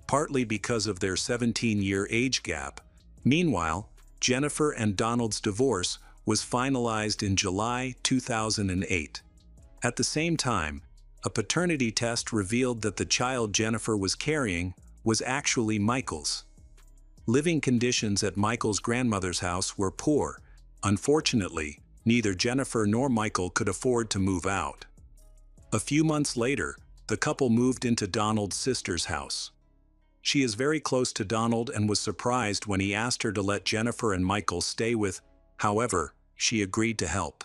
partly because of their 17-year age gap. Meanwhile, Jennifer and Donald's divorce was finalized in July 2008. At the same time, a paternity test revealed that the child Jennifer was carrying was actually Michael's. Living conditions at Michael's grandmother's house were poor. Unfortunately, neither Jennifer nor Michael could afford to move out. A few months later, the couple moved into Donald's sister's house. She is very close to Donald and was surprised when he asked her to let Jennifer and Michael stay with. However, she agreed to help.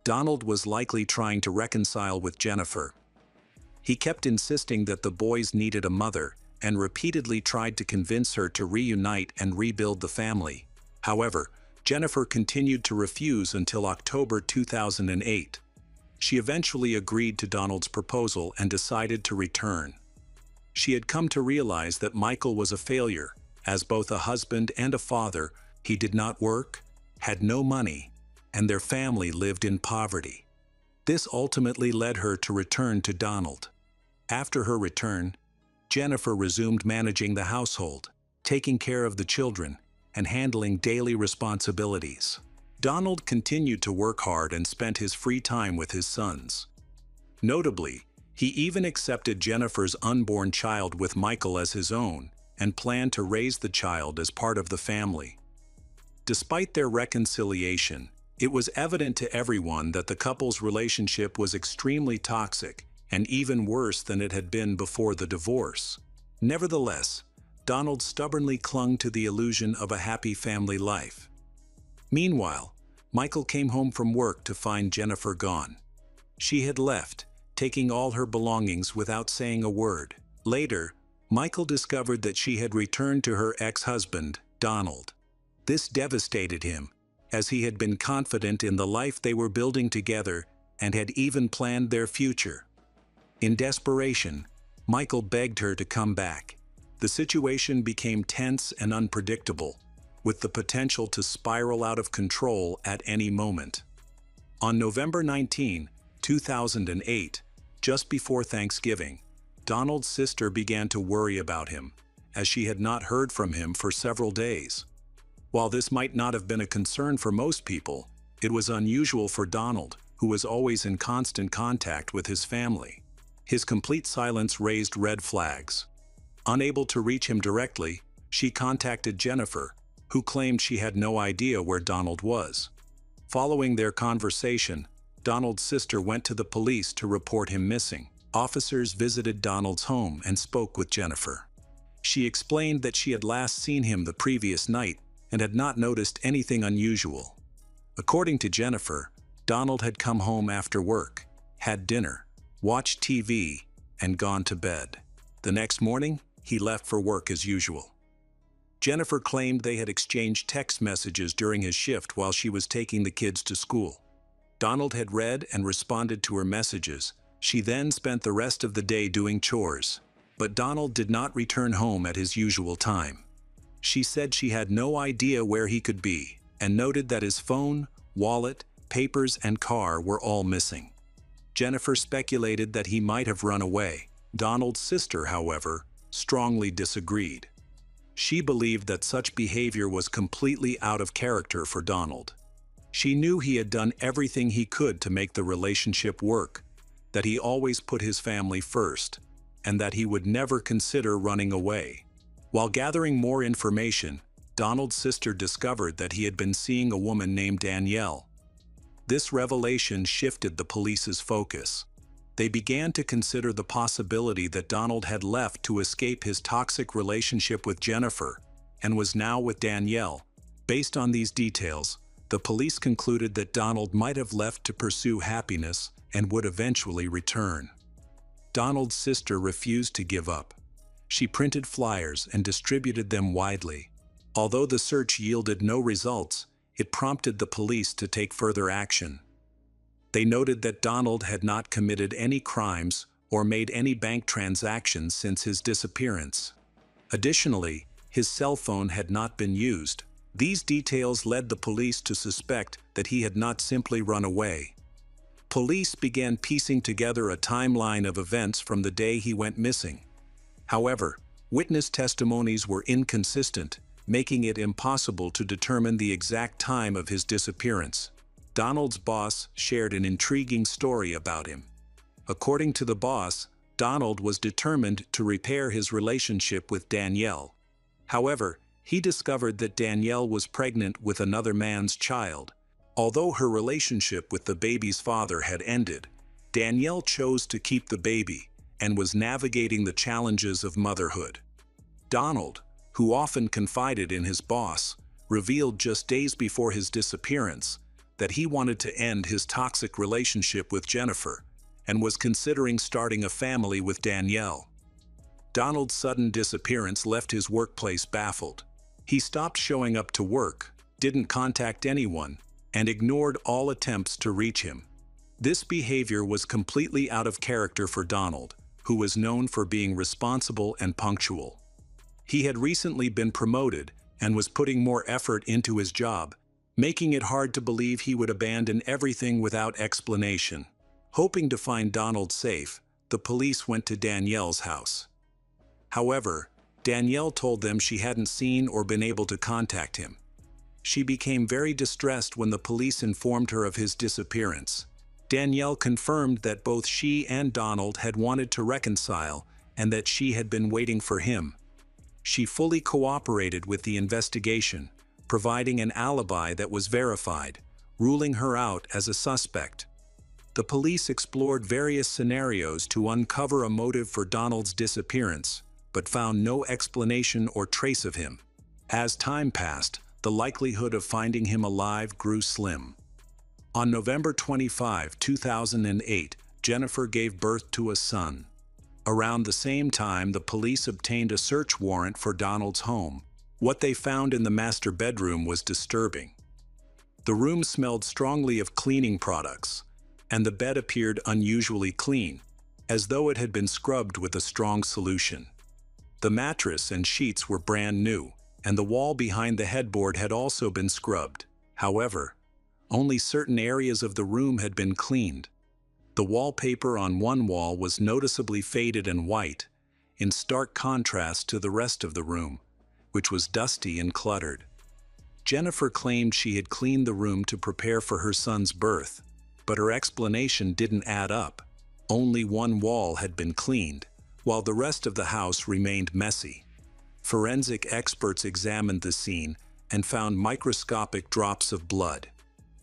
Donald was likely trying to reconcile with Jennifer. He kept insisting that the boys needed a mother, and repeatedly tried to convince her to reunite and rebuild the family. However, Jennifer continued to refuse until October 2008. She eventually agreed to Donald's proposal and decided to return. She had come to realize that Michael was a failure. As both a husband and a father, he did not work, had no money, and their family lived in poverty. This ultimately led her to return to Donald. After her return, Jennifer resumed managing the household, taking care of the children, and handling daily responsibilities. Donald continued to work hard and spent his free time with his sons. Notably, he even accepted Jennifer's unborn child with Michael as his own, and planned to raise the child as part of the family. Despite their reconciliation, it was evident to everyone that the couple's relationship was extremely toxic and even worse than it had been before the divorce. Nevertheless, Donald stubbornly clung to the illusion of a happy family life. Meanwhile, Michael came home from work to find Jennifer gone. She had left, taking all her belongings without saying a word. Later, Michael discovered that she had returned to her ex-husband, Donald. This devastated him, as he had been confident in the life they were building together and had even planned their future. In desperation, Michael begged her to come back. The situation became tense and unpredictable, with the potential to spiral out of control at any moment. On November 19, 2008, just before Thanksgiving, Donald's sister began to worry about him, as she had not heard from him for several days. While this might not have been a concern for most people, it was unusual for Donald, who was always in constant contact with his family. His complete silence raised red flags. Unable to reach him directly, she contacted Jennifer, who claimed she had no idea where Donald was. Following their conversation, Donald's sister went to the police to report him missing. Officers visited Donald's home and spoke with Jennifer. She explained that she had last seen him the previous night and had not noticed anything unusual. According to Jennifer, Donald had come home after work, had dinner, watched TV, and gone to bed. The next morning, he left for work as usual. Jennifer claimed they had exchanged text messages during his shift while she was taking the kids to school. Donald had read and responded to her messages. She then spent the rest of the day doing chores. But Donald did not return home at his usual time. She said she had no idea where he could be, and noted that his phone, wallet, papers, and car were all missing. Jennifer speculated that he might have run away. Donald's sister, however, strongly disagreed. She believed that such behavior was completely out of character for Donald. She knew he had done everything he could to make the relationship work, that he always put his family first, and that he would never consider running away. While gathering more information, Donald's sister discovered that he had been seeing a woman named Danielle. This revelation shifted the police's focus. They began to consider the possibility that Donald had left to escape his toxic relationship with Jennifer and was now with Danielle. Based on these details, the police concluded that Donald might have left to pursue happiness and would eventually return. Donald's sister refused to give up. She printed flyers and distributed them widely. Although the search yielded no results, it prompted the police to take further action. They noted that Donald had not committed any crimes or made any bank transactions since his disappearance. Additionally, his cell phone had not been used. These details led the police to suspect that he had not simply run away. Police began piecing together a timeline of events from the day he went missing. However, witness testimonies were inconsistent, making it impossible to determine the exact time of his disappearance. Donald's boss shared an intriguing story about him. According to the boss, Donald was determined to repair his relationship with Danielle. However, he discovered that Danielle was pregnant with another man's child. Although her relationship with the baby's father had ended, Danielle chose to keep the baby and was navigating the challenges of motherhood. Donald, who often confided in his boss, revealed just days before his disappearance that he wanted to end his toxic relationship with Jennifer and was considering starting a family with Danielle. Donald's sudden disappearance left his workplace baffled. He stopped showing up to work, didn't contact anyone, and ignored all attempts to reach him. This behavior was completely out of character for Donald, who was known for being responsible and punctual. He had recently been promoted and was putting more effort into his job, making it hard to believe he would abandon everything without explanation. Hoping to find Donald safe, the police went to Danielle's house. However, Danielle told them she hadn't seen or been able to contact him. She became very distressed when the police informed her of his disappearance. Danielle confirmed that both she and Donald had wanted to reconcile and that she had been waiting for him. She fully cooperated with the investigation, providing an alibi that was verified, ruling her out as a suspect. The police explored various scenarios to uncover a motive for Donald's disappearance, but found no explanation or trace of him. As time passed, the likelihood of finding him alive grew slim. On November 25, 2008, Jennifer gave birth to a son. Around the same time, the police obtained a search warrant for Donald's home. What they found in the master bedroom was disturbing. The room smelled strongly of cleaning products, and the bed appeared unusually clean, as though it had been scrubbed with a strong solution. The mattress and sheets were brand new, and the wall behind the headboard had also been scrubbed. However, only certain areas of the room had been cleaned. The wallpaper on one wall was noticeably faded and white, in stark contrast to the rest of the room, which was dusty and cluttered. Jennifer claimed she had cleaned the room to prepare for her son's birth, but her explanation didn't add up. Only one wall had been cleaned, while the rest of the house remained messy. Forensic experts examined the scene and found microscopic drops of blood.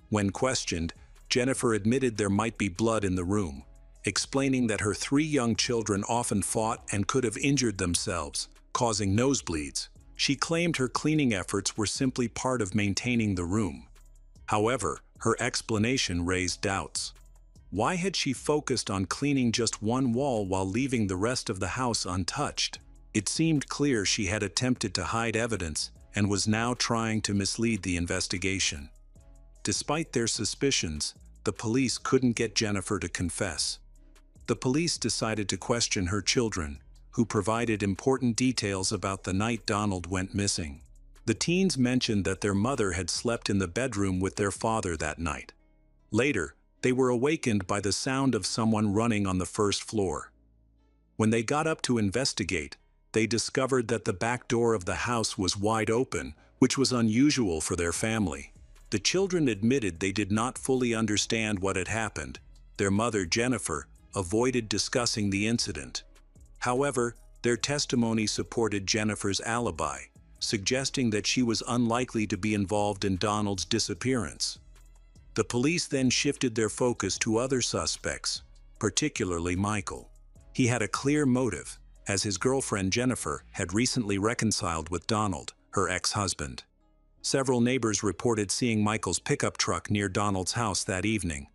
When questioned, Jennifer admitted there might be blood in the room, explaining that her 3 young children often fought and could have injured themselves, causing nosebleeds. She claimed her cleaning efforts were simply part of maintaining the room. However, her explanation raised doubts. Why had she focused on cleaning just one wall while leaving the rest of the house untouched? It seemed clear she had attempted to hide evidence and was now trying to mislead the investigation. Despite their suspicions, the police couldn't get Jennifer to confess. The police decided to question her children, who provided important details about the night Donald went missing. The teens mentioned that their mother had slept in the bedroom with their father that night. Later, they were awakened by the sound of someone running on the first floor. When they got up to investigate, they discovered that the back door of the house was wide open, which was unusual for their family. The children admitted they did not fully understand what had happened. Their mother, Jennifer, avoided discussing the incident. However, their testimony supported Jennifer's alibi, suggesting that she was unlikely to be involved in Donald's disappearance. The police then shifted their focus to other suspects, particularly Michael. He had a clear motive, as his girlfriend Jennifer had recently reconciled with Donald, her ex-husband. Several neighbors reported seeing Michael's pickup truck near Donald's house that evening.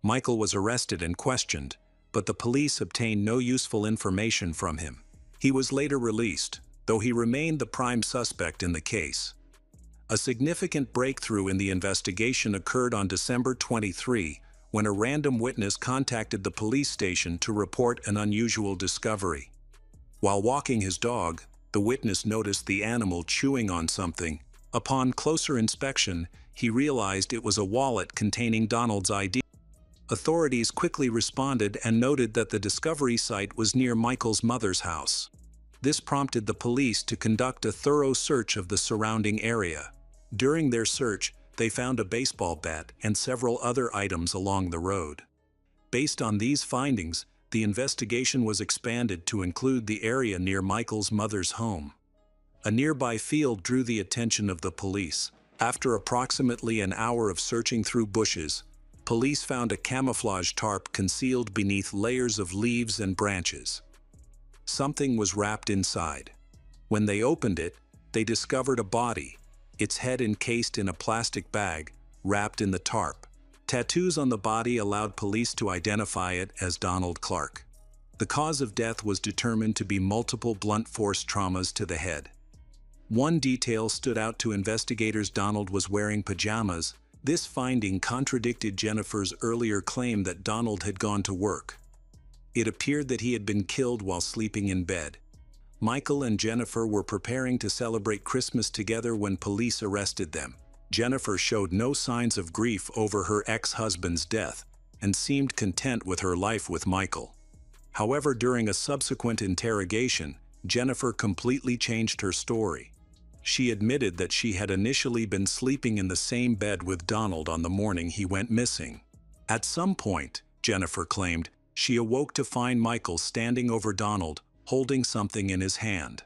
Michael was arrested and questioned, but the police obtained no useful information from him. He was later released, though he remained the prime suspect in the case. A significant breakthrough in the investigation occurred on December 23, when a random witness contacted the police station to report an unusual discovery. While walking his dog, the witness noticed the animal chewing on something. Upon closer inspection, he realized it was a wallet containing Donald's ID. Authorities quickly responded and noted that the discovery site was near Michael's mother's house. This prompted the police to conduct a thorough search of the surrounding area. During their search, they found a baseball bat and several other items along the road. Based on these findings, the investigation was expanded to include the area near Michael's mother's home. A nearby field drew the attention of the police. After approximately an hour of searching through bushes, police found a camouflage tarp concealed beneath layers of leaves and branches. Something was wrapped inside. When they opened it, they discovered a body, its head encased in a plastic bag, wrapped in the tarp. Tattoos on the body allowed police to identify it as Donald Clark. The cause of death was determined to be multiple blunt force traumas to the head. One detail stood out to investigators: Donald was wearing pajamas. This finding contradicted Jennifer's earlier claim that Donald had gone to work. It appeared that he had been killed while sleeping in bed. Michael and Jennifer were preparing to celebrate Christmas together when police arrested them. Jennifer showed no signs of grief over her ex-husband's death and seemed content with her life with Michael. However, during a subsequent interrogation, Jennifer completely changed her story. She admitted that she had initially been sleeping in the same bed with Donald on the morning he went missing. At some point, Jennifer claimed, she awoke to find Michael standing over Donald, holding something in his hand.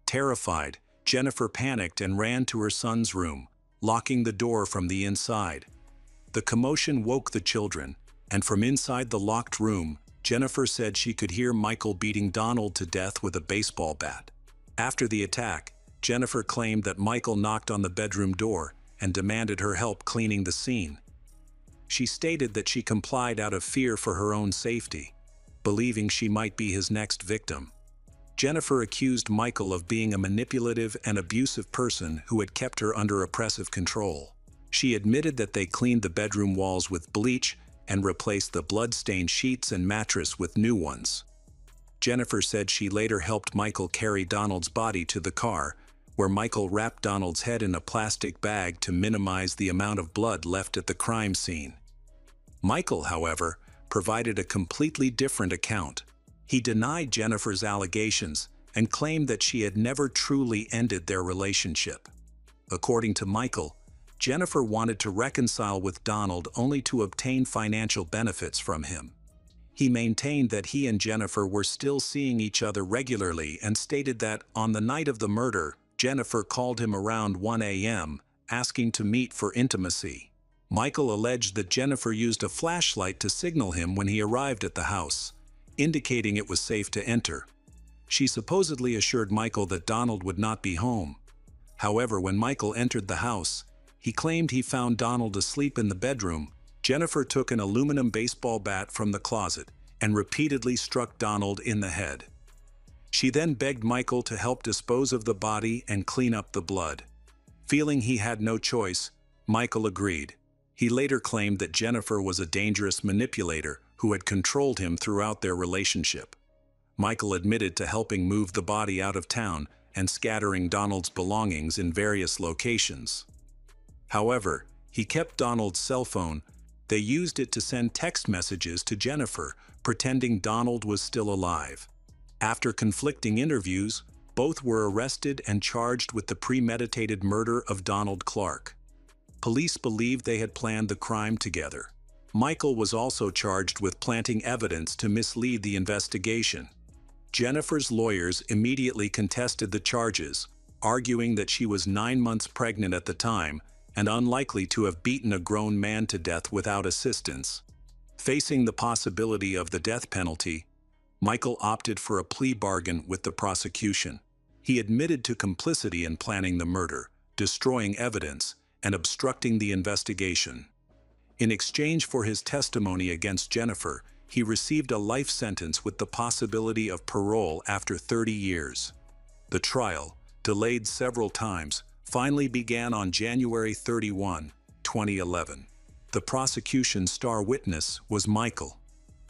Terrified, Jennifer panicked and ran to her son's room, locking the door from the inside. The commotion woke the children, and from inside the locked room, Jennifer said she could hear Michael beating Donald to death with a baseball bat. After the attack, Jennifer claimed that Michael knocked on the bedroom door and demanded her help cleaning the scene. She stated that she complied out of fear for her own safety, believing she might be his next victim. Jennifer accused Michael of being a manipulative and abusive person who had kept her under oppressive control. She admitted that they cleaned the bedroom walls with bleach and replaced the blood-stained sheets and mattress with new ones. Jennifer said she later helped Michael carry Donald's body to the car, where Michael wrapped Donald's head in a plastic bag to minimize the amount of blood left at the crime scene. Michael, however, provided a completely different account. He denied Jennifer's allegations and claimed that she had never truly ended their relationship. According to Michael, Jennifer wanted to reconcile with Donald only to obtain financial benefits from him. He maintained that he and Jennifer were still seeing each other regularly and stated that, on the night of the murder, Jennifer called him around 1 a.m., asking to meet for intimacy. Michael alleged that Jennifer used a flashlight to signal him when he arrived at the house, indicating it was safe to enter. She supposedly assured Michael that Donald would not be home. However, when Michael entered the house, he claimed he found Donald asleep in the bedroom. Jennifer took an aluminum baseball bat from the closet and repeatedly struck Donald in the head. She then begged Michael to help dispose of the body and clean up the blood. Feeling he had no choice, Michael agreed. He later claimed that Jennifer was a dangerous manipulator who had controlled him throughout their relationship. Michael admitted to helping move the body out of town and scattering Donald's belongings in various locations. However, he kept Donald's cell phone. They used it to send text messages to Jennifer, pretending Donald was still alive. After conflicting interviews, both were arrested and charged with the premeditated murder of Donald Clark. Police believed they had planned the crime together. Michael was also charged with planting evidence to mislead the investigation. Jennifer's lawyers immediately contested the charges, arguing that she was 9 months pregnant at the time and unlikely to have beaten a grown man to death without assistance. Facing the possibility of the death penalty, Michael opted for a plea bargain with the prosecution. He admitted to complicity in planning the murder, destroying evidence, and obstructing the investigation. In exchange for his testimony against Jennifer, he received a life sentence with the possibility of parole after 30 years. The trial, delayed several times, finally began on January 31, 2011. The prosecution's star witness was Michael.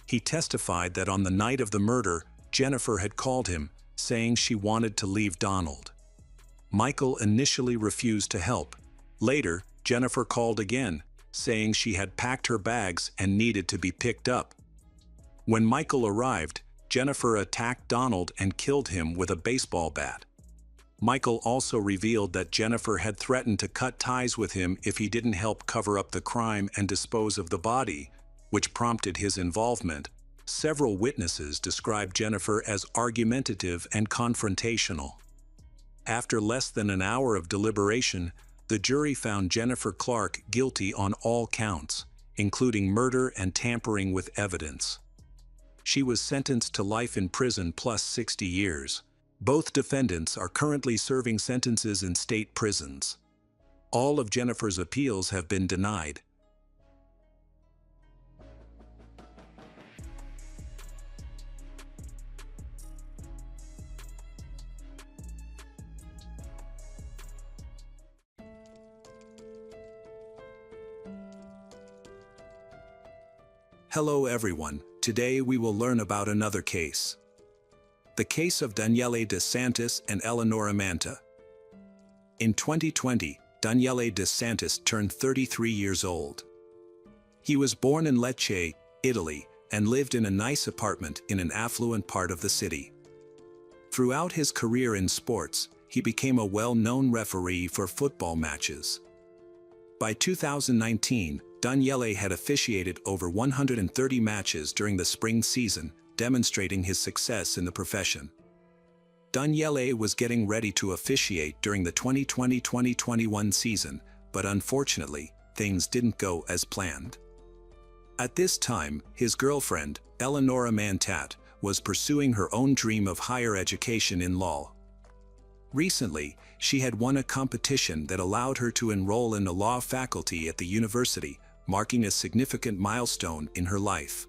He testified that on the night of the murder, Jennifer had called him, saying she wanted to leave Donald. Michael initially refused to help. Later, Jennifer called again, saying she had packed her bags and needed to be picked up. When Michael arrived, Jennifer attacked Donald and killed him with a baseball bat. Michael also revealed that Jennifer had threatened to cut ties with him if he didn't help cover up the crime and dispose of the body, which prompted his involvement. Several witnesses described Jennifer as argumentative and confrontational. After less than an hour of deliberation, the jury found Jennifer Clark guilty on all counts, including murder and tampering with evidence. She was sentenced to life in prison plus 60 years. Both defendants are currently serving sentences in state prisons. All of Jennifer's appeals have been denied. Hello everyone, today we will learn about another case. The case of Daniele De Santis and Eleonora Manta. In 2020, Daniele De Santis turned 33 years old. He was born in Lecce, Italy, and lived in a nice apartment in an affluent part of the city. Throughout his career in sports, he became a well-known referee for football matches. By 2019, Daniele had officiated over 130 matches during the spring season, demonstrating his success in the profession. Daniele was getting ready to officiate during the 2020-2021 season, but unfortunately, things didn't go as planned. At this time, his girlfriend, Eleonora Mantat, was pursuing her own dream of higher education in law. Recently, she had won a competition that allowed her to enroll in the law faculty at the university, marking a significant milestone in her life.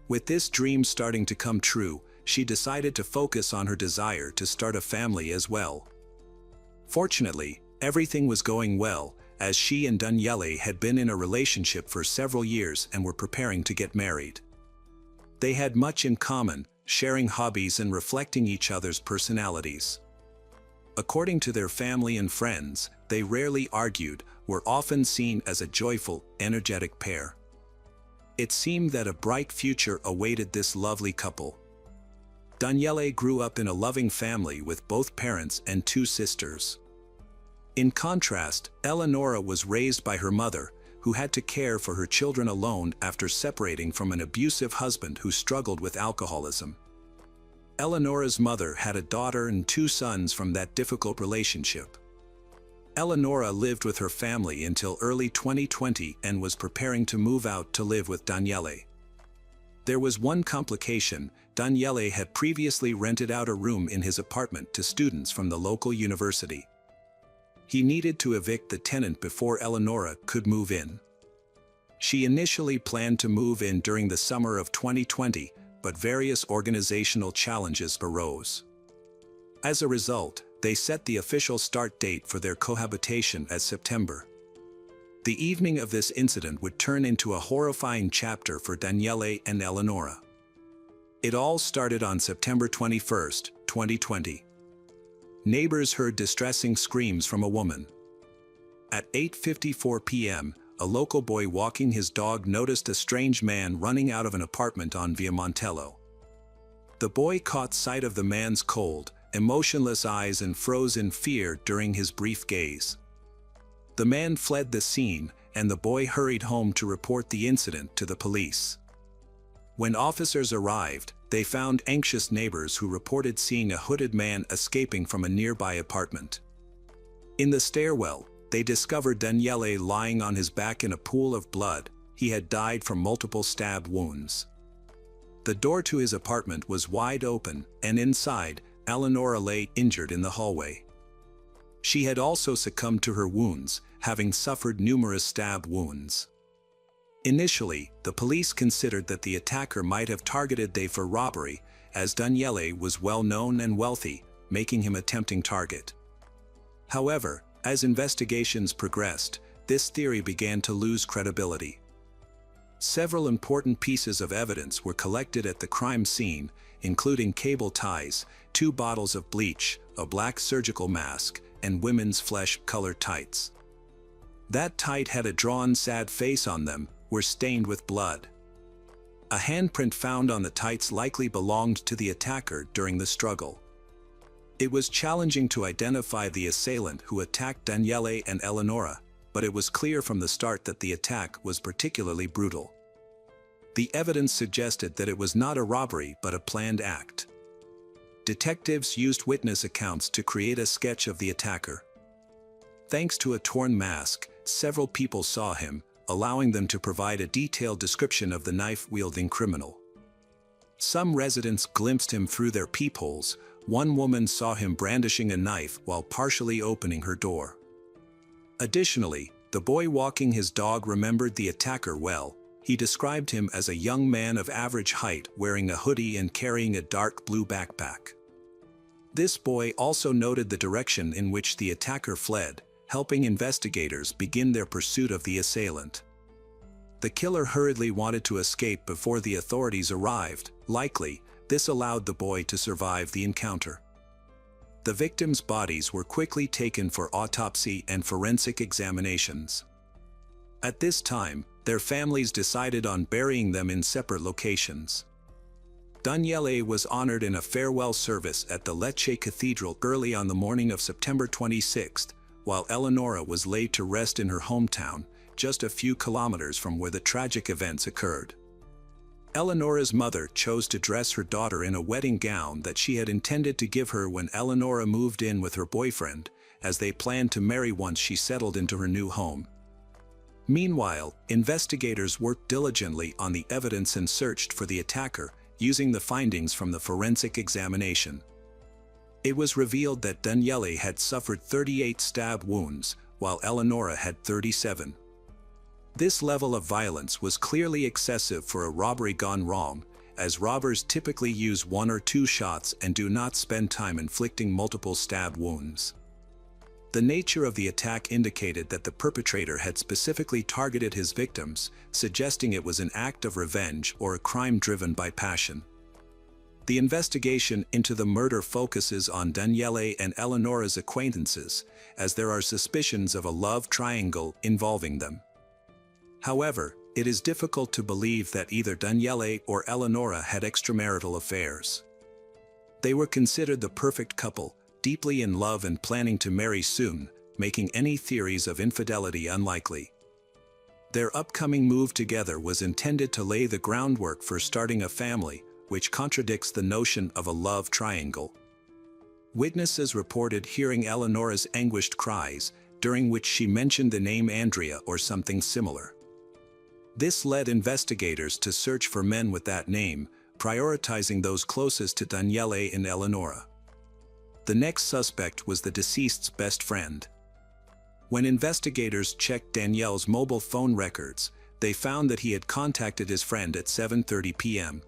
With this dream starting to come true, she decided to focus on her desire to start a family as well. Fortunately, everything was going well, as she and Daniele had been in a relationship for several years and were preparing to get married. They had much in common, sharing hobbies and reflecting each other's personalities. According to their family and friends, they rarely argued, were often seen as a joyful, energetic pair. It seemed that a bright future awaited this lovely couple. Daniele grew up in a loving family with both parents and two sisters. In contrast, Eleonora was raised by her mother, who had to care for her children alone after separating from an abusive husband who struggled with alcoholism. Eleonora's mother had a daughter and two sons from that difficult relationship. Eleonora lived with her family until early 2020 and was preparing to move out to live with Daniele. There was one complication: Daniele had previously rented out a room in his apartment to students from the local university. He needed to evict the tenant before Eleonora could move in. She initially planned to move in during the summer of 2020, but various organizational challenges arose. As a result, they set the official start date for their cohabitation as September. The evening of this incident would turn into a horrifying chapter for Daniele and Eleonora. It all started on September 21, 2020. Neighbors heard distressing screams from a woman. At 8:54 p.m., a local boy walking his dog noticed a strange man running out of an apartment on Via Montello. The boy caught sight of the man's cold, emotionless eyes and froze in fear during his brief gaze. The man fled the scene, and the boy hurried home to report the incident to the police. When officers arrived, they found anxious neighbors who reported seeing a hooded man escaping from a nearby apartment. In the stairwell, they discovered Daniele lying on his back in a pool of blood. He had died from multiple stab wounds. The door to his apartment was wide open, and inside, Eleonora lay injured in the hallway. She had also succumbed to her wounds, having suffered numerous stab wounds. Initially, the police considered that the attacker might have targeted them for robbery, as Daniele was well known and wealthy, making him a tempting target. However, as investigations progressed, this theory began to lose credibility. Several important pieces of evidence were collected at the crime scene, including cable ties, 2 bottles of bleach, a black surgical mask, and women's flesh-colored tights. That tight had a drawn, sad face on them, were stained with blood. A handprint found on the tights likely belonged to the attacker during the struggle. It was challenging to identify the assailant who attacked Daniele and Eleonora, but it was clear from the start that the attack was particularly brutal. The evidence suggested that it was not a robbery but a planned act. Detectives used witness accounts to create a sketch of the attacker. Thanks to a torn mask, several people saw him, allowing them to provide a detailed description of the knife-wielding criminal. Some residents glimpsed him through their peepholes. One woman saw him brandishing a knife while partially opening her door. Additionally, the boy walking his dog remembered the attacker well. He described him as a young man of average height wearing a hoodie and carrying a dark blue backpack. This boy also noted the direction in which the attacker fled, helping investigators begin their pursuit of the assailant. The killer hurriedly wanted to escape before the authorities arrived. Likely, this allowed the boy to survive the encounter. The victims' bodies were quickly taken for autopsy and forensic examinations. At this time, their families decided on burying them in separate locations. Daniele was honored in a farewell service at the Lecce Cathedral early on the morning of September 26, while Eleonora was laid to rest in her hometown, just a few kilometers from where the tragic events occurred. Eleonora's mother chose to dress her daughter in a wedding gown that she had intended to give her when Eleonora moved in with her boyfriend, as they planned to marry once she settled into her new home. Meanwhile, investigators worked diligently on the evidence and searched for the attacker, using the findings from the forensic examination. It was revealed that Daniele had suffered 38 stab wounds, while Eleonora had 37. This level of violence was clearly excessive for a robbery gone wrong, as robbers typically use 1 or 2 shots and do not spend time inflicting multiple stab wounds. The nature of the attack indicated that the perpetrator had specifically targeted his victims, suggesting it was an act of revenge or a crime driven by passion. The investigation into the murder focuses on Daniele and Eleonora's acquaintances, as there are suspicions of a love triangle involving them. However, it is difficult to believe that either Daniele or Eleonora had extramarital affairs. They were considered the perfect couple, deeply in love and planning to marry soon, making any theories of infidelity unlikely. Their upcoming move together was intended to lay the groundwork for starting a family, which contradicts the notion of a love triangle. Witnesses reported hearing Eleonora's anguished cries, during which she mentioned the name Andrea or something similar. This led investigators to search for men with that name, prioritizing those closest to Daniele and Eleonora. The next suspect was the deceased's best friend. When investigators checked Danielle's mobile phone records, they found that he had contacted his friend at 7:30 p.m.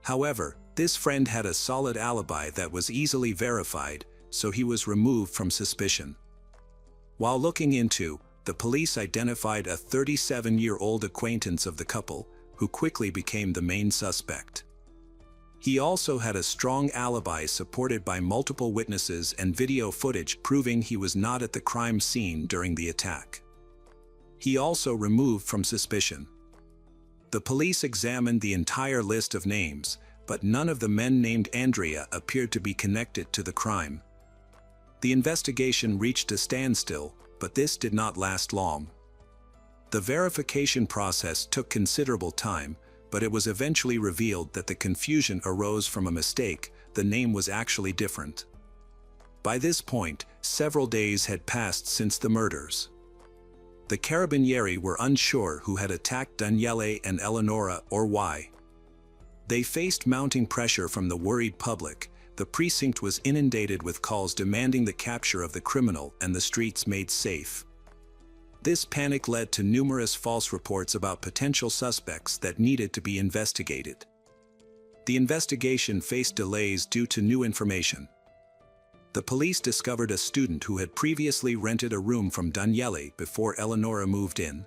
However, this friend had a solid alibi that was easily verified, so he was removed from suspicion. While looking into, the police identified a 37-year-old acquaintance of the couple, who quickly became the main suspect. He also had a strong alibi supported by multiple witnesses and video footage proving he was not at the crime scene during the attack. He also removed from suspicion. The police examined the entire list of names, but none of the men named Andrea appeared to be connected to the crime. The investigation reached a standstill, but this did not last long. The verification process took considerable time, but it was eventually revealed that the confusion arose from a mistake. The name was actually different. By this point, several days had passed since the murders. The Carabinieri were unsure who had attacked Daniele and Eleonora or why. They faced mounting pressure from the worried public. The precinct was inundated with calls demanding the capture of the criminal and the streets made safe. This panic led to numerous false reports about potential suspects that needed to be investigated. The investigation faced delays due to new information. The police discovered a student who had previously rented a room from Daniele before Eleonora moved in.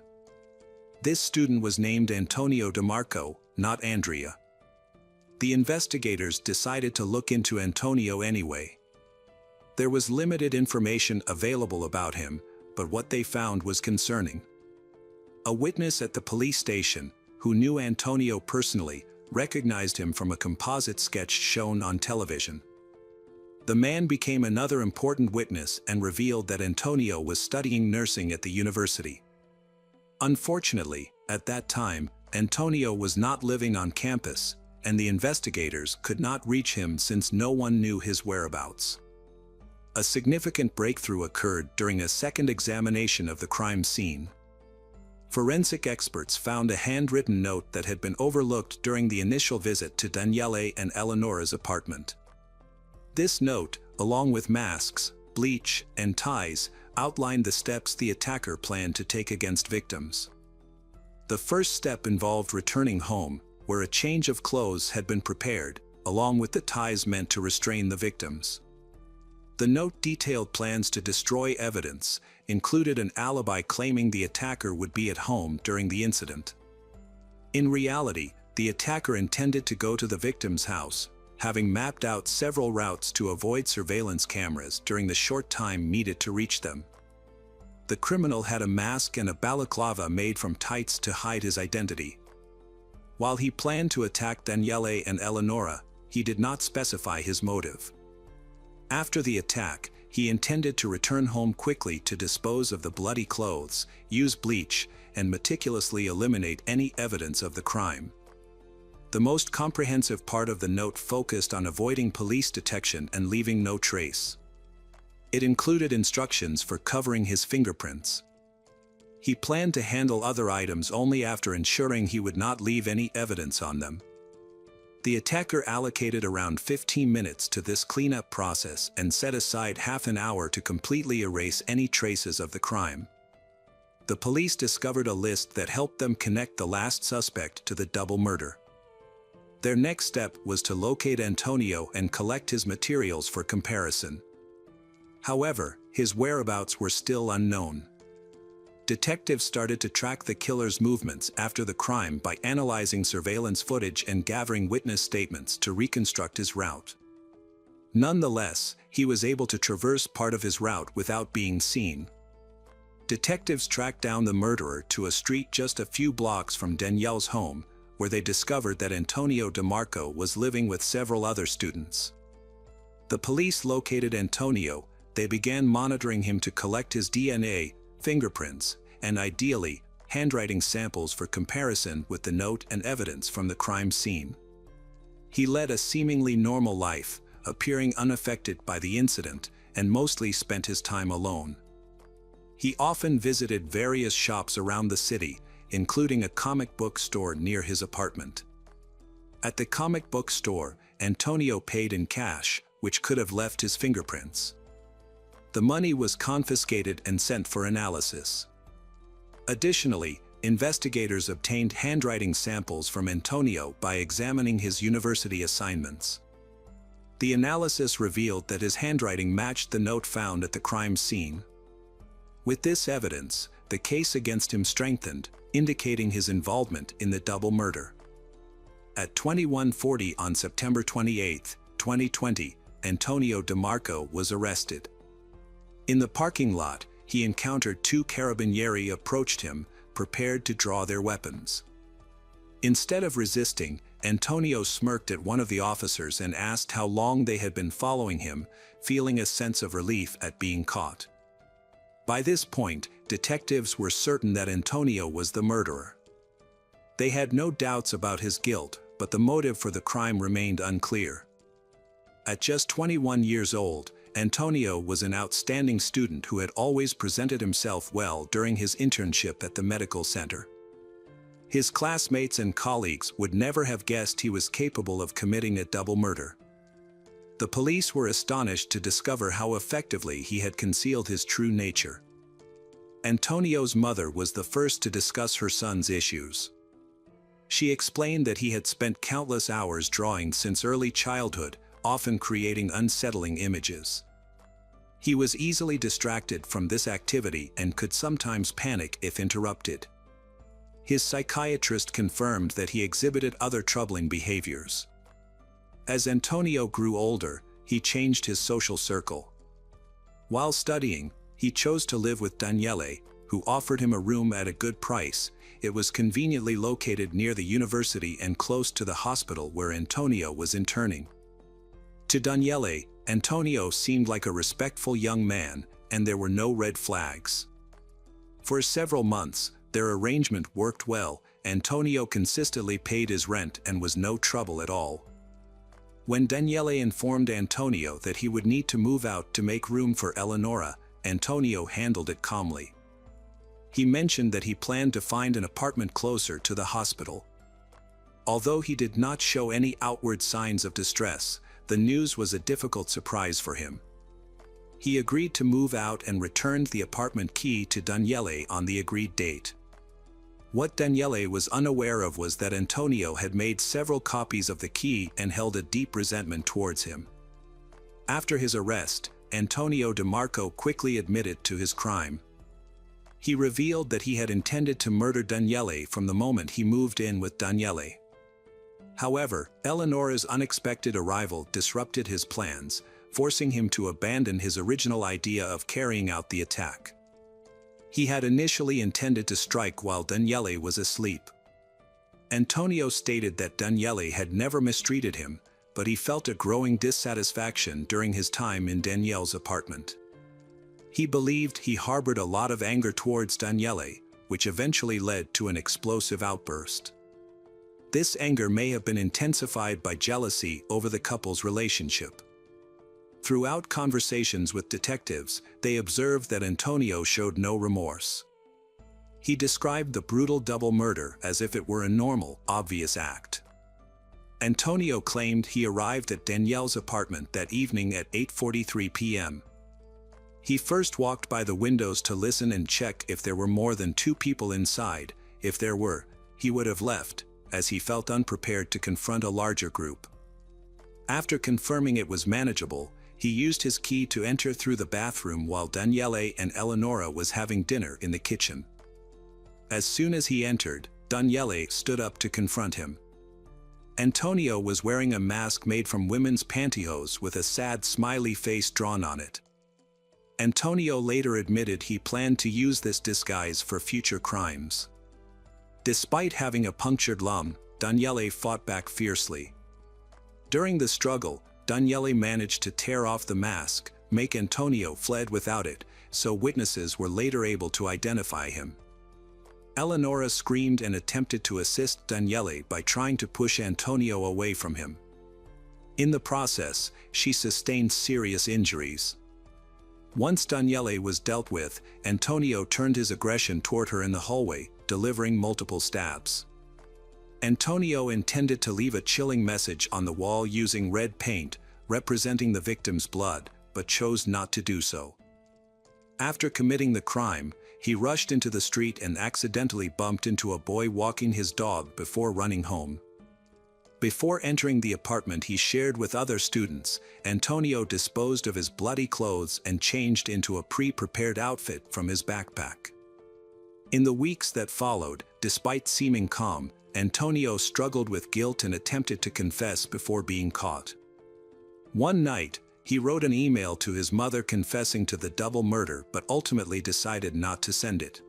This student was named Antonio DeMarco, not Andrea. The investigators decided to look into Antonio anyway. There was limited information available about him, but what they found was concerning. A witness at the police station, who knew Antonio personally, recognized him from a composite sketch shown on television. The man became another important witness and revealed that Antonio was studying nursing at the university. Unfortunately, at that time, Antonio was not living on campus, and the investigators could not reach him since no one knew his whereabouts. A significant breakthrough occurred during a second examination of the crime scene. Forensic experts found a handwritten note that had been overlooked during the initial visit to Daniele and Eleonora's apartment. This note, along with masks, bleach, and ties, outlined the steps the attacker planned to take against victims. The first step involved returning home, where a change of clothes had been prepared, along with the ties meant to restrain the victims. The note detailed plans to destroy evidence, included an alibi claiming the attacker would be at home during the incident. In reality, the attacker intended to go to the victim's house, having mapped out several routes to avoid surveillance cameras during the short time needed to reach them. The criminal had a mask and a balaclava made from tights to hide his identity. While he planned to attack Daniele and Eleonora, he did not specify his motive. After the attack, he intended to return home quickly to dispose of the bloody clothes, use bleach, and meticulously eliminate any evidence of the crime. The most comprehensive part of the note focused on avoiding police detection and leaving no trace. It included instructions for covering his fingerprints. He planned to handle other items only after ensuring he would not leave any evidence on them. The attacker allocated around 15 minutes to this cleanup process and set aside half an hour to completely erase any traces of the crime. The police discovered a list that helped them connect the last suspect to the double murder. Their next step was to locate Antonio and collect his materials for comparison. However, his whereabouts were still unknown. Detectives started to track the killer's movements after the crime by analyzing surveillance footage and gathering witness statements to reconstruct his route. Nonetheless, he was able to traverse part of his route without being seen. Detectives tracked down the murderer to a street just a few blocks from Danielle's home, where they discovered that Antonio DeMarco was living with several other students. The police located Antonio. They began monitoring him to collect his DNA, fingerprints, and ideally, handwriting samples for comparison with the note and evidence from the crime scene. He led a seemingly normal life, appearing unaffected by the incident, and mostly spent his time alone. He often visited various shops around the city, including a comic book store near his apartment. At the comic book store, Antonio paid in cash, which could have left his fingerprints. The money was confiscated and sent for analysis. Additionally, investigators obtained handwriting samples from Antonio by examining his university assignments. The analysis revealed that his handwriting matched the note found at the crime scene. With this evidence, the case against him strengthened, indicating his involvement in the double murder. At 21:40 on September 28, 2020, Antonio DeMarco was arrested. In the parking lot, he encountered two carabinieri approached him, prepared to draw their weapons. Instead of resisting, Antonio smirked at one of the officers and asked how long they had been following him, feeling a sense of relief at being caught. By this point, detectives were certain that Antonio was the murderer. They had no doubts about his guilt, but the motive for the crime remained unclear. At just 21 years old, Antonio was an outstanding student who had always presented himself well during his internship at the medical center. His classmates and colleagues would never have guessed he was capable of committing a double murder. The police were astonished to discover how effectively he had concealed his true nature. Antonio's mother was the first to discuss her son's issues. She explained that he had spent countless hours drawing since early childhood, often creating unsettling images. He was easily distracted from this activity and could sometimes panic if interrupted. His psychiatrist confirmed that he exhibited other troubling behaviors. As Antonio grew older, he changed his social circle. While studying, he chose to live with Daniele, who offered him a room at a good price. It was conveniently located near the university and close to the hospital where Antonio was interning. To Daniele, Antonio seemed like a respectful young man, and there were no red flags. For several months, their arrangement worked well. Antonio consistently paid his rent and was no trouble at all. When Daniele informed Antonio that he would need to move out to make room for Eleonora, Antonio handled it calmly. He mentioned that he planned to find an apartment closer to the hospital. Although he did not show any outward signs of distress, the news was a difficult surprise for him. He agreed to move out and returned the apartment key to Daniele on the agreed date. What Daniele was unaware of was that Antonio had made several copies of the key and held a deep resentment towards him. After his arrest, Antonio DeMarco quickly admitted to his crime. He revealed that he had intended to murder Daniele from the moment he moved in with Daniele. However, Eleonora's unexpected arrival disrupted his plans, forcing him to abandon his original idea of carrying out the attack. He had initially intended to strike while Daniele was asleep. Antonio stated that Daniele had never mistreated him, but he felt a growing dissatisfaction during his time in Danielle's apartment. He believed he harbored a lot of anger towards Daniele, which eventually led to an explosive outburst. This anger may have been intensified by jealousy over the couple's relationship. Throughout conversations with detectives, they observed that Antonio showed no remorse. He described the brutal double murder as if it were a normal, obvious act. Antonio claimed he arrived at Danielle's apartment that evening at 8:43 p.m. He first walked by the windows to listen and check if there were more than 2 people inside. If there were, he would have left, as he felt unprepared to confront a larger group. After confirming it was manageable, he used his key to enter through the bathroom while Daniele and Eleonora was having dinner in the kitchen. As soon as he entered, Daniele stood up to confront him. Antonio was wearing a mask made from women's pantyhose with a sad smiley face drawn on it. Antonio later admitted he planned to use this disguise for future crimes. Despite having a punctured lung, Daniele fought back fiercely. During the struggle, Daniele managed to tear off the mask, make Antonio fled without it, so witnesses were later able to identify him. Eleonora screamed and attempted to assist Daniele by trying to push Antonio away from him. In the process, she sustained serious injuries. Once Daniele was dealt with, Antonio turned his aggression toward her in the hallway, delivering multiple stabs. Antonio intended to leave a chilling message on the wall using red paint, representing the victim's blood, but chose not to do so. After committing the crime, he rushed into the street and accidentally bumped into a boy walking his dog before running home. Before entering the apartment he shared with other students, Antonio disposed of his bloody clothes and changed into a pre-prepared outfit from his backpack. In the weeks that followed, despite seeming calm, Antonio struggled with guilt and attempted to confess before being caught. One night, he wrote an email to his mother confessing to the double murder but ultimately decided not to send it.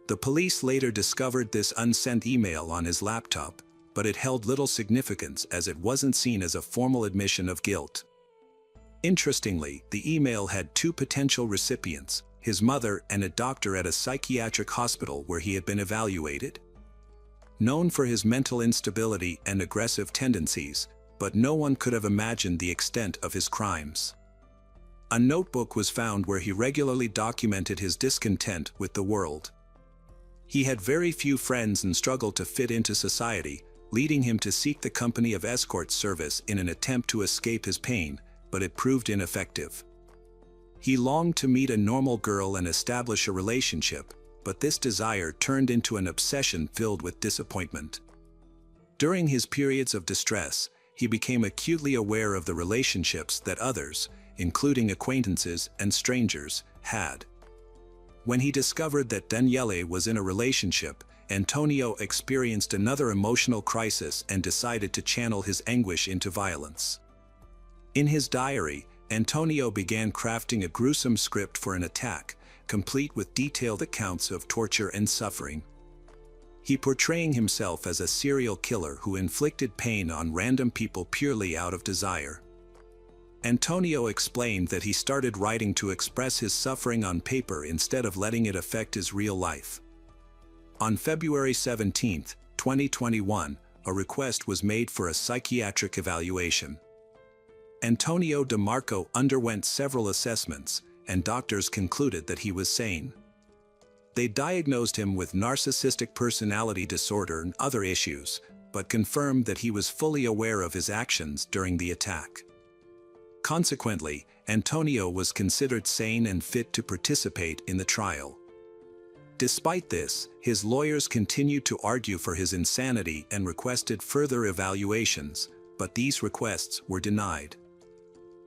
The police later discovered this unsent email on his laptop, but it held little significance as it wasn't seen as a formal admission of guilt. Interestingly, the email had 2 potential recipients, his mother and a doctor at a psychiatric hospital where he had been evaluated. Known for his mental instability and aggressive tendencies, but no one could have imagined the extent of his crimes. A notebook was found where he regularly documented his discontent with the world. He had very few friends and struggled to fit into society, leading him to seek the company of escort service in an attempt to escape his pain, but it proved ineffective. He longed to meet a normal girl and establish a relationship, but this desire turned into an obsession filled with disappointment. During his periods of distress, he became acutely aware of the relationships that others, including acquaintances and strangers, had. When he discovered that Daniele was in a relationship, Antonio experienced another emotional crisis and decided to channel his anguish into violence. In his diary, Antonio began crafting a gruesome script for an attack, complete with detailed accounts of torture and suffering. He portraying himself as a serial killer who inflicted pain on random people purely out of desire. Antonio explained that he started writing to express his suffering on paper instead of letting it affect his real life. On February 17, 2021, a request was made for a psychiatric evaluation. Antonio DeMarco underwent several assessments, and doctors concluded that he was sane. They diagnosed him with narcissistic personality disorder and other issues, but confirmed that he was fully aware of his actions during the attack. Consequently, Antonio was considered sane and fit to participate in the trial. Despite this, his lawyers continued to argue for his insanity and requested further evaluations, but these requests were denied.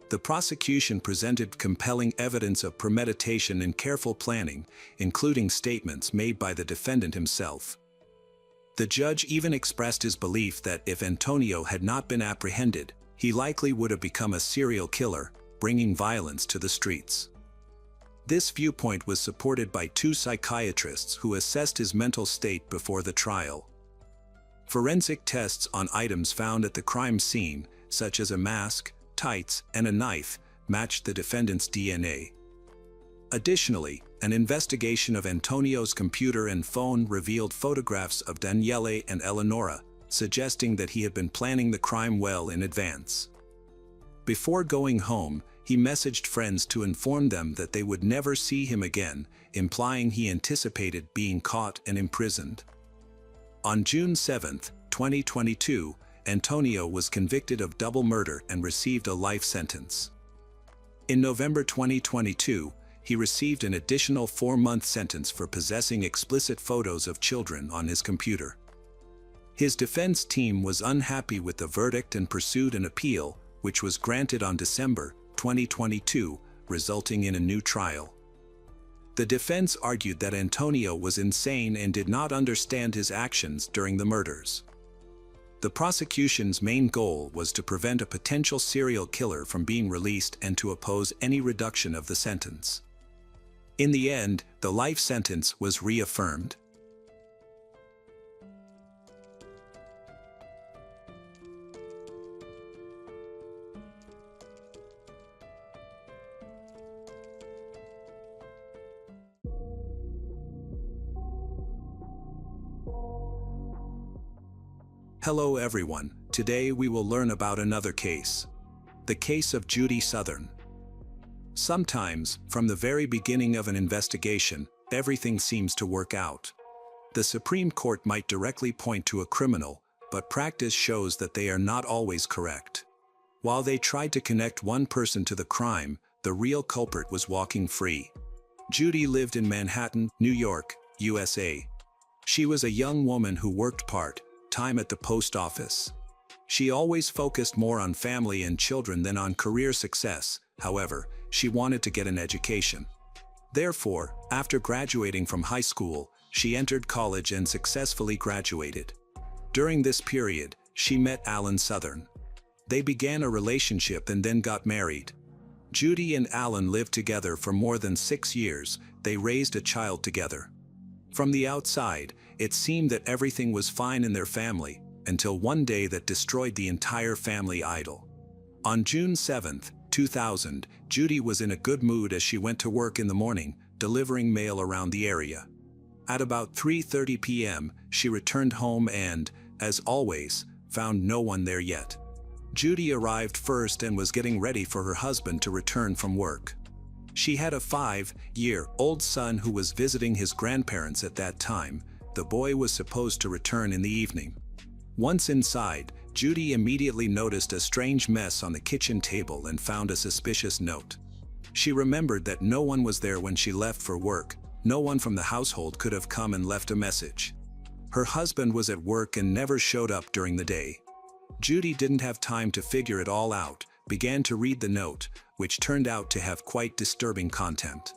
The prosecution presented compelling evidence of premeditation and careful planning, including statements made by the defendant himself. The judge even expressed his belief that if Antonio had not been apprehended, he likely would have become a serial killer, bringing violence to the streets. This viewpoint was supported by 2 psychiatrists who assessed his mental state before the trial. Forensic tests on items found at the crime scene, such as a mask, tights, and a knife, matched the defendant's DNA. Additionally, an investigation of Antonio's computer and phone revealed photographs of Daniele and Eleonora, suggesting that he had been planning the crime well in advance. Before going home, he messaged friends to inform them that they would never see him again, implying he anticipated being caught and imprisoned. On June 7, 2022, Antonio was convicted of double murder and received a life sentence. In November 2022, he received an additional 4-month sentence for possessing explicit photos of children on his computer. His defense team was unhappy with the verdict and pursued an appeal, which was granted on December 2022, resulting in a new trial. The defense argued that Antonio was insane and did not understand his actions during the murders. The prosecution's main goal was to prevent a potential serial killer from being released and to oppose any reduction of the sentence. In the end, the life sentence was reaffirmed. Hello everyone, today we will learn about another case. The case of Judy Southern. Sometimes, from the very beginning of an investigation, everything seems to work out. The Supreme Court might directly point to a criminal, but practice shows that they are not always correct. While they tried to connect one person to the crime, the real culprit was walking free. Judy lived in Manhattan, New York, USA. She was a young woman who worked part-time at the post office. She always focused more on family and children than on career success. However, she wanted to get an education. Therefore, after graduating from high school, she entered college and successfully graduated. During this period, she met Alan Southern. They began a relationship and then got married. Judy and Alan lived together for more than 6 years. They raised a child together. From the outside, it seemed that everything was fine in their family, until one day that destroyed the entire family idyll. On June 7, 2000, Judy was in a good mood as she went to work in the morning, delivering mail around the area. At about 3:30 p.m., she returned home and, as always, found no one there yet. Judy arrived first and was getting ready for her husband to return from work. She had a 5-year-old son who was visiting his grandparents at that time. The boy was supposed to return in the evening. Once inside, Judy immediately noticed a strange mess on the kitchen table and found a suspicious note. She remembered that no one was there when she left for work. No one from the household could have come and left a message. Her husband was at work and never showed up during the day. Judy didn't have time to figure it all out, began to read the note, which turned out to have quite disturbing content.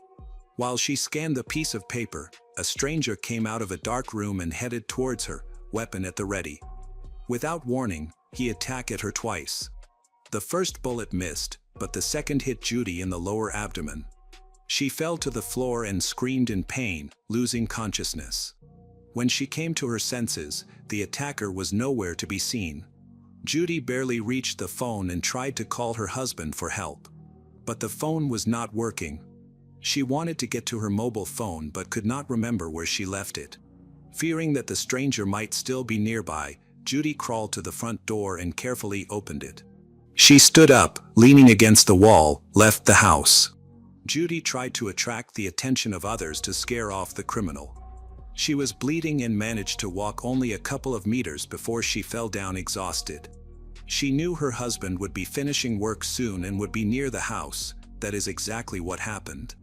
While she scanned the piece of paper, a stranger came out of a dark room and headed towards her, weapon at the ready. Without warning, he attacked her twice. The first bullet missed, but the second hit Judy in the lower abdomen. She fell to the floor and screamed in pain, losing consciousness. When she came to her senses, the attacker was nowhere to be seen. Judy barely reached the phone and tried to call her husband for help. But the phone was not working. She wanted to get to her mobile phone but could not remember where she left it. Fearing that the stranger might still be nearby, Judy crawled to the front door and carefully opened it. She stood up, leaning against the wall, left the house. Judy tried to attract the attention of others to scare off the criminal. She was bleeding and managed to walk only a couple of meters before she fell down exhausted. She knew her husband would be finishing work soon and would be near the house. That is exactly what happened.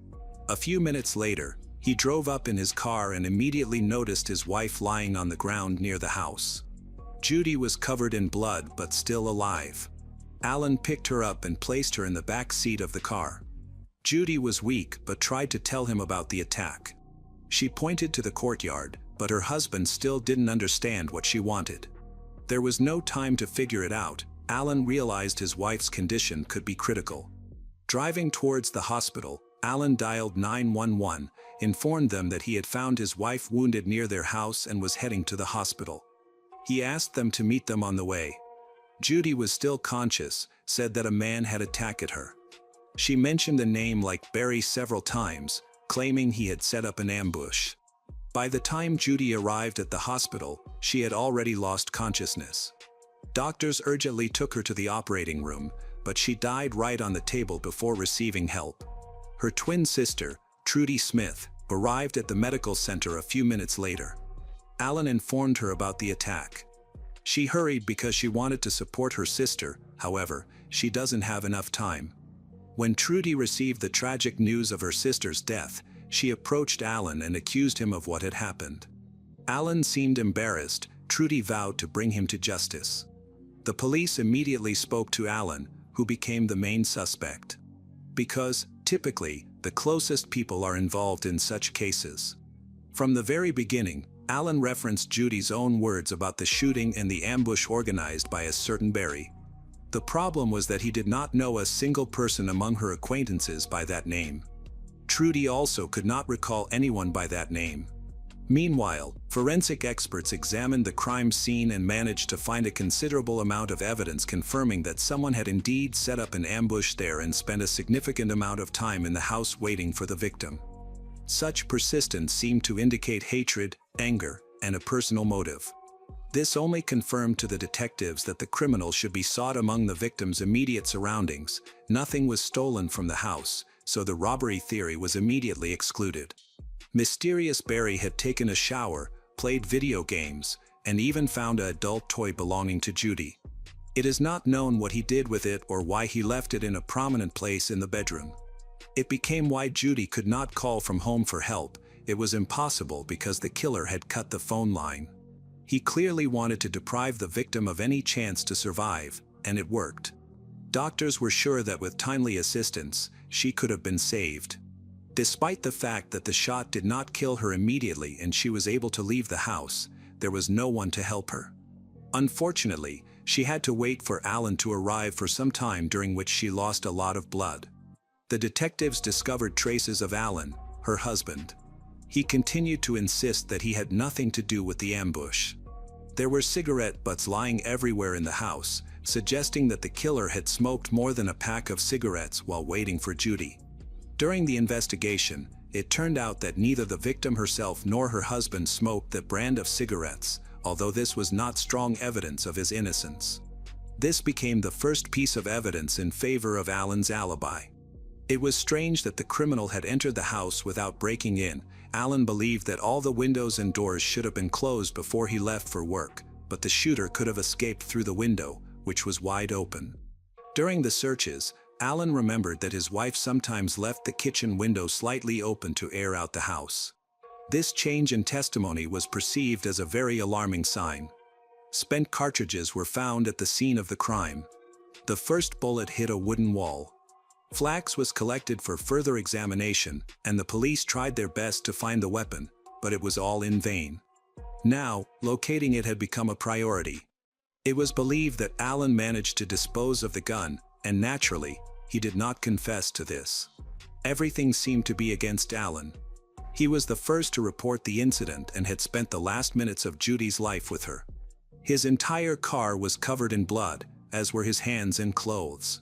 A few minutes later, he drove up in his car and immediately noticed his wife lying on the ground near the house. Judy was covered in blood but still alive. Alan picked her up and placed her in the back seat of the car. Judy was weak but tried to tell him about the attack. She pointed to the courtyard, but her husband still didn't understand what she wanted. There was no time to figure it out. Alan realized his wife's condition could be critical. Driving towards the hospital, Alan dialed 911, informed them that he had found his wife wounded near their house and was heading to the hospital. He asked them to meet them on the way. Judy was still conscious, said that a man had attacked her. She mentioned the name like Barry several times, claiming he had set up an ambush. By the time Judy arrived at the hospital, she had already lost consciousness. Doctors urgently took her to the operating room, but she died right on the table before receiving help. Her twin sister, Trudy Smith, arrived at the medical center a few minutes later. Alan informed her about the attack. She hurried because she wanted to support her sister. However, she doesn't have enough time. When Trudy received the tragic news of her sister's death, she approached Alan and accused him of what had happened. Alan seemed embarrassed. Trudy vowed to bring him to justice. The police immediately spoke to Alan, who became the main suspect. Because, typically, the closest people are involved in such cases. From the very beginning, Alan referenced Judy's own words about the shooting and the ambush organized by a certain Barry. The problem was that he did not know a single person among her acquaintances by that name. Trudy also could not recall anyone by that name. Meanwhile, forensic experts examined the crime scene and managed to find a considerable amount of evidence confirming that someone had indeed set up an ambush there and spent a significant amount of time in the house waiting for the victim. Such persistence seemed to indicate hatred, anger, and a personal motive. This only confirmed to the detectives that the criminal should be sought among the victim's immediate surroundings. Nothing was stolen from the house, so the robbery theory was immediately excluded. Mysterious Barry had taken a shower, played video games, and even found an adult toy belonging to Judy. It is not known what he did with it or why he left it in a prominent place in the bedroom. It became why Judy could not call from home for help. It was impossible because the killer had cut the phone line. He clearly wanted to deprive the victim of any chance to survive, and it worked. Doctors were sure that with timely assistance, she could have been saved. Despite the fact that the shot did not kill her immediately and she was able to leave the house, there was no one to help her. Unfortunately, she had to wait for Alan to arrive for some time, during which she lost a lot of blood. The detectives discovered traces of Alan, her husband. He continued to insist that he had nothing to do with the ambush. There were cigarette butts lying everywhere in the house, suggesting that the killer had smoked more than a pack of cigarettes while waiting for Judy. During the investigation, it turned out that neither the victim herself nor her husband smoked that brand of cigarettes, although this was not strong evidence of his innocence. This became the first piece of evidence in favor of Alan's alibi. It was strange that the criminal had entered the house without breaking in. Alan believed that all the windows and doors should have been closed before he left for work, but the shooter could have escaped through the window, which was wide open. During the searches, Alan remembered that his wife sometimes left the kitchen window slightly open to air out the house. This change in testimony was perceived as a very alarming sign. Spent cartridges were found at the scene of the crime. The first bullet hit a wooden wall. Flax was collected for further examination, and the police tried their best to find the weapon, but it was all in vain. Now, locating it had become a priority. It was believed that Alan managed to dispose of the gun, and naturally, he did not confess to this. Everything seemed to be against Alan. He was the first to report the incident and had spent the last minutes of Judy's life with her. His entire car was covered in blood, as were his hands and clothes.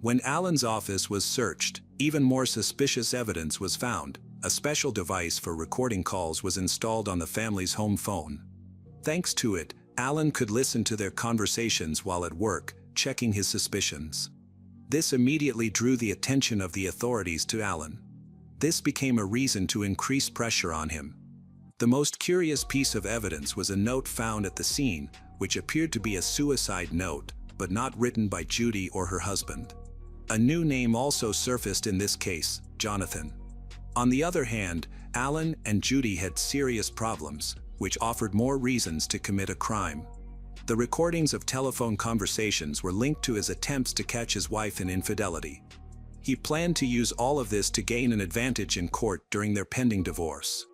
When Alan's office was searched, even more suspicious evidence was found. A special device for recording calls was installed on the family's home phone. Thanks to it, Alan could listen to their conversations while at work, checking his suspicions. This immediately drew the attention of the authorities to Alan. This became a reason to increase pressure on him. The most curious piece of evidence was a note found at the scene, which appeared to be a suicide note, but not written by Judy or her husband. A new name also surfaced in this case, Jonathan. On the other hand, Alan and Judy had serious problems, which offered more reasons to commit a crime. The recordings of telephone conversations were linked to his attempts to catch his wife in infidelity. He planned to use all of this to gain an advantage in court during their pending divorce.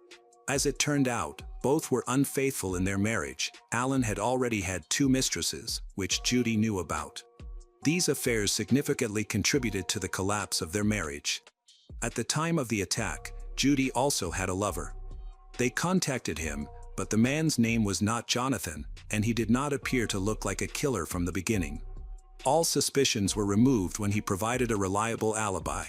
As it turned out, both were unfaithful in their marriage. Alan had already had 2 mistresses, which Judy knew about. These affairs significantly contributed to the collapse of their marriage. At the time of the attack, Judy also had a lover. They contacted him, but the man's name was not Jonathan, and he did not appear to look like a killer from the beginning. All suspicions were removed when he provided a reliable alibi.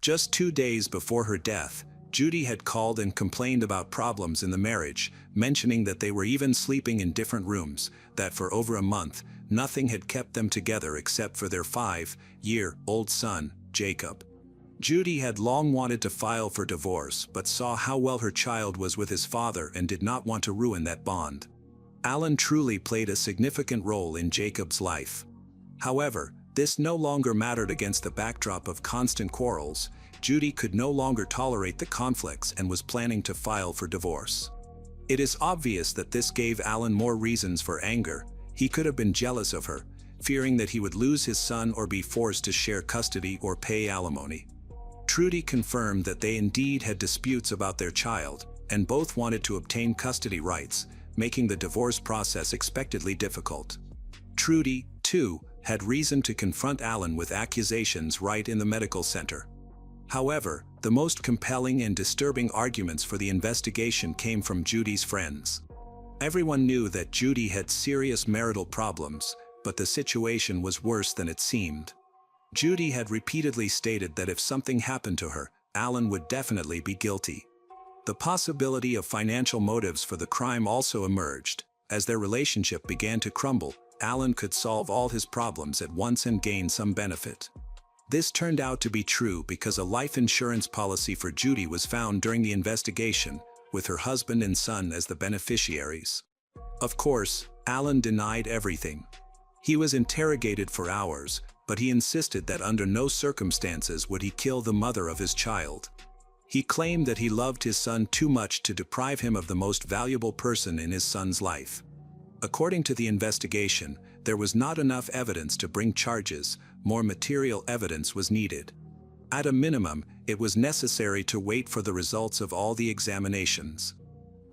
Just 2 days before her death, Judy had called and complained about problems in the marriage, mentioning that they were even sleeping in different rooms, that for over a month, nothing had kept them together except for their 5-year-old son, Jacob. Judy had long wanted to file for divorce but saw how well her child was with his father and did not want to ruin that bond. Alan truly played a significant role in Jacob's life. However, this no longer mattered against the backdrop of constant quarrels. Judy could no longer tolerate the conflicts and was planning to file for divorce. It is obvious that this gave Alan more reasons for anger. He could have been jealous of her, fearing that he would lose his son or be forced to share custody or pay alimony. Trudy confirmed that they indeed had disputes about their child, and both wanted to obtain custody rights, making the divorce process expectedly difficult. Trudy, too, had reason to confront Alan with accusations right in the medical center. However, the most compelling and disturbing arguments for the investigation came from Judy's friends. Everyone knew that Judy had serious marital problems, but the situation was worse than it seemed. Judy had repeatedly stated that if something happened to her, Alan would definitely be guilty. The possibility of financial motives for the crime also emerged. As their relationship began to crumble, Alan could solve all his problems at once and gain some benefit. This turned out to be true because a life insurance policy for Judy was found during the investigation, with her husband and son as the beneficiaries. Of course, Alan denied everything. He was interrogated for hours, but he insisted that under no circumstances would he kill the mother of his child. He claimed that he loved his son too much to deprive him of the most valuable person in his son's life. According to the investigation, there was not enough evidence to bring charges. More material evidence was needed. At a minimum, it was necessary to wait for the results of all the examinations.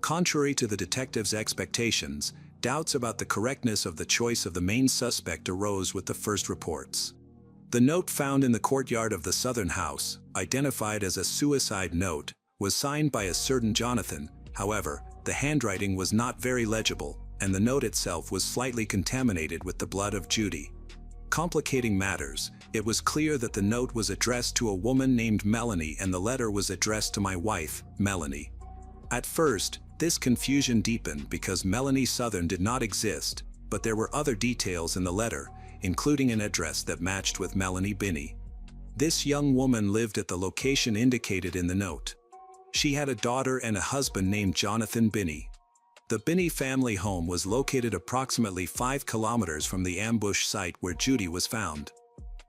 Contrary to the detective's expectations, doubts about the correctness of the choice of the main suspect arose with the first reports. The note found in the courtyard of the Southern house, identified as a suicide note, was signed by a certain Jonathan. However, the handwriting was not very legible, and the note itself was slightly contaminated with the blood of Judy. Complicating matters, it was clear that the note was addressed to a woman named Melanie and the letter was addressed to my wife, Melanie. At first, this confusion deepened because Melanie Southern did not exist, but there were other details in the letter, including an address that matched with Melanie Binney. This young woman lived at the location indicated in the note. She had a daughter and a husband named Jonathan Binney. The Binney family home was located approximately 5 kilometers from the ambush site where Judy was found.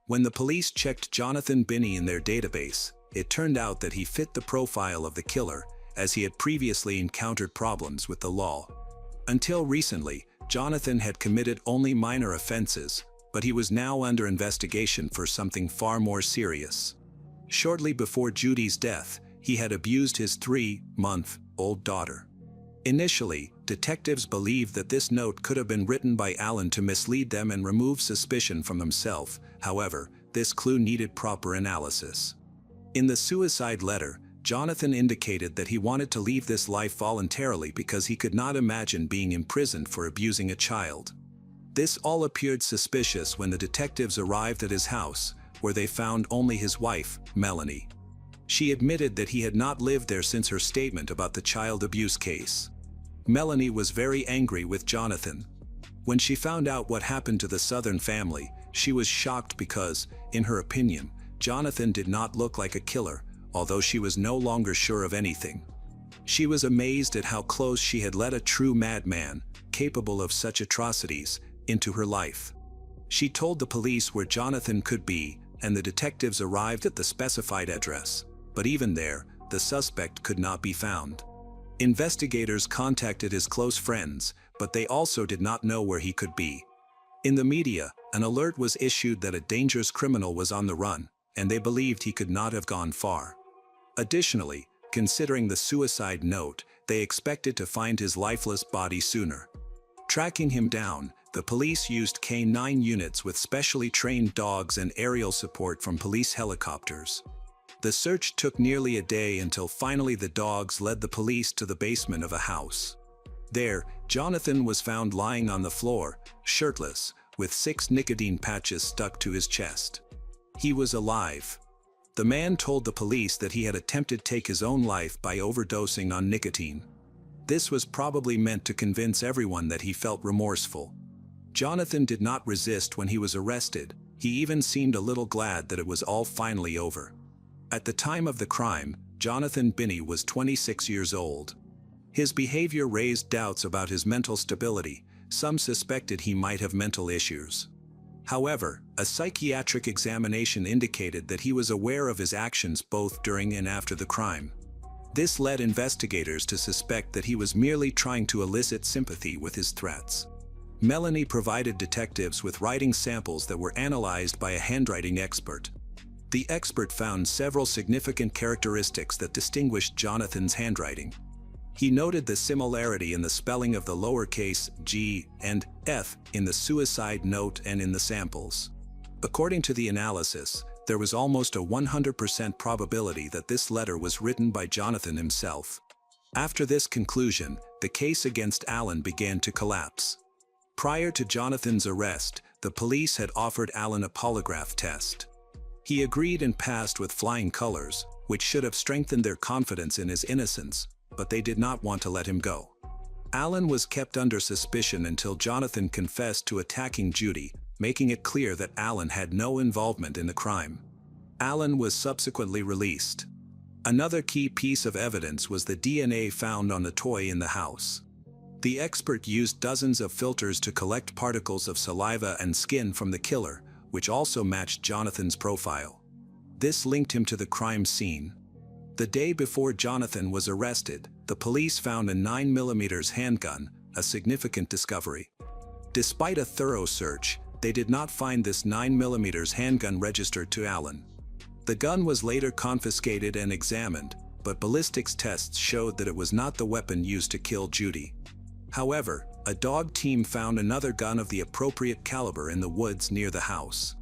When the police checked Jonathan Binney in their database, it turned out that he fit the profile of the killer, as he had previously encountered problems with the law. Until recently, Jonathan had committed only minor offenses, but he was now under investigation for something far more serious. Shortly before Judy's death, he had abused his 3-month-old daughter. Initially, detectives believed that this note could have been written by Alan to mislead them and remove suspicion from himself. However, this clue needed proper analysis. In the suicide letter, Jonathan indicated that he wanted to leave this life voluntarily because he could not imagine being imprisoned for abusing a child. This all appeared suspicious when the detectives arrived at his house, where they found only his wife, Melanie. She admitted that he had not lived there since her statement about the child abuse case. Melanie was very angry with Jonathan. When she found out what happened to the Southern family, she was shocked because, in her opinion, Jonathan did not look like a killer, although she was no longer sure of anything. She was amazed at how close she had let a true madman, capable of such atrocities, into her life. She told the police where Jonathan could be, and the detectives arrived at the specified address, but even there, the suspect could not be found. Investigators contacted his close friends, but they also did not know where he could be. In the media, an alert was issued that a dangerous criminal was on the run, and they believed he could not have gone far. Additionally, considering the suicide note, they expected to find his lifeless body sooner. Tracking him down, the police used K-9 units with specially trained dogs and aerial support from police helicopters. The search took nearly a day until finally the dogs led the police to the basement of a house. There, Jonathan was found lying on the floor, shirtless, with 6 nicotine patches stuck to his chest. He was alive. The man told the police that he had attempted to take his own life by overdosing on nicotine. This was probably meant to convince everyone that he felt remorseful. Jonathan did not resist when he was arrested. He even seemed a little glad that it was all finally over. At the time of the crime, Jonathan Binney was 26 years old. His behavior raised doubts about his mental stability. Some suspected he might have mental issues. However, a psychiatric examination indicated that he was aware of his actions both during and after the crime. This led investigators to suspect that he was merely trying to elicit sympathy with his threats. Melanie provided detectives with writing samples that were analyzed by a handwriting expert. The expert found several significant characteristics that distinguished Jonathan's handwriting. He noted the similarity in the spelling of the lowercase g and f in the suicide note and in the samples. According to the analysis, there was almost a 100% probability that this letter was written by Jonathan himself. After this conclusion, the case against Alan began to collapse. Prior to Jonathan's arrest, the police had offered Alan a polygraph test. He agreed and passed with flying colors, which should have strengthened their confidence in his innocence, but they did not want to let him go. Alan was kept under suspicion until Jonathan confessed to attacking Judy, making it clear that Alan had no involvement in the crime. Alan was subsequently released. Another key piece of evidence was the DNA found on the toy in the house. The expert used dozens of filters to collect particles of saliva and skin from the killer, which also matched Jonathan's profile. This linked him to the crime scene. The day before Jonathan was arrested, the police found a 9mm handgun, a significant discovery. Despite a thorough search, they did not find this 9mm handgun registered to Alan. The gun was later confiscated and examined, but ballistics tests showed that it was not the weapon used to kill Judy. However, a dog team found another gun of the appropriate caliber in the woods near the house.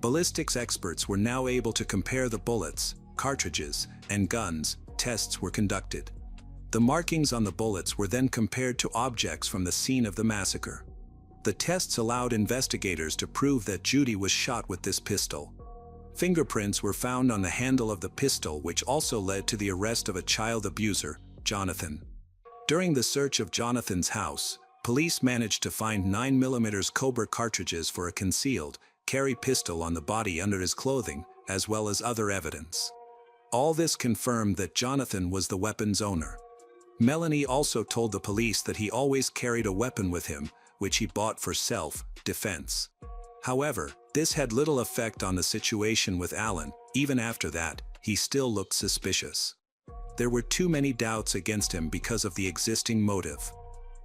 Ballistics experts were now able to compare the bullets, cartridges, and guns. Tests were conducted. The markings on the bullets were then compared to objects from the scene of the massacre. The tests allowed investigators to prove that Judy was shot with this pistol. Fingerprints were found on the handle of the pistol, which also led to the arrest of a child abuser, Jonathan. During the search of Jonathan's house, police managed to find 9mm Cobra cartridges for a concealed carry pistol on the body under his clothing, as well as other evidence. All this confirmed that Jonathan was the weapon's owner. Melanie also told the police that he always carried a weapon with him, which he bought for self-defense. However, this had little effect on the situation with Alan. Even after that, he still looked suspicious. There were too many doubts against him because of the existing motive.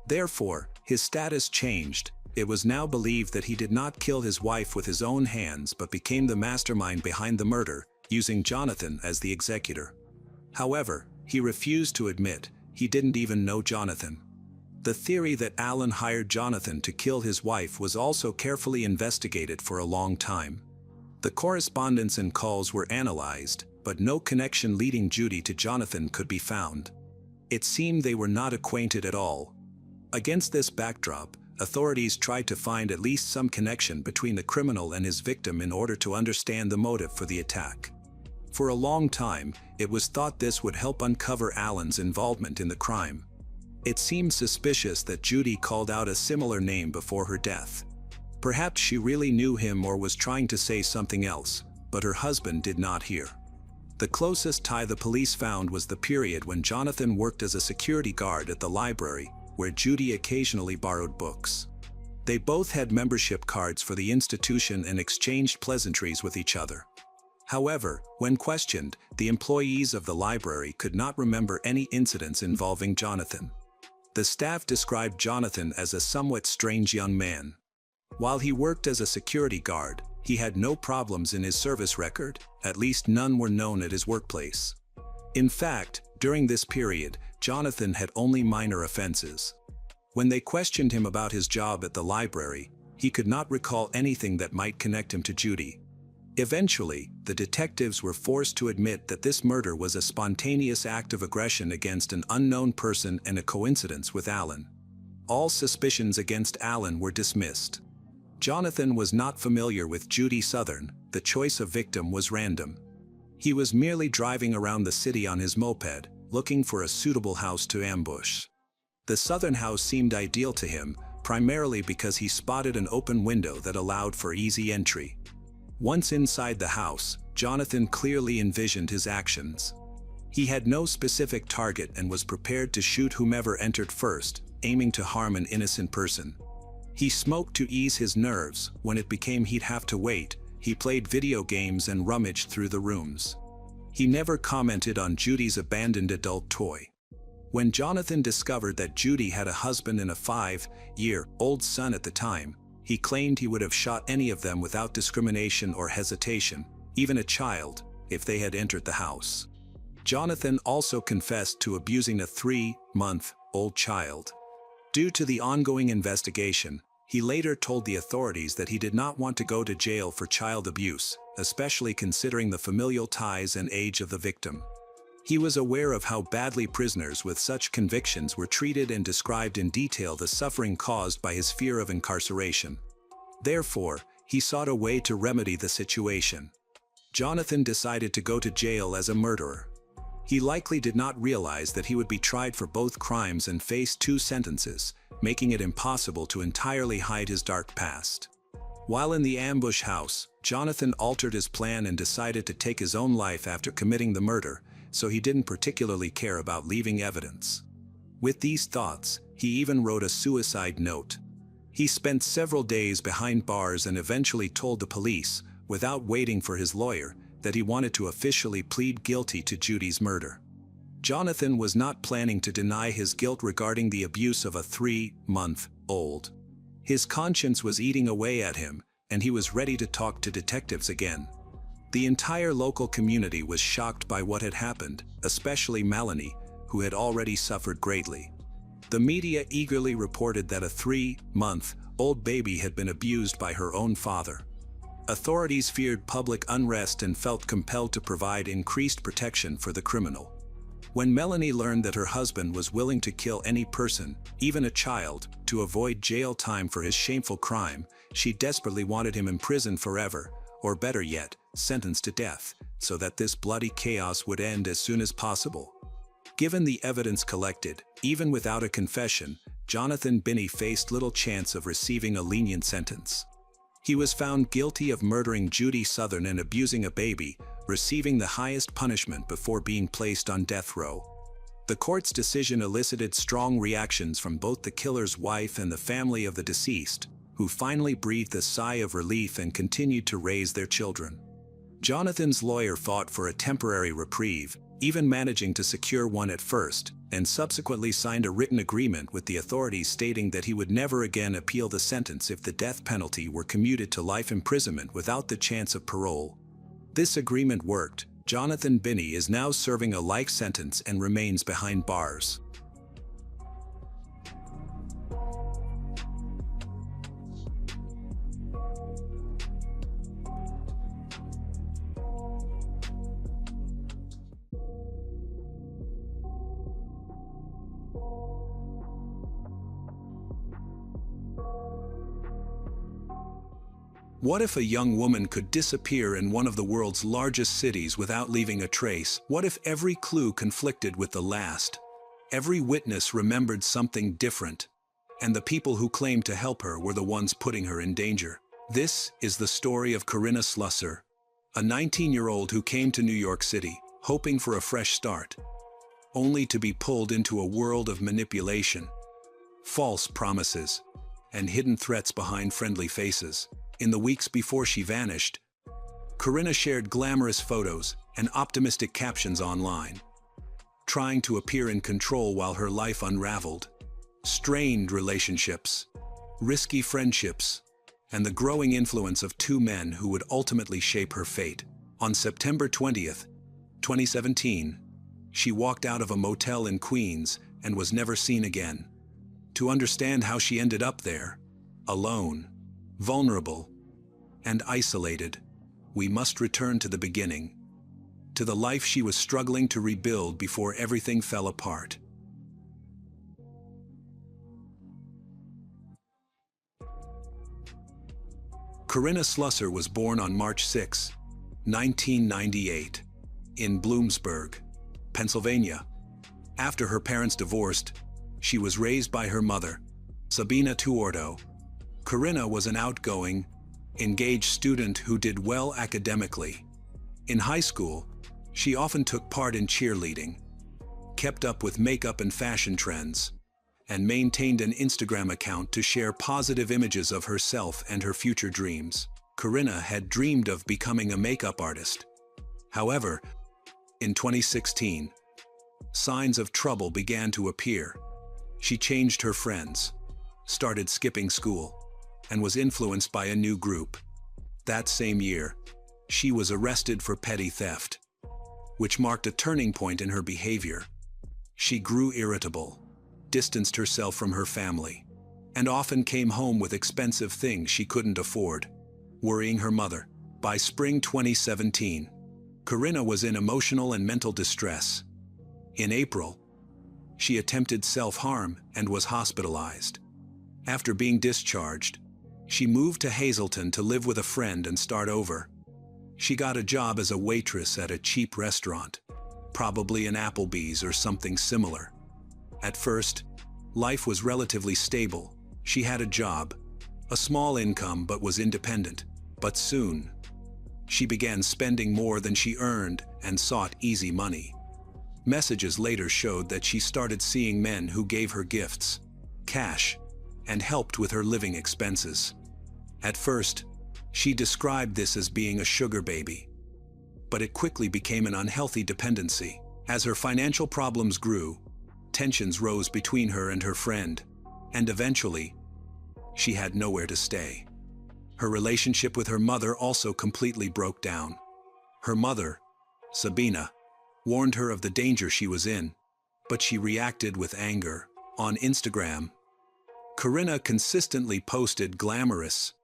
Therefore, his status changed. It was now believed that he did not kill his wife with his own hands but became the mastermind behind the murder, using Jonathan as the executor. However, he refused to admit he didn't even know Jonathan. The theory that Alan hired Jonathan to kill his wife was also carefully investigated for a long time. The correspondence and calls were analyzed, but no connection leading Judy to Jonathan could be found. It seemed they were not acquainted at all. Against this backdrop, authorities tried to find at least some connection between the criminal and his victim in order to understand the motive for the attack. For a long time, it was thought this would help uncover Alan's involvement in the crime. It seemed suspicious that Judy called out a similar name before her death. Perhaps she really knew him or was trying to say something else, but her husband did not hear. The closest tie the police found was the period when Jonathan worked as a security guard at the library, where Judy occasionally borrowed books. They both had membership cards for the institution and exchanged pleasantries with each other. However, when questioned, the employees of the library could not remember any incidents involving Jonathan. The staff described Jonathan as a somewhat strange young man. While he worked as a security guard, he had no problems in his service record, at least none were known at his workplace. In fact, during this period, Jonathan had only minor offenses. When they questioned him about his job at the library, he could not recall anything that might connect him to Judy. Eventually, the detectives were forced to admit that this murder was a spontaneous act of aggression against an unknown person and a coincidence with Alan. All suspicions against Alan were dismissed. Jonathan was not familiar with Judy Southern. The choice of victim was random. He was merely driving around the city on his moped, looking for a suitable house to ambush. The southern house seemed ideal to him, primarily because he spotted an open window that allowed for easy entry. Once inside the house, Jonathan clearly envisioned his actions. He had no specific target and was prepared to shoot whomever entered first, aiming to harm an innocent person. He smoked to ease his nerves. When it became he'd have to wait, he played video games and rummaged through the rooms. He never commented on Judy's abandoned adult toy. When Jonathan discovered that Judy had a husband and a 5-year-old son at the time, he claimed he would have shot any of them without discrimination or hesitation, even a child, if they had entered the house. Jonathan also confessed to abusing a 3-month-old child. Due to the ongoing investigation, he later told the authorities that he did not want to go to jail for child abuse, especially considering the familial ties and age of the victim. He was aware of how badly prisoners with such convictions were treated and described in detail the suffering caused by his fear of incarceration. Therefore, he sought a way to remedy the situation. Jonathan decided to go to jail as a murderer. He likely did not realize that he would be tried for both crimes and face 2 sentences, making it impossible to entirely hide his dark past. While in the ambush house, Jonathan altered his plan and decided to take his own life after committing the murder, so he didn't particularly care about leaving evidence. With these thoughts, he even wrote a suicide note. He spent several days behind bars and eventually told the police, without waiting for his lawyer, that he wanted to officially plead guilty to Judy's murder. Jonathan was not planning to deny his guilt regarding the abuse of a 3-month-old. His conscience was eating away at him, and he was ready to talk to detectives again. The entire local community was shocked by what had happened, especially Melanie, who had already suffered greatly. The media eagerly reported that a 3-month-old baby had been abused by her own father. Authorities feared public unrest and felt compelled to provide increased protection for the criminal. When Melanie learned that her husband was willing to kill any person, even a child, to avoid jail time for his shameful crime, she desperately wanted him imprisoned forever, or better yet, sentenced to death, so that this bloody chaos would end as soon as possible. Given the evidence collected, even without a confession, Jonathan Binney faced little chance of receiving a lenient sentence. He was found guilty of murdering Judy Southern and abusing a baby, receiving the highest punishment before being placed on death row. The court's decision elicited strong reactions from both the killer's wife and the family of the deceased, who finally breathed a sigh of relief and continued to raise their children. Jonathan's lawyer fought for a temporary reprieve, even managing to secure one at first, and subsequently signed a written agreement with the authorities stating that he would never again appeal the sentence if the death penalty were commuted to life imprisonment without the chance of parole. This agreement worked. Jonathan Binney is now serving a life sentence and remains behind bars. What if a young woman could disappear in one of the world's largest cities without leaving a trace? What if every clue conflicted with the last? Every witness remembered something different, and the people who claimed to help her were the ones putting her in danger. This is the story of Corinna Slusser, a 19-year-old who came to New York City, hoping for a fresh start, only to be pulled into a world of manipulation, false promises, and hidden threats behind friendly faces. In the weeks before she vanished, Corinna shared glamorous photos and optimistic captions online, trying to appear in control while her life unraveled. Strained relationships, risky friendships, and the growing influence of 2 men who would ultimately shape her fate. On September 20th, 2017, she walked out of a motel in Queens and was never seen again. To understand how she ended up there, alone, vulnerable, and isolated, we must return to the beginning, to the life she was struggling to rebuild before everything fell apart. Corinna Slusser was born on March 6, 1998, in Bloomsburg, Pennsylvania. After her parents divorced, she was raised by her mother, Sabina Tuordo. Corinna was an outgoing, engaged student who did well academically. In high school, she often took part in cheerleading, kept up with makeup and fashion trends, and maintained an Instagram account to share positive images of herself and her future dreams. Corinna had dreamed of becoming a makeup artist. However, in 2016, signs of trouble began to appear. She changed her friends, started skipping school, and was influenced by a new group. That same year, she was arrested for petty theft, which marked a turning point in her behavior. She grew irritable, distanced herself from her family, and often came home with expensive things she couldn't afford, worrying her mother. By spring 2017, Corinna was in emotional and mental distress. In April, she attempted self-harm and was hospitalized. After being discharged, she moved to Hazleton to live with a friend and start over. She got a job as a waitress at a cheap restaurant, probably an Applebee's or something similar. At first, life was relatively stable. She had a job, a small income, but was independent. But soon, she began spending more than she earned and sought easy money. Messages later showed that she started seeing men who gave her gifts, cash, and helped with her living expenses. At first, she described this as being a sugar baby, but it quickly became an unhealthy dependency. As her financial problems grew, tensions rose between her and her friend, and eventually, she had nowhere to stay. Her relationship with her mother also completely broke down. Her mother, Sabina, warned her of the danger she was in, but she reacted with anger. On Instagram, Corinna consistently posted glamorous,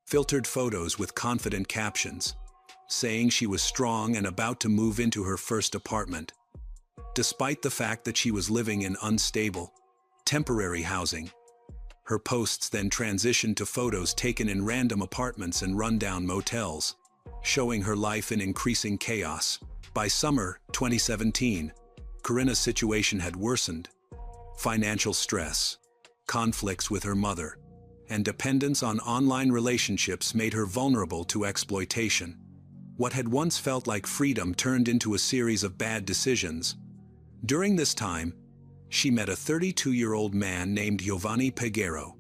filtered photos with confident captions, saying she was strong and about to move into her first apartment. Despite the fact that she was living in unstable, temporary housing, her posts then transitioned to photos taken in random apartments and rundown motels, showing her life in increasing chaos. By summer 2017, Corinna's situation had worsened. Financial stress, conflicts with her mother, and dependence on online relationships made her vulnerable to exploitation. What had once felt like freedom turned into a series of bad decisions. During this time, she met a 32-year-old man named Giovanni Peguero,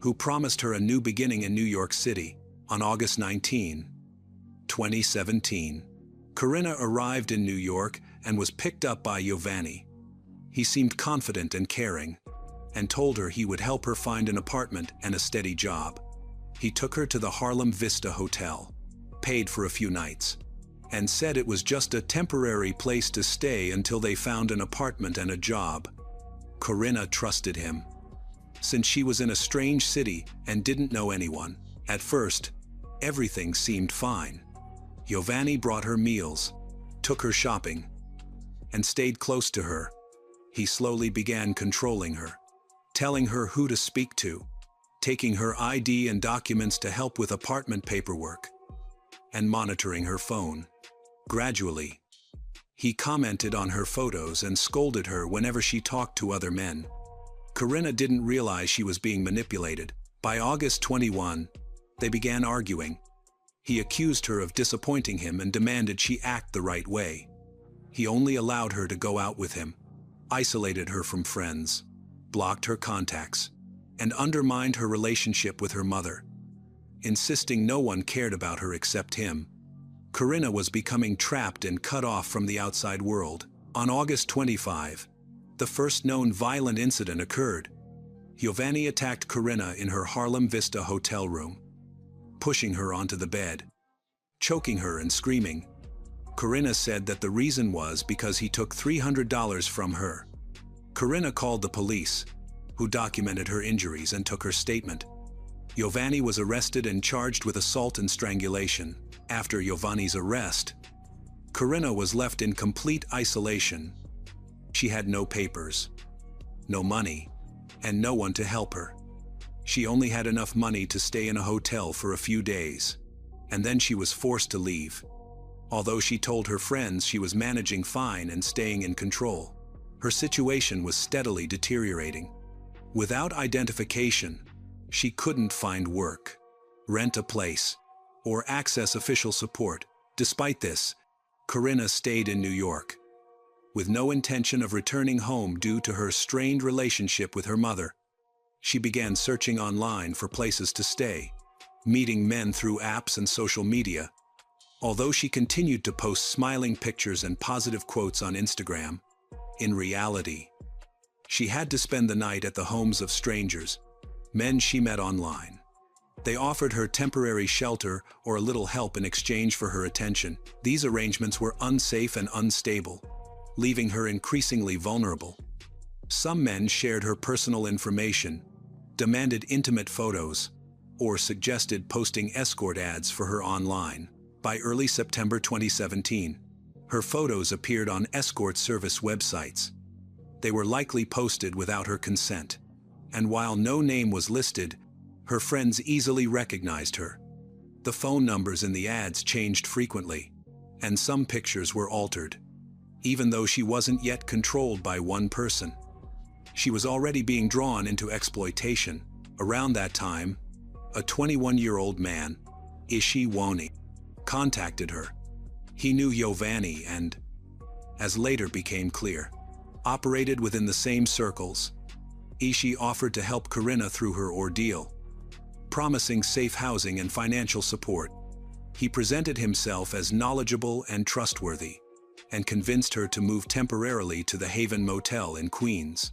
who promised her a new beginning in New York City. On August 19, 2017, Corinna arrived in New York and was picked up by Giovanni. He seemed confident and caring, and told her he would help her find an apartment and a steady job. He took her to the Harlem Vista Hotel, paid for a few nights, and said it was just a temporary place to stay until they found an apartment and a job. Corinna trusted him, since she was in a strange city and didn't know anyone. At first, everything seemed fine. Giovanni brought her meals, took her shopping, and stayed close to her. He slowly began controlling her, telling her who to speak to, taking her ID and documents to help with apartment paperwork, and monitoring her phone. Gradually, he commented on her photos and scolded her whenever she talked to other men. Corinna didn't realize she was being manipulated. By August 21, they began arguing. He accused her of disappointing him and demanded she act the right way. He only allowed her to go out with him, isolated her from friends, blocked her contacts, and undermined her relationship with her mother, insisting no one cared about her except him. Corinna was becoming trapped and cut off from the outside world. On August 25, the first known violent incident occurred. Giovanni attacked Corinna in her Harlem Vista hotel room, pushing her onto the bed, choking her and screaming. Corinna said that the reason was because he took $300 from her. Corinna called the police, who documented her injuries and took her statement. Giovanni was arrested and charged with assault and strangulation. After Giovanni's arrest, Corinna was left in complete isolation. She had no papers, no money, and no one to help her. She only had enough money to stay in a hotel for a few days, and then she was forced to leave. Although she told her friends she was managing fine and staying in control, her situation was steadily deteriorating. Without identification, she couldn't find work, rent a place, or access official support. Despite this, Corinna stayed in New York, with no intention of returning home due to her strained relationship with her mother. She began searching online for places to stay, meeting men through apps and social media. Although she continued to post smiling pictures and positive quotes on Instagram, in reality, she had to spend the night at the homes of strangers, men she met online. They offered her temporary shelter or a little help in exchange for her attention. These arrangements were unsafe and unstable, leaving her increasingly vulnerable. Some men shared her personal information, demanded intimate photos, or suggested posting escort ads for her online. By early September 2017, her photos appeared on escort service websites. They were likely posted without her consent, and while no name was listed, her friends easily recognized her. The phone numbers in the ads changed frequently, and some pictures were altered. Even though she wasn't yet controlled by one person, she was already being drawn into exploitation. Around that time, a 21-year-old man, Ishii contacted her. He knew Giovanni and, as later became clear, operated within the same circles. Ishii offered to help Corinna through her ordeal, promising safe housing and financial support. He presented himself as knowledgeable and trustworthy, and convinced her to move temporarily to the Haven Motel in Queens.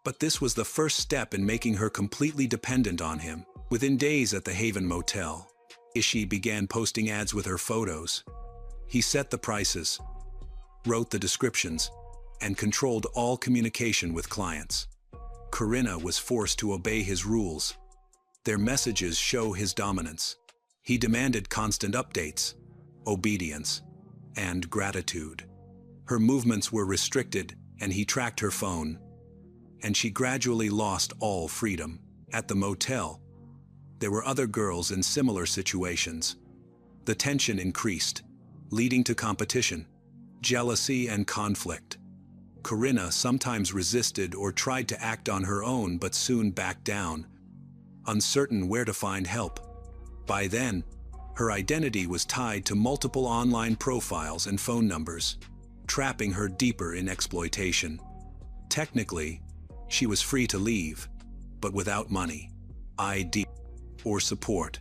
But this was the first step in making her completely dependent on him. Within days at the Haven Motel, Ishii began posting ads with her photos. He set the prices, wrote the descriptions, and controlled all communication with clients. Corinna was forced to obey his rules. Their messages show his dominance. He demanded constant updates, obedience, and gratitude. Her movements were restricted, and he tracked her phone. And she gradually lost all freedom. At the motel, there were other girls in similar situations. The tension increased, leading to competition, jealousy, and conflict. Corinna sometimes resisted or tried to act on her own but soon backed down, uncertain where to find help. By then, her identity was tied to multiple online profiles and phone numbers, trapping her deeper in exploitation. Technically, she was free to leave, but without money, ID, or support,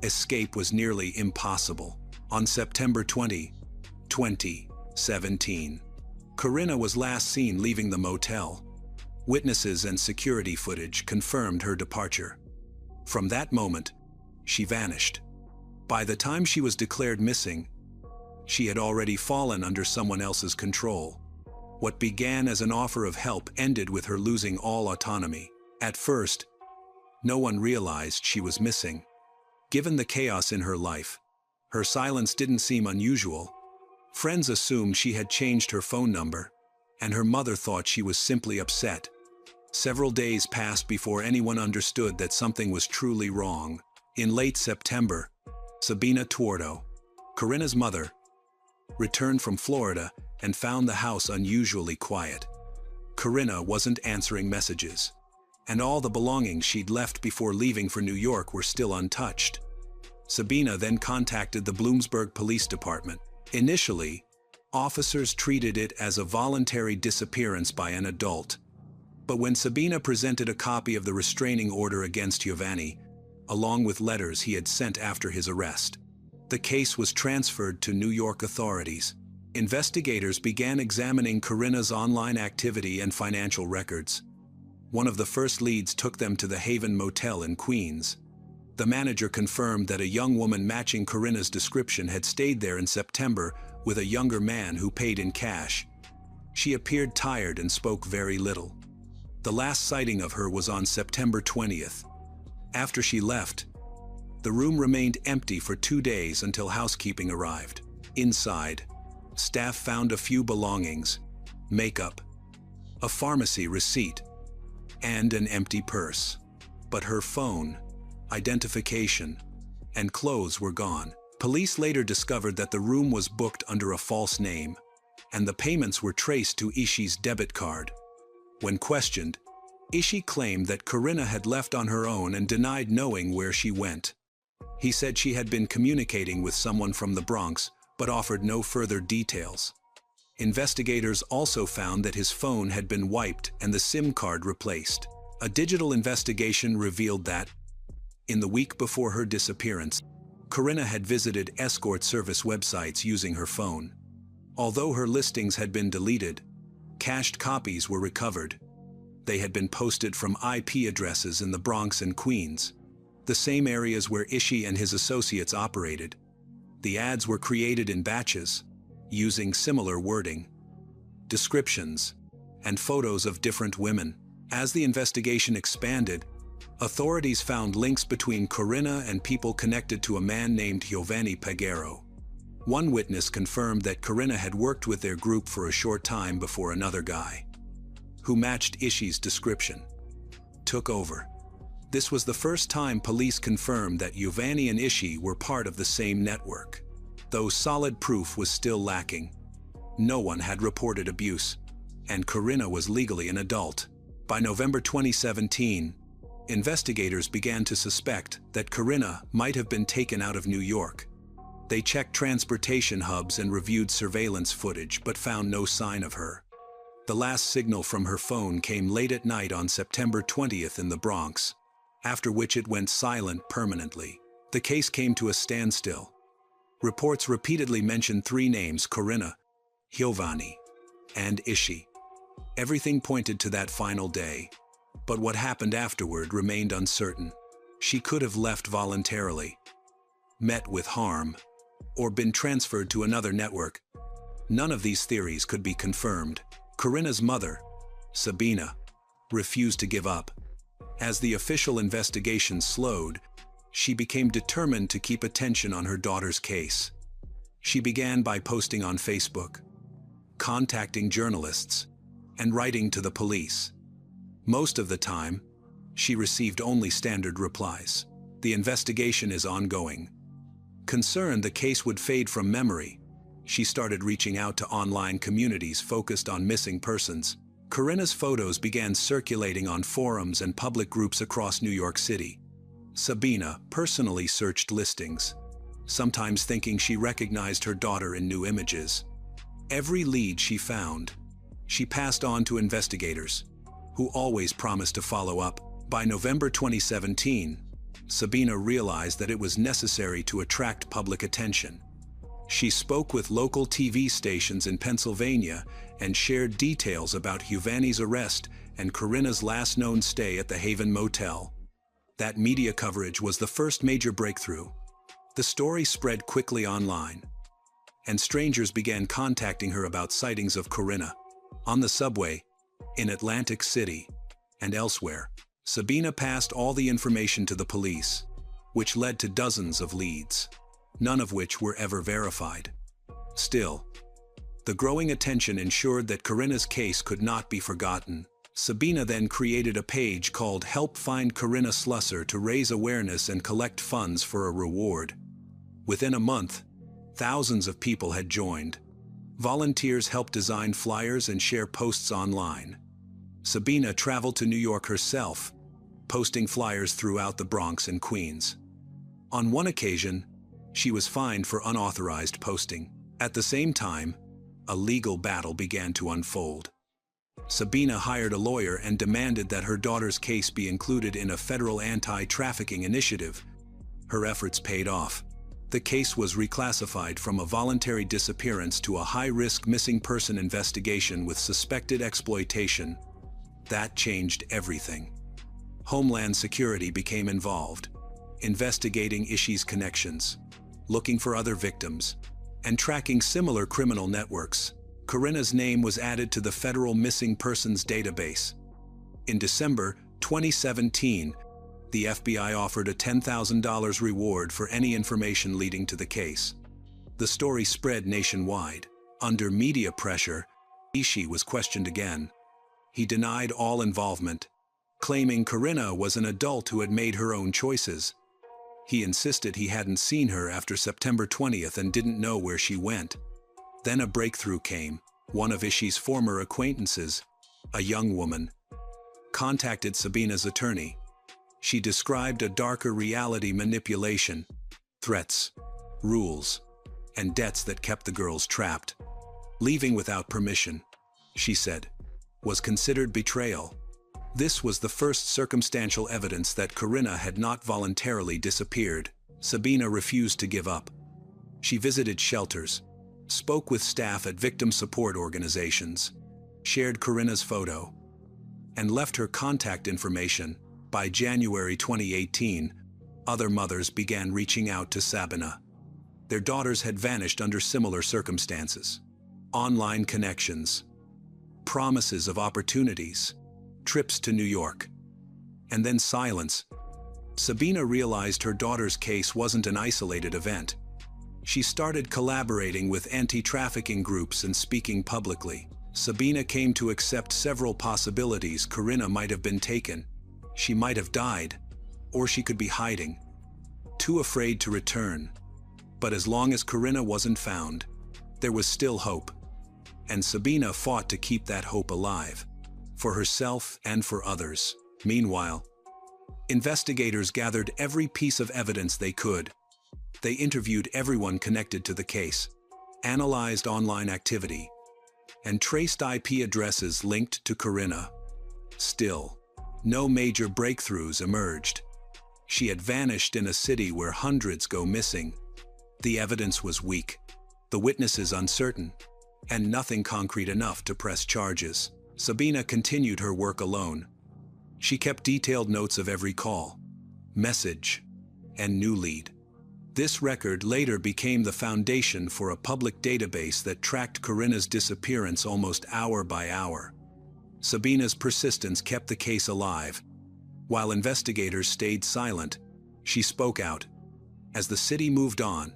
escape was nearly impossible. On September 20, 2017, Corinna was last seen leaving the motel. Witnesses and security footage confirmed her departure. From that moment, she vanished. By the time she was declared missing, she had already fallen under someone else's control. What began as an offer of help ended with her losing all autonomy. At first, no one realized she was missing. Given the chaos in her life, her silence didn't seem unusual. Friends assumed she had changed her phone number, and her mother thought she was simply upset. Several days passed before anyone understood that something was truly wrong. In late September, Sabina Tuordo, Corinna's mother, returned from Florida and found the house unusually quiet. Corinna wasn't answering messages, and all the belongings she'd left before leaving for New York were still untouched. Sabina then contacted the Bloomsburg Police Department. Initially, officers treated it as a voluntary disappearance by an adult. But when Sabina presented a copy of the restraining order against Giovanni, along with letters he had sent after his arrest, the case was transferred to New York authorities. Investigators began examining Corinna's online activity and financial records. One of the first leads took them to the Haven Motel in Queens. The manager confirmed that a young woman matching Corinna's description had stayed there in September with a younger man who paid in cash. She appeared tired and spoke very little. The last sighting of her was on September 20th. After she left, the room remained empty for 2 days until housekeeping arrived. Inside, staff found a few belongings, makeup, a pharmacy receipt, and an empty purse. But her phone, identification, and clothes were gone. Police later discovered that the room was booked under a false name, and the payments were traced to Ishii's debit card. When questioned, Ishii claimed that Corinna had left on her own and denied knowing where she went. He said she had been communicating with someone from the Bronx, but offered no further details. Investigators also found that his phone had been wiped and the SIM card replaced. A digital investigation revealed that, in the week before her disappearance, Corinna had visited escort service websites using her phone. Although her listings had been deleted, cached copies were recovered. They had been posted from IP addresses in the Bronx and Queens, the same areas where Ishii and his associates operated. The ads were created in batches, using similar wording, descriptions, and photos of different women. As the investigation expanded, authorities found links between Corinna and people connected to a man named Giovanni Peguero. One witness confirmed that Corinna had worked with their group for a short time before another guy, who matched Ishii's description, took over. This was the first time police confirmed that Giovanni and Ishii were part of the same network. Though solid proof was still lacking, no one had reported abuse, and Corinna was legally an adult. By November 2017, investigators began to suspect that Corinna might have been taken out of New York. They checked transportation hubs and reviewed surveillance footage but found no sign of her. The last signal from her phone came late at night on September 20th in the Bronx, after which it went silent permanently. The case came to a standstill. Reports repeatedly mentioned three names: Corinna, Giovanni, and Ishii. Everything pointed to that final day, but what happened afterward remained uncertain. She could have left voluntarily, met with harm, or been transferred to another network. None of these theories could be confirmed. Corinna's mother, Sabina, refused to give up. As the official investigation slowed, she became determined to keep attention on her daughter's case. She began by posting on Facebook, contacting journalists, and writing to the police. Most of the time, she received only standard replies. The investigation is ongoing. Concerned the case would fade from memory, she started reaching out to online communities focused on missing persons. Corinna's photos began circulating on forums and public groups across New York City. Sabina personally searched listings, sometimes thinking she recognized her daughter in new images. Every lead she found, she passed on to investigators, who always promised to follow up. By November 2017, Sabina realized that it was necessary to attract public attention. She spoke with local TV stations in Pennsylvania and shared details about Giovanni's arrest and Corinna's last known stay at the Haven Motel. That media coverage was the first major breakthrough. The story spread quickly online, and strangers began contacting her about sightings of Corinna on the subway, in Atlantic City, and elsewhere. Sabina passed all the information to the police, which led to dozens of leads, none of which were ever verified. Still, the growing attention ensured that Corinna's case could not be forgotten. Sabina then created a page called Help Find Corinna Slusser to raise awareness and collect funds for a reward. Within a month, thousands of people had joined. Volunteers helped design flyers and share posts online. Sabina traveled to New York herself, posting flyers throughout the Bronx and Queens. On one occasion, she was fined for unauthorized posting. At the same time, a legal battle began to unfold. Sabina hired a lawyer and demanded that her daughter's case be included in a federal anti-trafficking initiative. Her efforts paid off. The case was reclassified from a voluntary disappearance to a high-risk missing person investigation with suspected exploitation. That changed everything. Homeland Security became involved, investigating Ishii's connections, looking for other victims, and tracking similar criminal networks. Corinna's name was added to the federal missing persons database. In December 2017, the FBI offered a $10,000 reward for any information leading to the case. The story spread nationwide. Under media pressure, Ishii was questioned again. He denied all involvement, claiming Corinna was an adult who had made her own choices. He insisted he hadn't seen her after September 20th and didn't know where she went. Then a breakthrough came. One of Ishi's former acquaintances, a young woman, contacted Sabina's attorney. She described a darker reality: manipulation, threats, rules, and debts that kept the girls trapped. Leaving without permission, she said, was considered betrayal. This was the first circumstantial evidence that Corinna had not voluntarily disappeared. Sabina refused to give up. She visited shelters, spoke with staff at victim support organizations, shared Corinna's photo, and left her contact information. By January 2018, other mothers began reaching out to Sabina. Their daughters had vanished under similar circumstances. Online connections, promises of opportunities, trips to New York, and then silence. Sabina realized her daughter's case wasn't an isolated event. She started collaborating with anti-trafficking groups and speaking publicly. Sabina came to accept several possibilities. Corinna might have been taken, she might have died, or she could be hiding, too afraid to return. But as long as Corinna wasn't found, there was still hope. And Sabina fought to keep that hope alive, for herself and for others. Meanwhile, investigators gathered every piece of evidence they could. They interviewed everyone connected to the case, analyzed online activity, and traced IP addresses linked to Corinna. Still, no major breakthroughs emerged. She had vanished in a city where hundreds go missing. The evidence was weak, the witnesses uncertain, and nothing concrete enough to press charges. Sabina continued her work alone. She kept detailed notes of every call, message, and new lead. This record later became the foundation for a public database that tracked Corinna's disappearance almost hour by hour. Sabina's persistence kept the case alive. While investigators stayed silent, she spoke out. As the city moved on,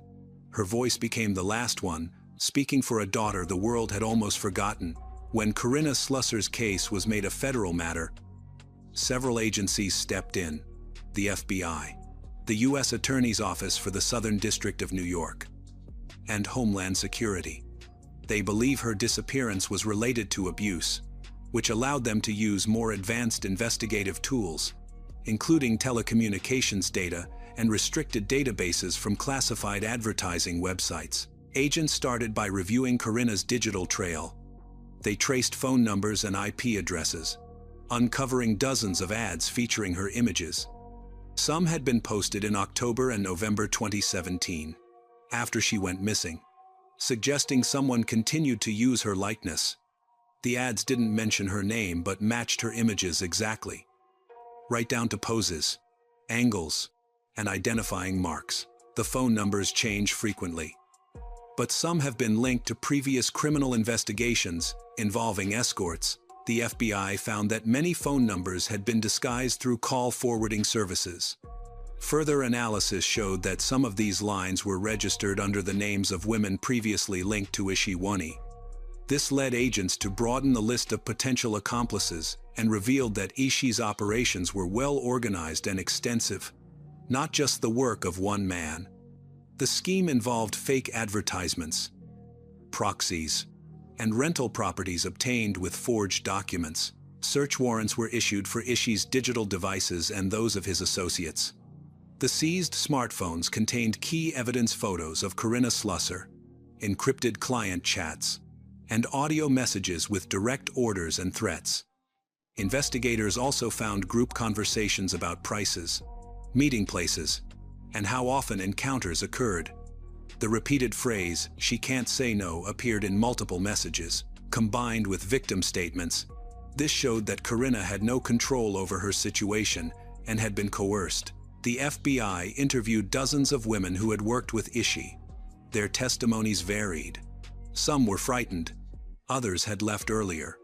her voice became the last one, speaking for a daughter the world had almost forgotten. When Corinna Slusser's case was made a federal matter, several agencies stepped in: the FBI, the U.S. Attorney's Office for the Southern District of New York, and Homeland Security. They believe her disappearance was related to abuse, which allowed them to use more advanced investigative tools, including telecommunications data and restricted databases from classified advertising websites. Agents started by reviewing Corinna's digital trail. They traced phone numbers and IP addresses, uncovering dozens of ads featuring her images. Some had been posted in October and November 2017, after she went missing, suggesting someone continued to use her likeness. The ads didn't mention her name but matched her images exactly, right down to poses, angles, and identifying marks. The phone numbers change frequently, but some have been linked to previous criminal investigations involving escorts. The FBI found that many phone numbers had been disguised through call forwarding services. Further analysis showed that some of these lines were registered under the names of women previously linked to Ishiwani. This led agents to broaden the list of potential accomplices and revealed that Ishi's operations were well organized and extensive, not just the work of one man. The scheme involved fake advertisements, proxies, and rental properties obtained with forged documents. Search warrants were issued for Ishi's digital devices and those of his associates. The seized smartphones contained key evidence: photos of Corinna Slusser, encrypted client chats, and audio messages with direct orders and threats. Investigators also found group conversations about prices, meeting places, and how often encounters occurred. The repeated phrase, "she can't say no," appeared in multiple messages, combined with victim statements. This showed that Corinna had no control over her situation and had been coerced. The FBI interviewed dozens of women who had worked with Ishi. Their testimonies varied. Some were frightened, others had left earlier,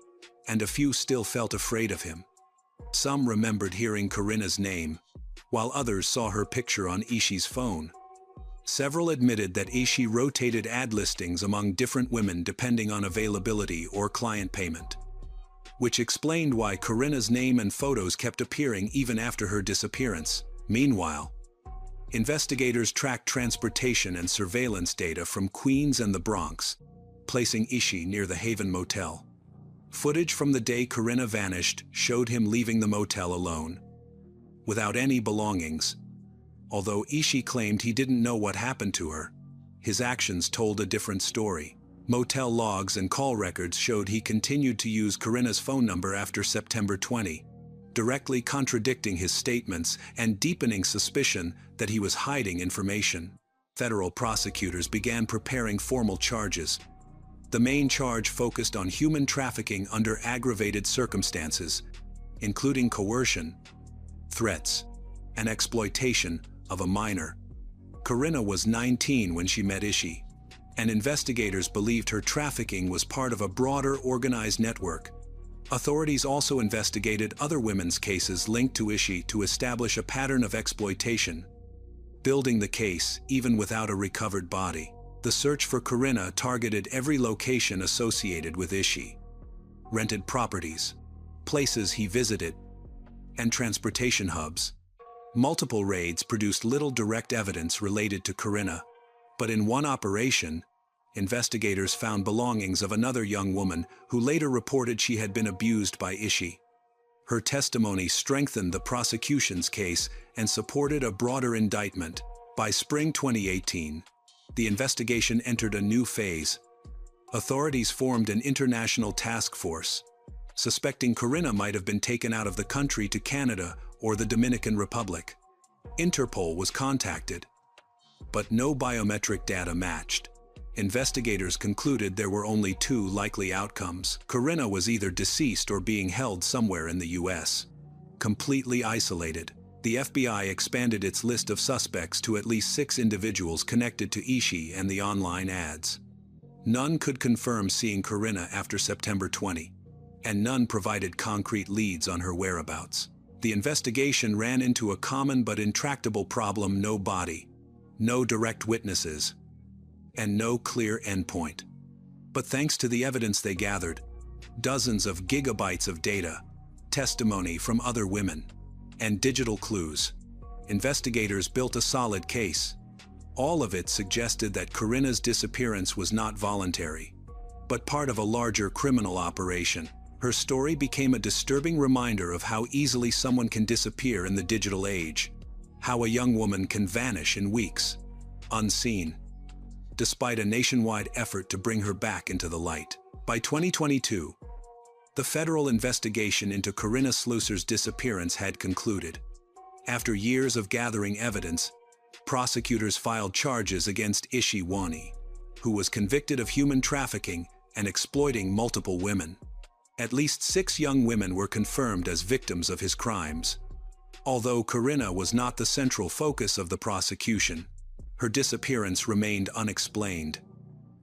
and a few still felt afraid of him. Some remembered hearing Corinna's name, while others saw her picture on Ishi's phone. Several admitted that Ishi rotated ad listings among different women depending on availability or client payment, which explained why Corinna's name and photos kept appearing even after her disappearance. Meanwhile, Investigators tracked transportation and surveillance data from Queens and the Bronx, placing Ishi near the Haven Motel. Footage from the day Corinna vanished showed him leaving the motel alone, without any belongings. Although Ishi claimed he didn't know what happened to her, his actions told a different story. Motel logs and call records showed he continued to use Corinna's phone number after September 20, directly contradicting his statements and deepening suspicion that he was hiding information. Federal prosecutors began preparing formal charges. The main charge focused on human trafficking under aggravated circumstances, including coercion, threats, and exploitation of a minor. Corinna was 19 when she met Ishi, and investigators believed her trafficking was part of a broader organized network. Authorities also investigated other women's cases linked to Ishi to establish a pattern of exploitation. Building the case, even without a recovered body, the search for Corinna targeted every location associated with Ishi: rented properties, places he visited, and transportation hubs. Multiple raids produced little direct evidence related to Corinna, but in one operation, investigators found belongings of another young woman who later reported she had been abused by Ishi. Her testimony strengthened the prosecution's case and supported a broader indictment. By spring 2018, the investigation entered a new phase. Authorities formed an international task force, suspecting Corinna might have been taken out of the country to Canada or the Dominican Republic. Interpol was contacted, but no biometric data matched. Investigators concluded there were only two likely outcomes. Corinna was either deceased or being held somewhere in the US. Completely isolated, the FBI expanded its list of suspects to at least 6 individuals connected to Ishi and the online ads. None could confirm seeing Corinna after September 20, and none provided concrete leads on her whereabouts. The investigation ran into a common but intractable problem: no body, no direct witnesses, and no clear endpoint. But thanks to the evidence they gathered, dozens of gigabytes of data, testimony from other women, and digital clues, investigators built a solid case. All of it suggested that Corinna's disappearance was not voluntary, but part of a larger criminal operation. Her story became a disturbing reminder of how easily someone can disappear in the digital age, how a young woman can vanish in weeks, unseen, despite a nationwide effort to bring her back into the light. By 2022, the federal investigation into Corinna Slusar's disappearance had concluded. After years of gathering evidence, prosecutors filed charges against Ishi Wani, who was convicted of human trafficking and exploiting multiple women. At least 6 young women were confirmed as victims of his crimes. Although Corinna was not the central focus of the prosecution, her disappearance remained unexplained.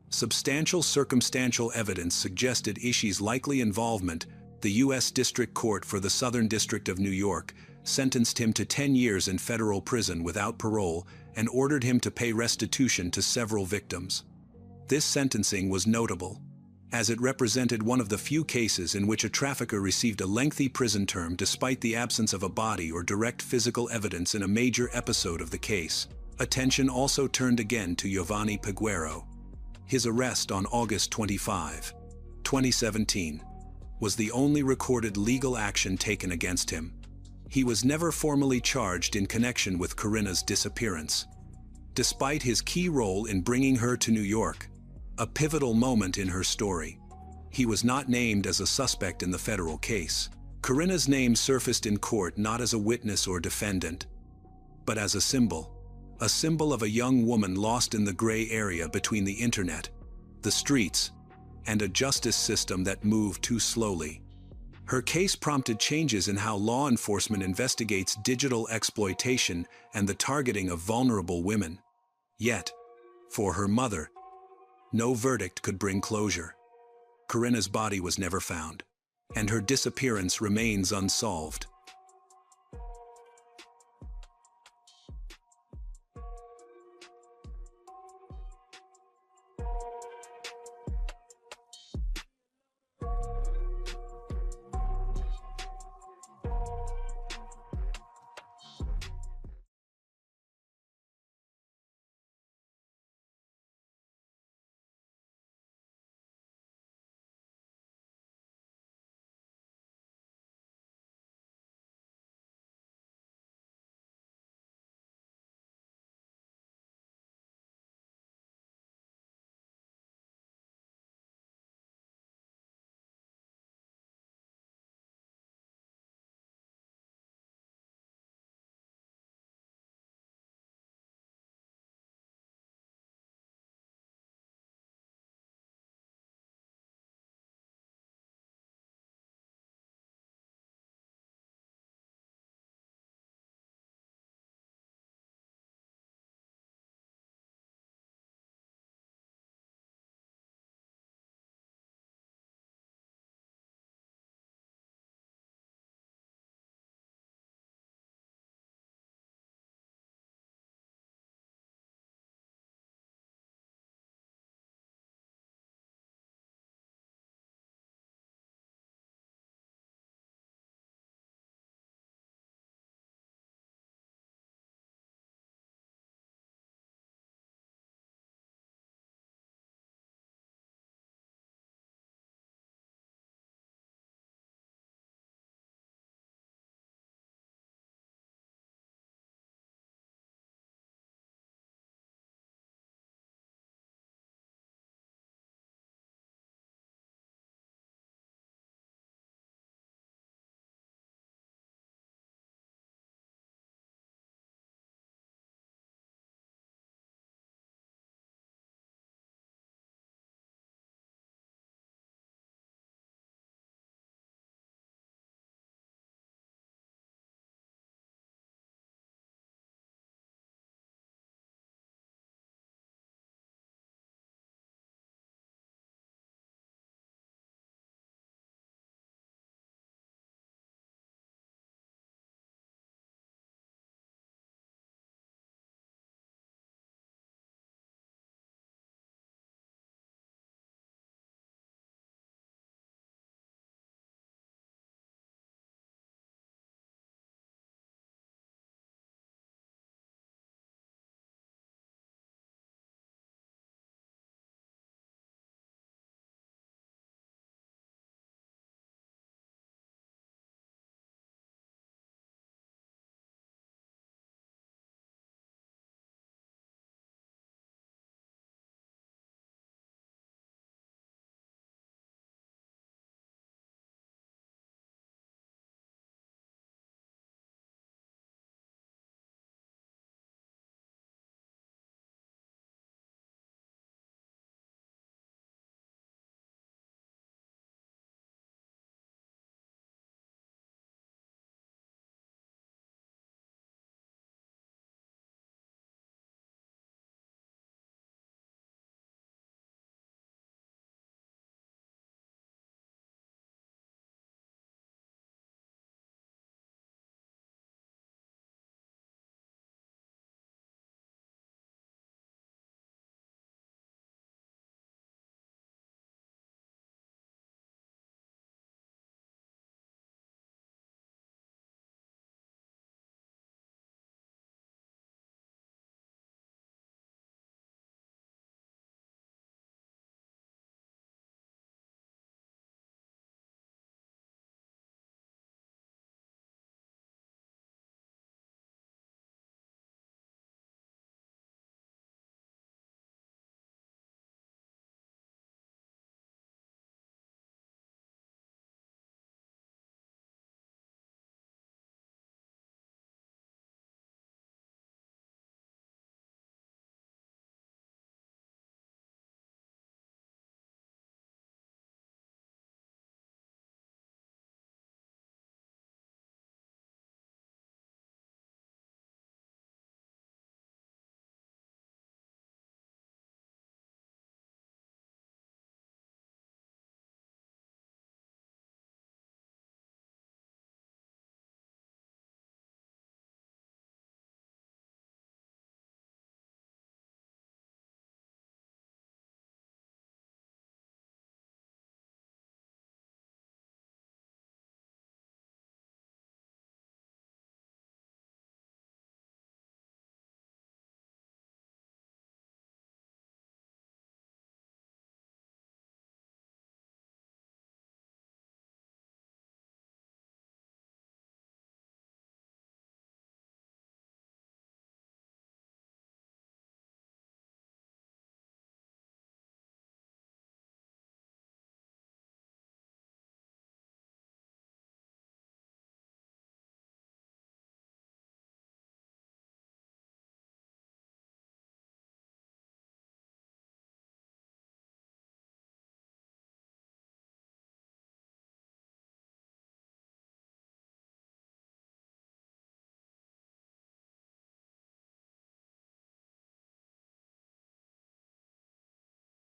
Substantial circumstantial evidence suggested Ishi's likely involvement. The U.S. District Court for the Southern District of New York sentenced him to 10 years in federal prison without parole and ordered him to pay restitution to several victims. This sentencing was notable, as it represented one of the few cases in which a trafficker received a lengthy prison term despite the absence of a body or direct physical evidence in a major episode of the case. Attention also turned again to Giovanni Peguero. His arrest on August 25, 2017, was the only recorded legal action taken against him. He was never formally charged in connection with Corinna's disappearance. Despite his key role in bringing her to New York, a pivotal moment in her story, he was not named as a suspect in the federal case. Corinna's name surfaced in court not as a witness or defendant, but as a symbol of a young woman lost in the gray area between the internet, the streets, and a justice system that moved too slowly. Her case prompted changes in how law enforcement investigates digital exploitation and the targeting of vulnerable women. Yet, for her mother, no verdict could bring closure. Corinna's body was never found, and her disappearance remains unsolved.